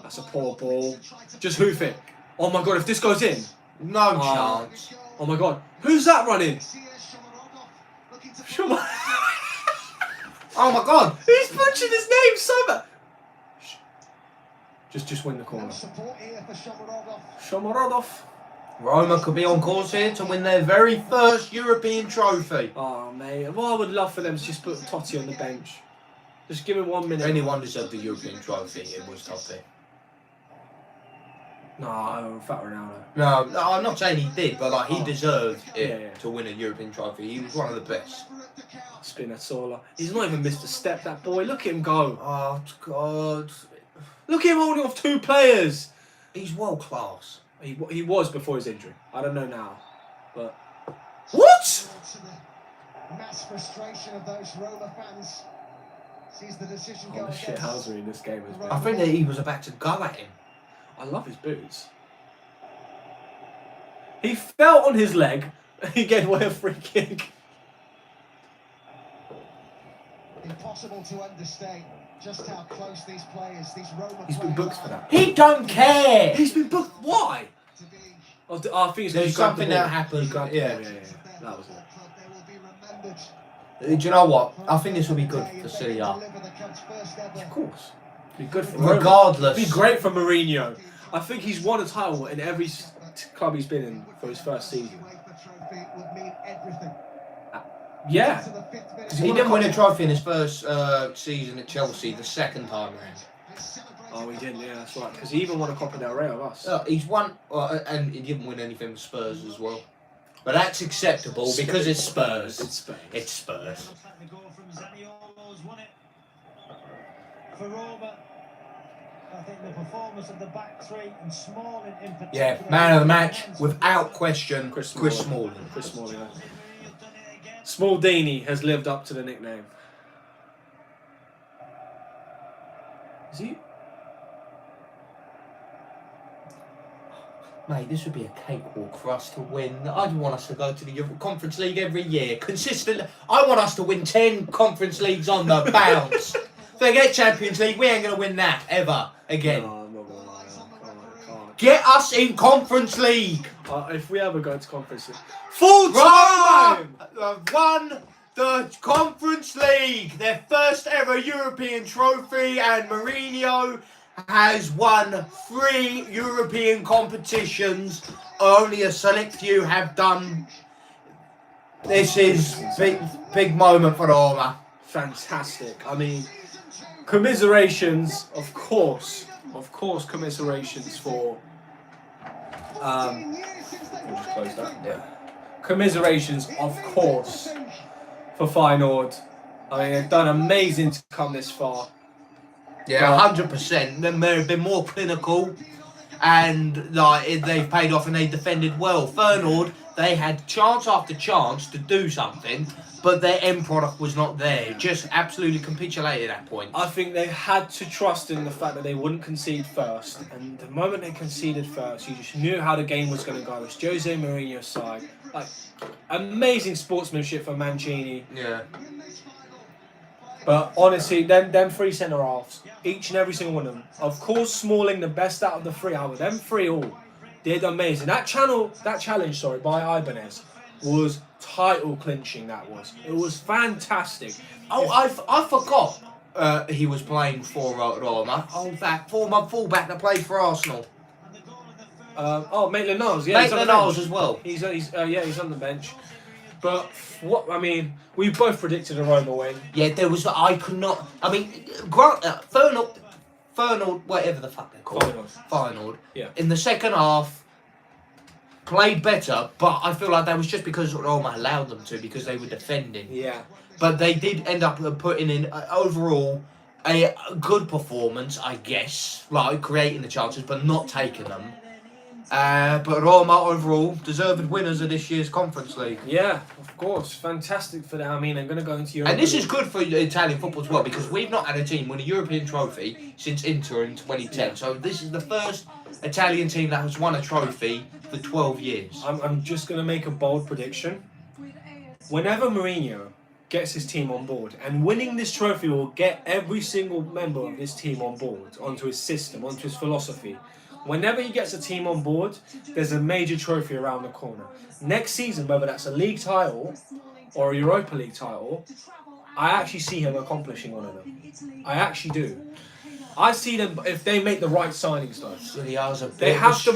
That's a poor ball. Just hoof it. Oh my God, if this goes in. No chance. Oh my God. Who's that running? Oh my God. He's punching his name so much. Just win the corner. Shomorodov. Roma could be on course here to win their very first European trophy. Oh mate, well I would love for them to just put Totti on the bench. Just give him 1 minute. If anyone deserved the European trophy, it was Totti. No, in fact, Ronaldo. No, I'm not saying he did, but like he Oh. deserved it Yeah, yeah. to win a European trophy. He was one of the best. Spinazzola. He's not even missed a step, that boy. Look at him go. Oh God, Look at him holding off 2 players. he's world class. He was before his injury. I don't know now. But. What? To the mass frustration of those Roma fans. Sees the decision go Oh, the shit against. housery in this game has been. I think that he was about to go at him. I love his boots. He fell on his leg. He gave away a free kick. Impossible to understate just how close these players, these Roma He's been players booked for are that. He don't care. He's been booked. Why? to be Oh, I think it's There's he grabbed the something ball. that happened, He grabbed the yeah. ball, yeah. That was it. They will be remembered. Do you know what? I think this will be good for Serie A. Of course. Be good for Roma. Regardless. Be great for Mourinho. I think he's won a title in every club he's been in for his first season. Yeah. He didn't win a trophy in his first season at Chelsea, the second time round. Oh, he didn't. Yeah, that's right. Because he even won a Copa del Rey of us. He's won, and he didn't win anything with Spurs as well. But that's acceptable because it's Spurs. It's Spurs. It's Spurs. The goal from Zaniolo's won it. For Roma, I think the performance of the back three and Smalling in particular. Yeah, man of the match, without question, Chris Smalling. Chris Smalling. Smaldini has lived up to the nickname. Is he? Mate, this would be a cakewalk for us to win. I'd want us to go to the Conference League every year, consistently. I want us to win 10 Conference Leagues on the bounce. Forget Champions League, we ain't going to win that ever again. No, I'm not gonna lie. I can't. Get us in Conference League. If we ever go to Conference League, full Roma time. won the Conference League, their first ever European trophy, and Mourinho has won 3 European competitions. Only a select few have done. This is big moment for Roma. Fantastic. I mean, commiserations, of course, commiserations for. We'll just close that. Yeah. Commiserations, of course, for Feyenoord. I mean, they've done amazing to come this far. Yeah, 100%. They've been more clinical, and like they've paid off, and they defended well. Feyenoord, they had chance after chance to do something, but their end product was not there. Just absolutely capitulated at that point. I think they had to trust in the fact that they wouldn't concede first, and the moment they conceded first, you just knew how the game was going to go. It's Jose Mourinho's side. Like, amazing sportsmanship for Mancini. Yeah. But honestly, them 3 centre halves, each and every single one of them. Of course, Smalling the best out of the 3. Out of them 3 all did amazing. That challenge, by Ibanez was title clinching. It was fantastic. Oh, I forgot he was playing for Roma. Oh, that former fullback that played for Arsenal. Maitland-Niles, yeah, Maitland-Niles as well. He's on the bench. But we both predicted a Roma win. Yeah, there was. I could not. I mean, Feyenoord, whatever the fuck they're called. Feyenoord. Yeah. In the second half, played better, but I feel like that was just because Roma allowed them to, because they were defending. Yeah. But they did end up putting in overall a good performance, I guess, like creating the chances but not taking them. But Roma overall deserved winners of this year's Conference League. Yeah, of course, fantastic for them. I mean, they're going to go into Europe. And this is good for Italian football as well, because we've not had a team win a European trophy since Inter in 2010. So this is the first Italian team that has won a trophy for 12 years. I'm just going to make a bold prediction. Whenever Mourinho gets his team on board, and winning this trophy will get every single member of this team on board, onto his system, onto his philosophy. Whenever he gets a team on board, there's a major trophy around the corner. Next season, whether that's a league title or a Europa League title, I actually see him accomplishing one of them. I actually do. I see them if they make the right signings, though. They have to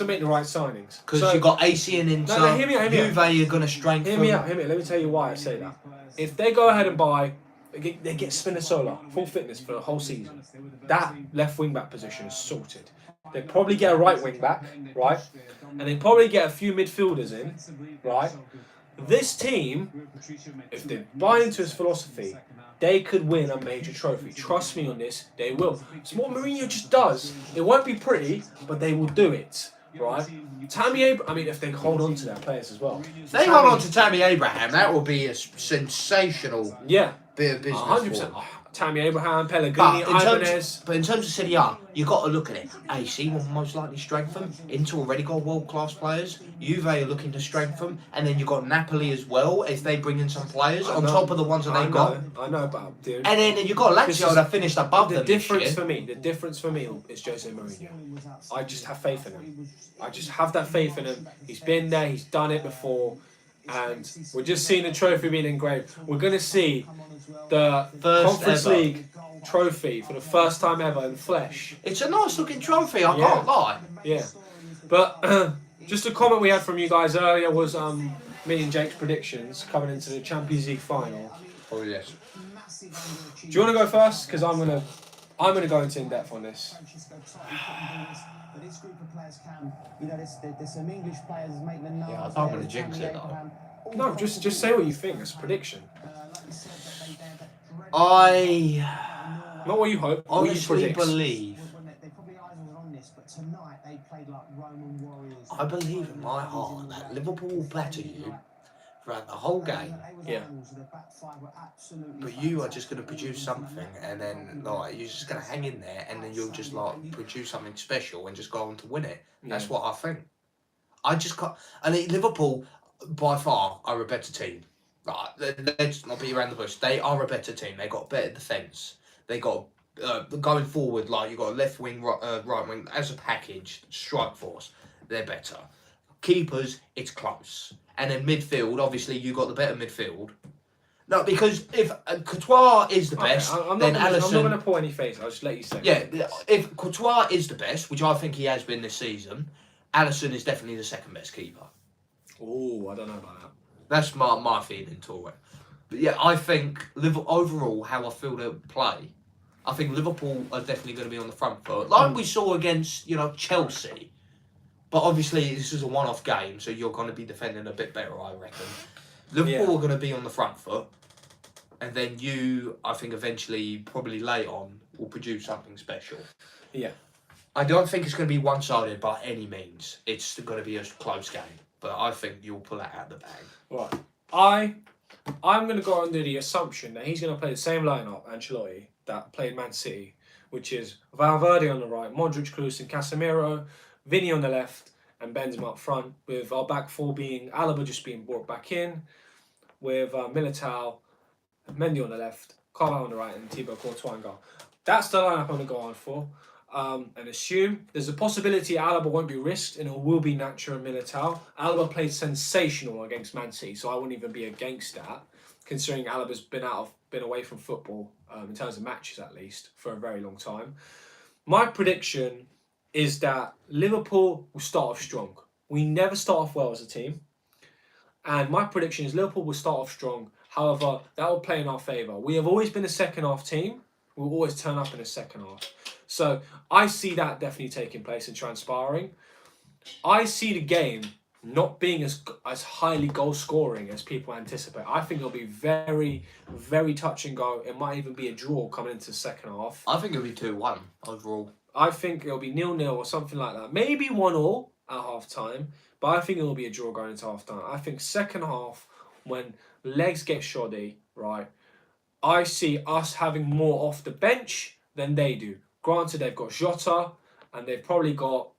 make the right signings. Because you've got AC and Inter. No, hear me out. Juve are going to strengthen. Hear me out. Let me tell you why I say that. If they go ahead and buy, they get Spinazzola full fitness for the whole season. That left wing back position is sorted. They probably get a right wing back, right? And they probably get a few midfielders in, right? This team, if they buy into his philosophy, they could win a major trophy. Trust me on this, they will. It's what Mourinho just does. It won't be pretty, but they will do it, right? Tammy Abraham, I mean, if they hold on to their players as well. If they hold on to Tammy Abraham, that will be a sensational Yeah, bit of business. 100%. Tammy Abraham, Pellegrini, Ibanez. But in terms of Serie A, you got to look at it. AC will most likely strengthen. Inter already got world-class players. Juve are looking to strengthen. And then you've got Napoli as well, if they bring in some players on top of the ones that they got. I know about, dude. And then you've got Lazio that finished above them The difference for me is Jose Mourinho. I just have faith in him. I just have that faith in him. He's been there, he's done it before. And we're just seeing the trophy being engraved. We're going to see the Conference League trophy for the first time ever in flesh. It's a nice looking trophy, I can't lie. Yeah. But just a comment we had from you guys earlier was me and Jake's predictions coming into the Champions League final. Oh, yes. Do you want to go first? Because I'm gonna go into in depth on this. But this group of players can, there's some English players making the numbers. Yeah, I don't want to jinx it though. No, just say what you think. It's a prediction. Not what you hope. What you honestly predict. believe. They probably eyes were on this, but tonight they played like Roman warriors. I believe in my heart that Liverpool will batter you throughout the whole game. Yeah. But you are just going to produce something, and then like you're just going to hang in there, and then you'll just like produce something special and just go on to win it. That's what I think. I just can't. I mean, Liverpool by far are a better team. Like, let's not be around the bush. They are a better team. They got better defence. They got going forward. Like you got a left wing, right wing as a package. Strike force. They're better. Keepers, it's close. And then midfield, obviously, you got the better midfield. No, because if Courtois is the best, then Alisson... I'm not going to pull any face. I'll just let you say. Yeah, if Courtois is the best, which I think he has been this season, Alisson is definitely the second best keeper. Oh, I don't know about that. That's my feeling to it. But yeah, I think overall, how I feel they'll play, I think Liverpool are definitely going to be on the front foot. Like we saw against, Chelsea. But obviously, this is a one-off game, so you're going to be defending a bit better, I reckon. Liverpool are going to be on the front foot. And then you, I think, eventually, probably late on, will produce something special. Yeah. I don't think it's going to be one-sided by any means. It's going to be a close game. But I think you'll pull that out of the bag. Right. I'm going to go under the assumption that he's going to play the same lineup, Ancelotti, that played Man City, which is Valverde on the right, Modric, Kroos and Casemiro, Vinny on the left, and Benzema up front, with our back four being Alaba just being brought back in, with Militao, Mendy on the left, Carvalho on the right, and Thibaut Courtois in goal. That's the lineup I'm going to go on for. And assume there's a possibility Alaba won't be risked and it will be Nacho and Militao. Alaba played sensational against Man City, so I wouldn't even be against that, considering Alaba's been away from football, in terms of matches at least, for a very long time. My prediction is that Liverpool will start off strong. We never start off well as a team. And my prediction is Liverpool will start off strong. However, that will play in our favour. We have always been a second half team. We'll always turn up in the second half. So I see that definitely taking place and transpiring. I see the game not being as highly goal scoring as people anticipate. I think it'll be very, very touch and go. It might even be a draw coming into the second half. I think it'll be 2-1 overall. I think it'll be 0-0 or something like that. Maybe 1-1 at half time, but I think it'll be a draw going into half time. I think second half, when legs get shoddy, right, I see us having more off the bench than they do. Granted, they've got Jota, and they've probably got...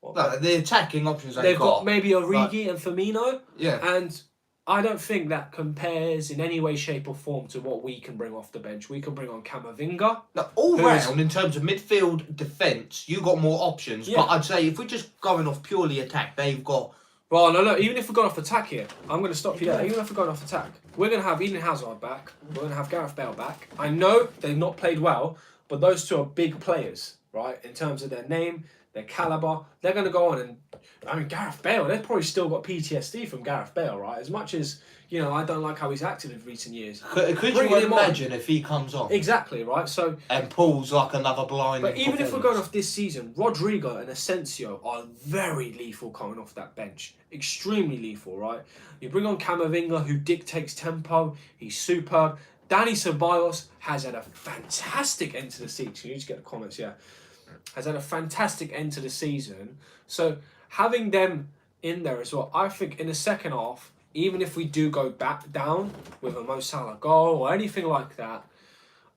the attacking options they've got maybe Origi and Firmino. Yeah. And I don't think that compares in any way, shape or form to what we can bring off the bench. We can bring on Camavinga. Now, all round, in terms of midfield defence, you got more options. Yeah. But I'd say if we're just going off purely attack, they've got... Well, no, even if we're going off attack here, I'm going to stop you there. Even if we're going off attack, we're going to have Eden Hazard back. We're going to have Gareth Bale back. I know they've not played well, but those two are big players, right? In terms of their name, their calibre. They're going to go on and I mean, Gareth Bale, they've probably still got PTSD from Gareth Bale, right? As much as, you know, I don't like how he's acted in recent years. Could you imagine if he comes on? Exactly, right? So and pulls like another blind. But even if we're going off this season, Rodrigo and Asensio are very lethal coming off that bench. Extremely lethal, right? You bring on Camavinga, who dictates tempo. He's superb. Dani Ceballos has had a fantastic end to the season. Can you just get the comments? Yeah. Has had a fantastic end to the season. So having them in there as well, I think in the second half, even if we do go back down with a Mo Salah goal or anything like that,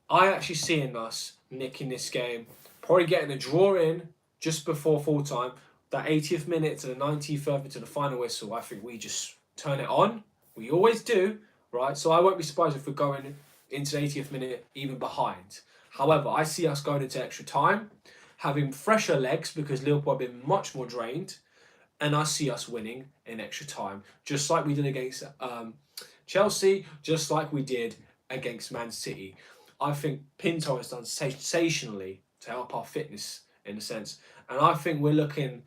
I actually seeing us nicking this game, probably getting a draw in just before full time. That 80th minute to the 90th to the final whistle, I think we just turn it on. We always do, right? So I won't be surprised if we're going into the 80th minute even behind. However, I see us going into extra time, having fresher legs because Liverpool have been much more drained, and I see us winning in extra time, just like we did against Chelsea, just like we did against Man City. I think Pinto has done sensationally to help our fitness in a sense. And I think we're looking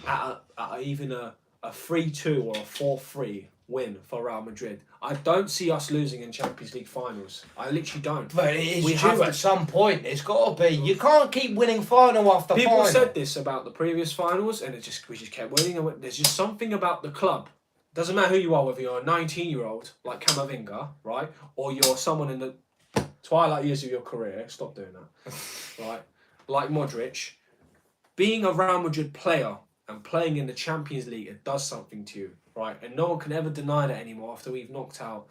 at even a 3-2 or a 4-3 win for Real Madrid. I don't see us losing in Champions League finals. I literally don't. But it is due at some point. It's got to be. You can't keep winning final after final. People said this about the previous finals, and we just kept winning. And there's just something about the club. Doesn't matter who you are, whether you're a 19-year-old like Camavinga, right, or you're someone in the twilight years of your career. Stop doing that, right? Like Modric, being a Real Madrid player and playing in the Champions League, it does something to you, right? And no one can ever deny that anymore after we've knocked out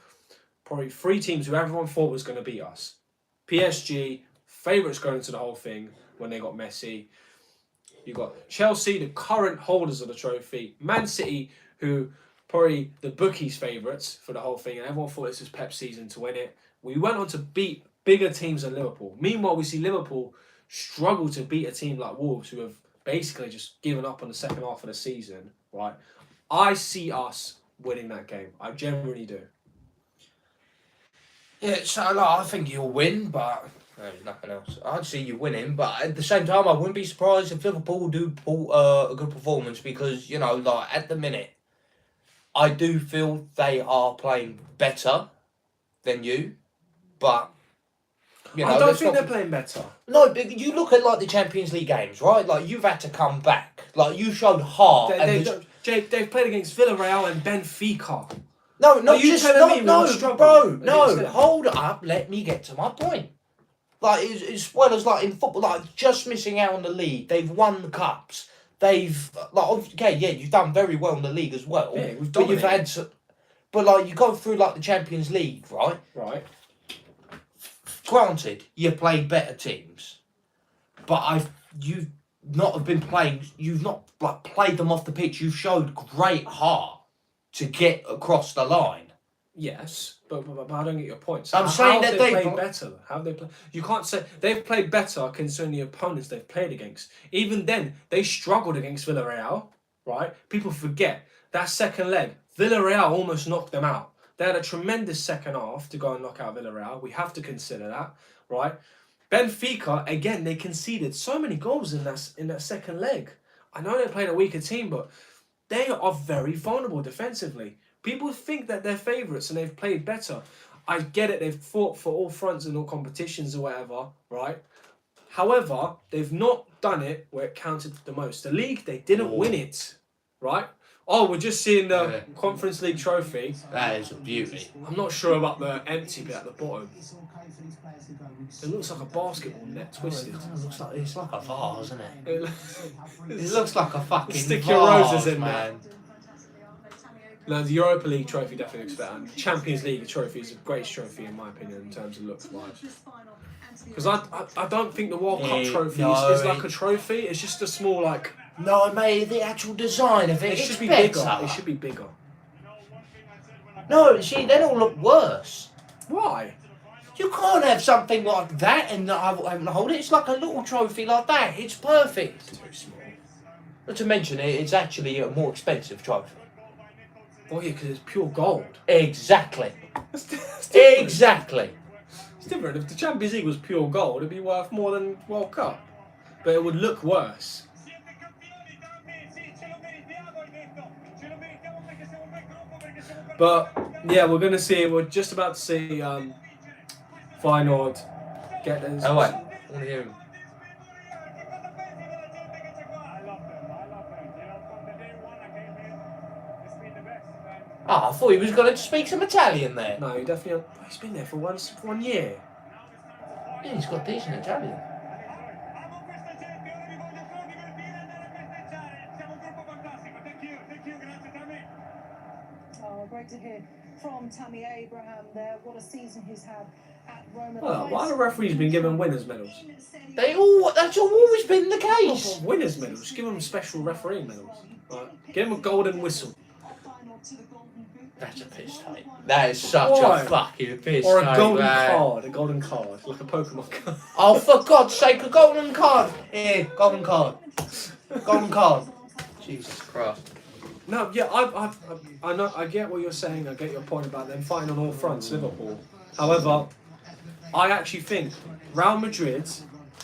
probably 3 teams who everyone thought was going to beat us. PSG, favourites going into the whole thing when they got Messi. You got Chelsea, the current holders of the trophy. Man City, who probably the bookies' favourites for the whole thing, and everyone thought this was Pep's season to win it. We went on to beat bigger teams than Liverpool. Meanwhile, we see Liverpool struggle to beat a team like Wolves, who have basically just given up on the second half of the season, right? I see us winning that game. I genuinely do. Yeah, so I think you'll win, but there's nothing else. I'd see you winning, but at the same time, I wouldn't be surprised if Liverpool do pull a good performance because, you know, like at the minute, I do feel they are playing better than you, but you know, I don't think they're playing better. No, but you look at like the Champions League games, right? Like you've had to come back. Like you showed heart. Jake, they've played against Villarreal and Benfica. No, no, hold up. Let me get to my point. Like as well as like in football, like just missing out on the league. They've won the cups. They've like okay, yeah, you've done very well in the league as well. Yeah, we've done. But you've had, but like you go through like the Champions League, right? Right. Granted, you played better teams, but you've not like played them off the pitch. You've showed great heart to get across the line. Yes, but I don't get your point. So I'm saying that they played better. How have they played? You can't say they've played better concerning the opponents they've played against. Even then, they struggled against Villarreal, right? People forget that second leg. Villarreal almost knocked them out. They had a tremendous second half to go and knock out Villarreal. We have to consider that, right? Benfica, again, they conceded so many goals in that second leg. I know they played a weaker team, but they are very vulnerable defensively. People think that they're favourites and they've played better. I get it, they've fought for all fronts in all competitions or whatever, right? However, they've not done it where it counted the most. The league, they didn't win it, right? Oh, we're just seeing the Conference League trophy. That is a beauty. I'm not sure about the empty bit at the bottom. It looks like a basketball net twisted. It's like a vase, isn't it? It looks like a fucking Stick vase, your roses in man. No, the Europa League trophy definitely looks better. The Champions League trophy is the greatest trophy in my opinion in terms of looks-wise. Because I don't think the World Cup trophy is like a trophy. It's just a small like. No, mate, the actual design of it should be better. bigger. It should be bigger. No, see, they all look worse. Why? You can't have something like that and not hold it. It's like a little trophy like that. It's perfect. It's too small. Not to mention, it's actually a more expensive trophy. Oh yeah, because it's pure gold. Exactly. It's Exactly. It's different. If the Champions League was pure gold, it'd be worth more than World Cup. But it would look worse. But yeah, we're gonna see. We're just about to see Feyenoord get this. Oh wait, I want to hear him. Oh, I thought he was going to speak some Italian there. No, he definitely. He's been there for 1 year. Yeah, he's got decent Italian. Oh, great to hear from Tammy Abraham there. What a season he's had at Roma. Well, why have the referees been given winners' medals? That's always been the case. Oh, winners' medals. Give them special referee medals. Right. Give them a golden whistle. That's a piss take. That is such a fucking piss Or a take, golden man. card. A golden card. Like a Pokemon card. Oh, for God's sake, a golden card. Here, golden card. Golden card. Jesus Christ. No, yeah, I know. I get what you're saying. I get your point about them fighting on all fronts, Liverpool. However, I actually think Real Madrid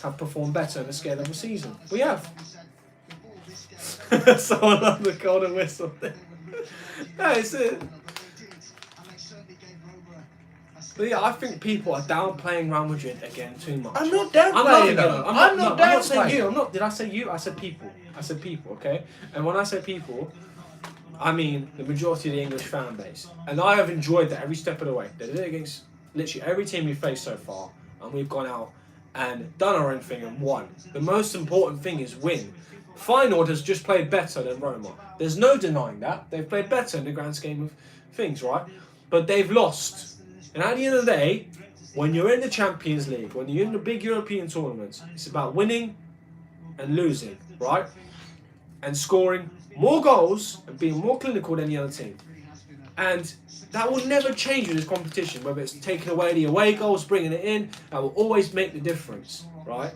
have performed better in the scale of the season. We have. Someone on the golden whistle. No, it's it. But yeah, I think people are downplaying Real Madrid again too much. I'm not downplaying them. I'm not saying you. I'm not. Did I say you? I said people. I said people. Okay. And when I say people, I mean the majority of the English fan base. And I have enjoyed that every step of the way. They did it against literally every team we've faced so far, and we've gone out and done our own thing and won. The most important thing is win. Feyenoord has just played better than Roma. There's no denying that. They've played better in the grand scheme of things, right? But they've lost. And at the end of the day, when you're in the Champions League, when you're in the big European tournaments, it's about winning and losing, right? And scoring more goals and being more clinical than the other team. And that will never change in this competition, whether it's taking away the away goals, bringing it in, that will always make the difference, right?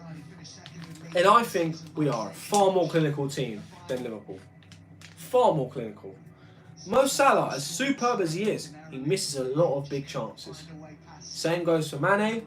And I think we are a far more clinical team than Liverpool. Far more clinical. Mo Salah, as superb as he is, he misses a lot of big chances. Same goes for Mane.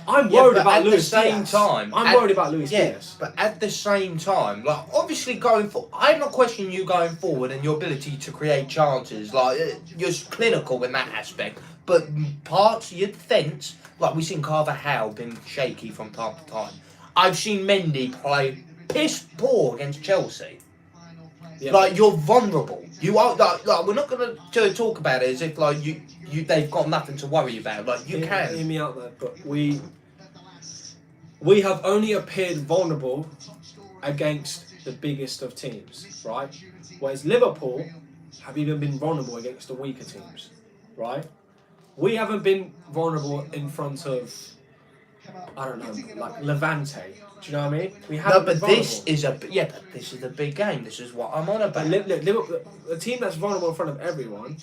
I'm worried about Luis Diaz. I'm worried about Luis Diaz. But at the same time, like obviously going for, I'm not questioning you going forward and your ability to create chances. Like you're clinical in that aspect. But parts of your defence, like we've seen Carvajal been shaky from time to time. I've seen Mendy play piss poor against Chelsea. Yeah, like you're vulnerable. You are like we're not going to talk about it as if like they've got nothing to worry about. Like you can hear me out there, but we have only appeared vulnerable against the biggest of teams, right? Whereas Liverpool have even been vulnerable against the weaker teams, right? We haven't been vulnerable in front of, I don't know, like Levante. Do you know what I mean? We haven't. No, but this is but this is a big game. This is what I'm on about. Liverpool, a team that's vulnerable in front of everyone.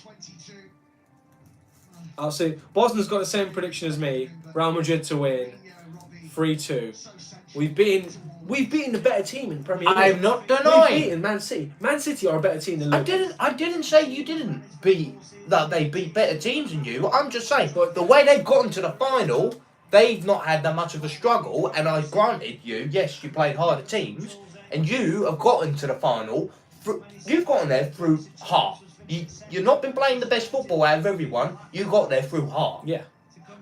I'll say Boston's got the same prediction as me. Real Madrid to win, 3-2. We've beaten the better team in the Premier League. I'm not denying. We've beaten Man City. Man City are a better team than Liverpool. I didn't say you didn't beat that they beat better teams than you. I'm just saying, but the way they've gotten to the final, they've not had that much of a struggle. And I granted you, yes, you played harder teams, and you have gotten to the final. You've gotten there through heart. You've not been playing the best football out of everyone. You got there through heart. Yeah,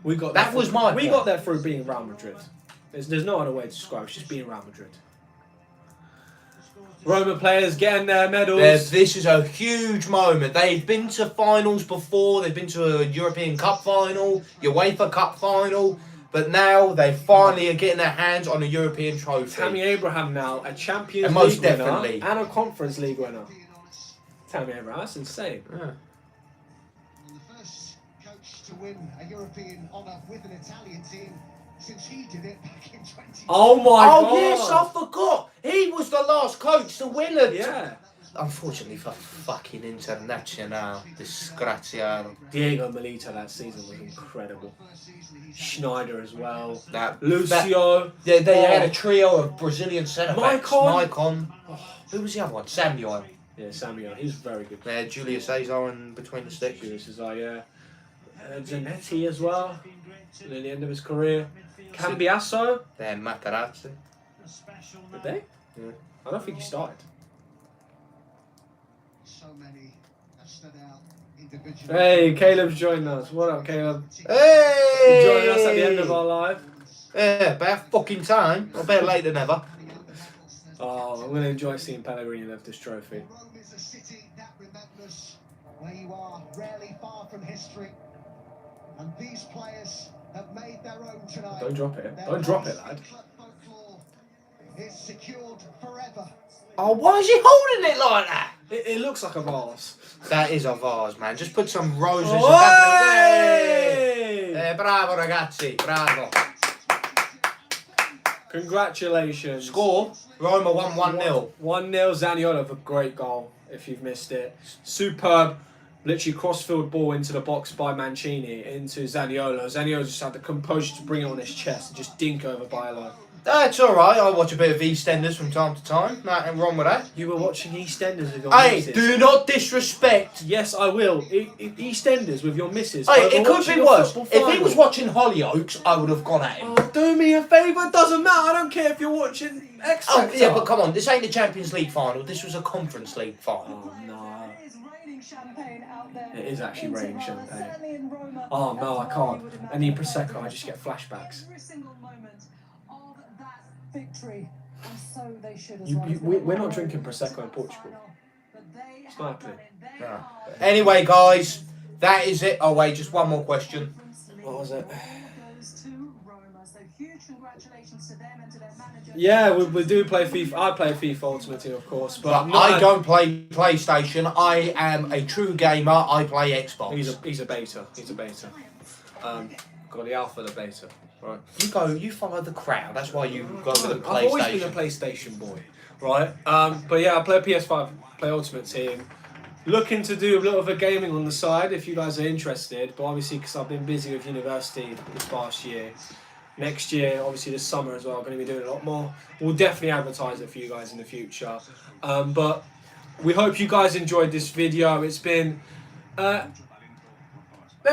we got. That was my. We got there through being Real Madrid. There's no other way to describe it. It's just being Real Madrid. Roma players getting their medals. This is a huge moment. They've been to finals before. They've been to a European Cup final, UEFA Cup final, but now they finally are getting their hands on a European trophy. Tammy Abraham now, a Champions and League most definitely. winner and a Conference League winner. Tammy Abraham, that's insane. Yeah. And the first coach to win a European honour with an Italian team since he did it back in 20. Oh my God! Oh yes, I forgot. He was the last coach to win it. Yeah. Unfortunately for fucking Internazionale, disgraziato. Diego Milito that season was incredible. Schneider as well. That Lucio. They had a trio of Brazilian centre backs. Maicon. Who was the other one? Samuel. Yeah, Samuel. He was very good. They had Julius Caesar in between the sticks. Julius Caesar, yeah. Zanetti as well. Near the end of his career. Cambiasso. They had Materazzi. Did they? Yeah. I don't think he started. So many have stood out individual. Hey, Caleb's joined us. What up, Caleb? Hey! Joining us at the end of our live. Yeah, about fucking time. Or better late than never. Oh, I'm going to enjoy seeing Pellegrini lift this trophy. Rome is a city that remembers where you are, rarely far from history. And these players have made their own tonight. Don't drop it. Their Don't drop place it, lad. in club folklore is secured forever. Oh, why is he holding it like that? It looks like a vase. That is a vase, man. Just put some roses Oi! and that. Bravo, ragazzi. Bravo. Congratulations. Score. Roma won 1-0. 1-0 Zaniolo with a great goal, if you've missed it. Superb, literally cross-field ball into the box by Mancini, into Zaniolo. Zaniolo just had the composure to bring it on his chest and just dink over Bailo. That's alright. I watch a bit of EastEnders from time to time. Nothing wrong with that. You were watching EastEnders with your Hey, missus. do not disrespect. Yes, I will. EastEnders with your missus. Hey, Over it could watching be a worse. football If he final. was watching Hollyoaks, I would have gone at him. Oh, do me a favour. It doesn't matter. I don't care if you're watching X Factor. Oh, yeah, but come on. This ain't the Champions League final. This was a Conference League final. Oh, no. It is raining champagne out there. It is actually raining Roma, champagne. certainly in Roma, Oh, no, I that's can't. where you would I need imagine Prosecco. I just get flashbacks. Every single moment of that victory, and so they should as You- well. you- as we're well. not drinking Prosecco in Portugal. But they have Slightly. done it. They No. are Anyway, guys, that is it. Oh, wait, just one more question. What was it? Goes to Roma. So huge congratulations to them and to their manager. Yeah, we do play FIFA. I play FIFA Ultimate Team, of course, but But I don't play PlayStation. I am a true gamer. I play Xbox. He's a beta. He's a beta. Got the alpha, the beta. Right. You follow the crowd. That's why you go with the I've always been a PlayStation. PlayStation boy, right? But yeah, I play PS5, play Ultimate Team. Looking to do a little bit of gaming on the side if you guys are interested, but obviously because I've been busy with university this past year. Next year, obviously this summer as well, I'm going to be doing a lot more. We'll definitely advertise it for you guys in the future. But we hope you guys enjoyed this video. It's been...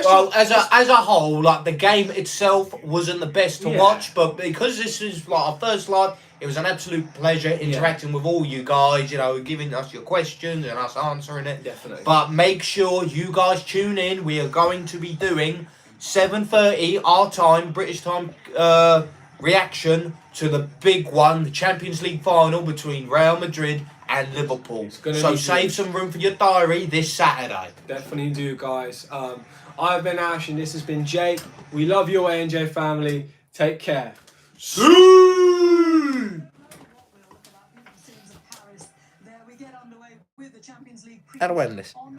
Well, as a whole, like the game itself wasn't the best to Yeah. watch, but because this is like our first live, it was an absolute pleasure interacting with all you guys. You know, giving us your questions and us answering it. Definitely. But make sure you guys tune in. We are going to be doing 7:30 our time, British time, reaction to the big one, the Champions League final between Real Madrid and Liverpool. gonna So be save huge. some room for your diary this Saturday. Definitely do, guys. I've been Ash and this has been Jake. We love you, ANJ family. Take care. There we get underway with the Champions League. How do I end this? On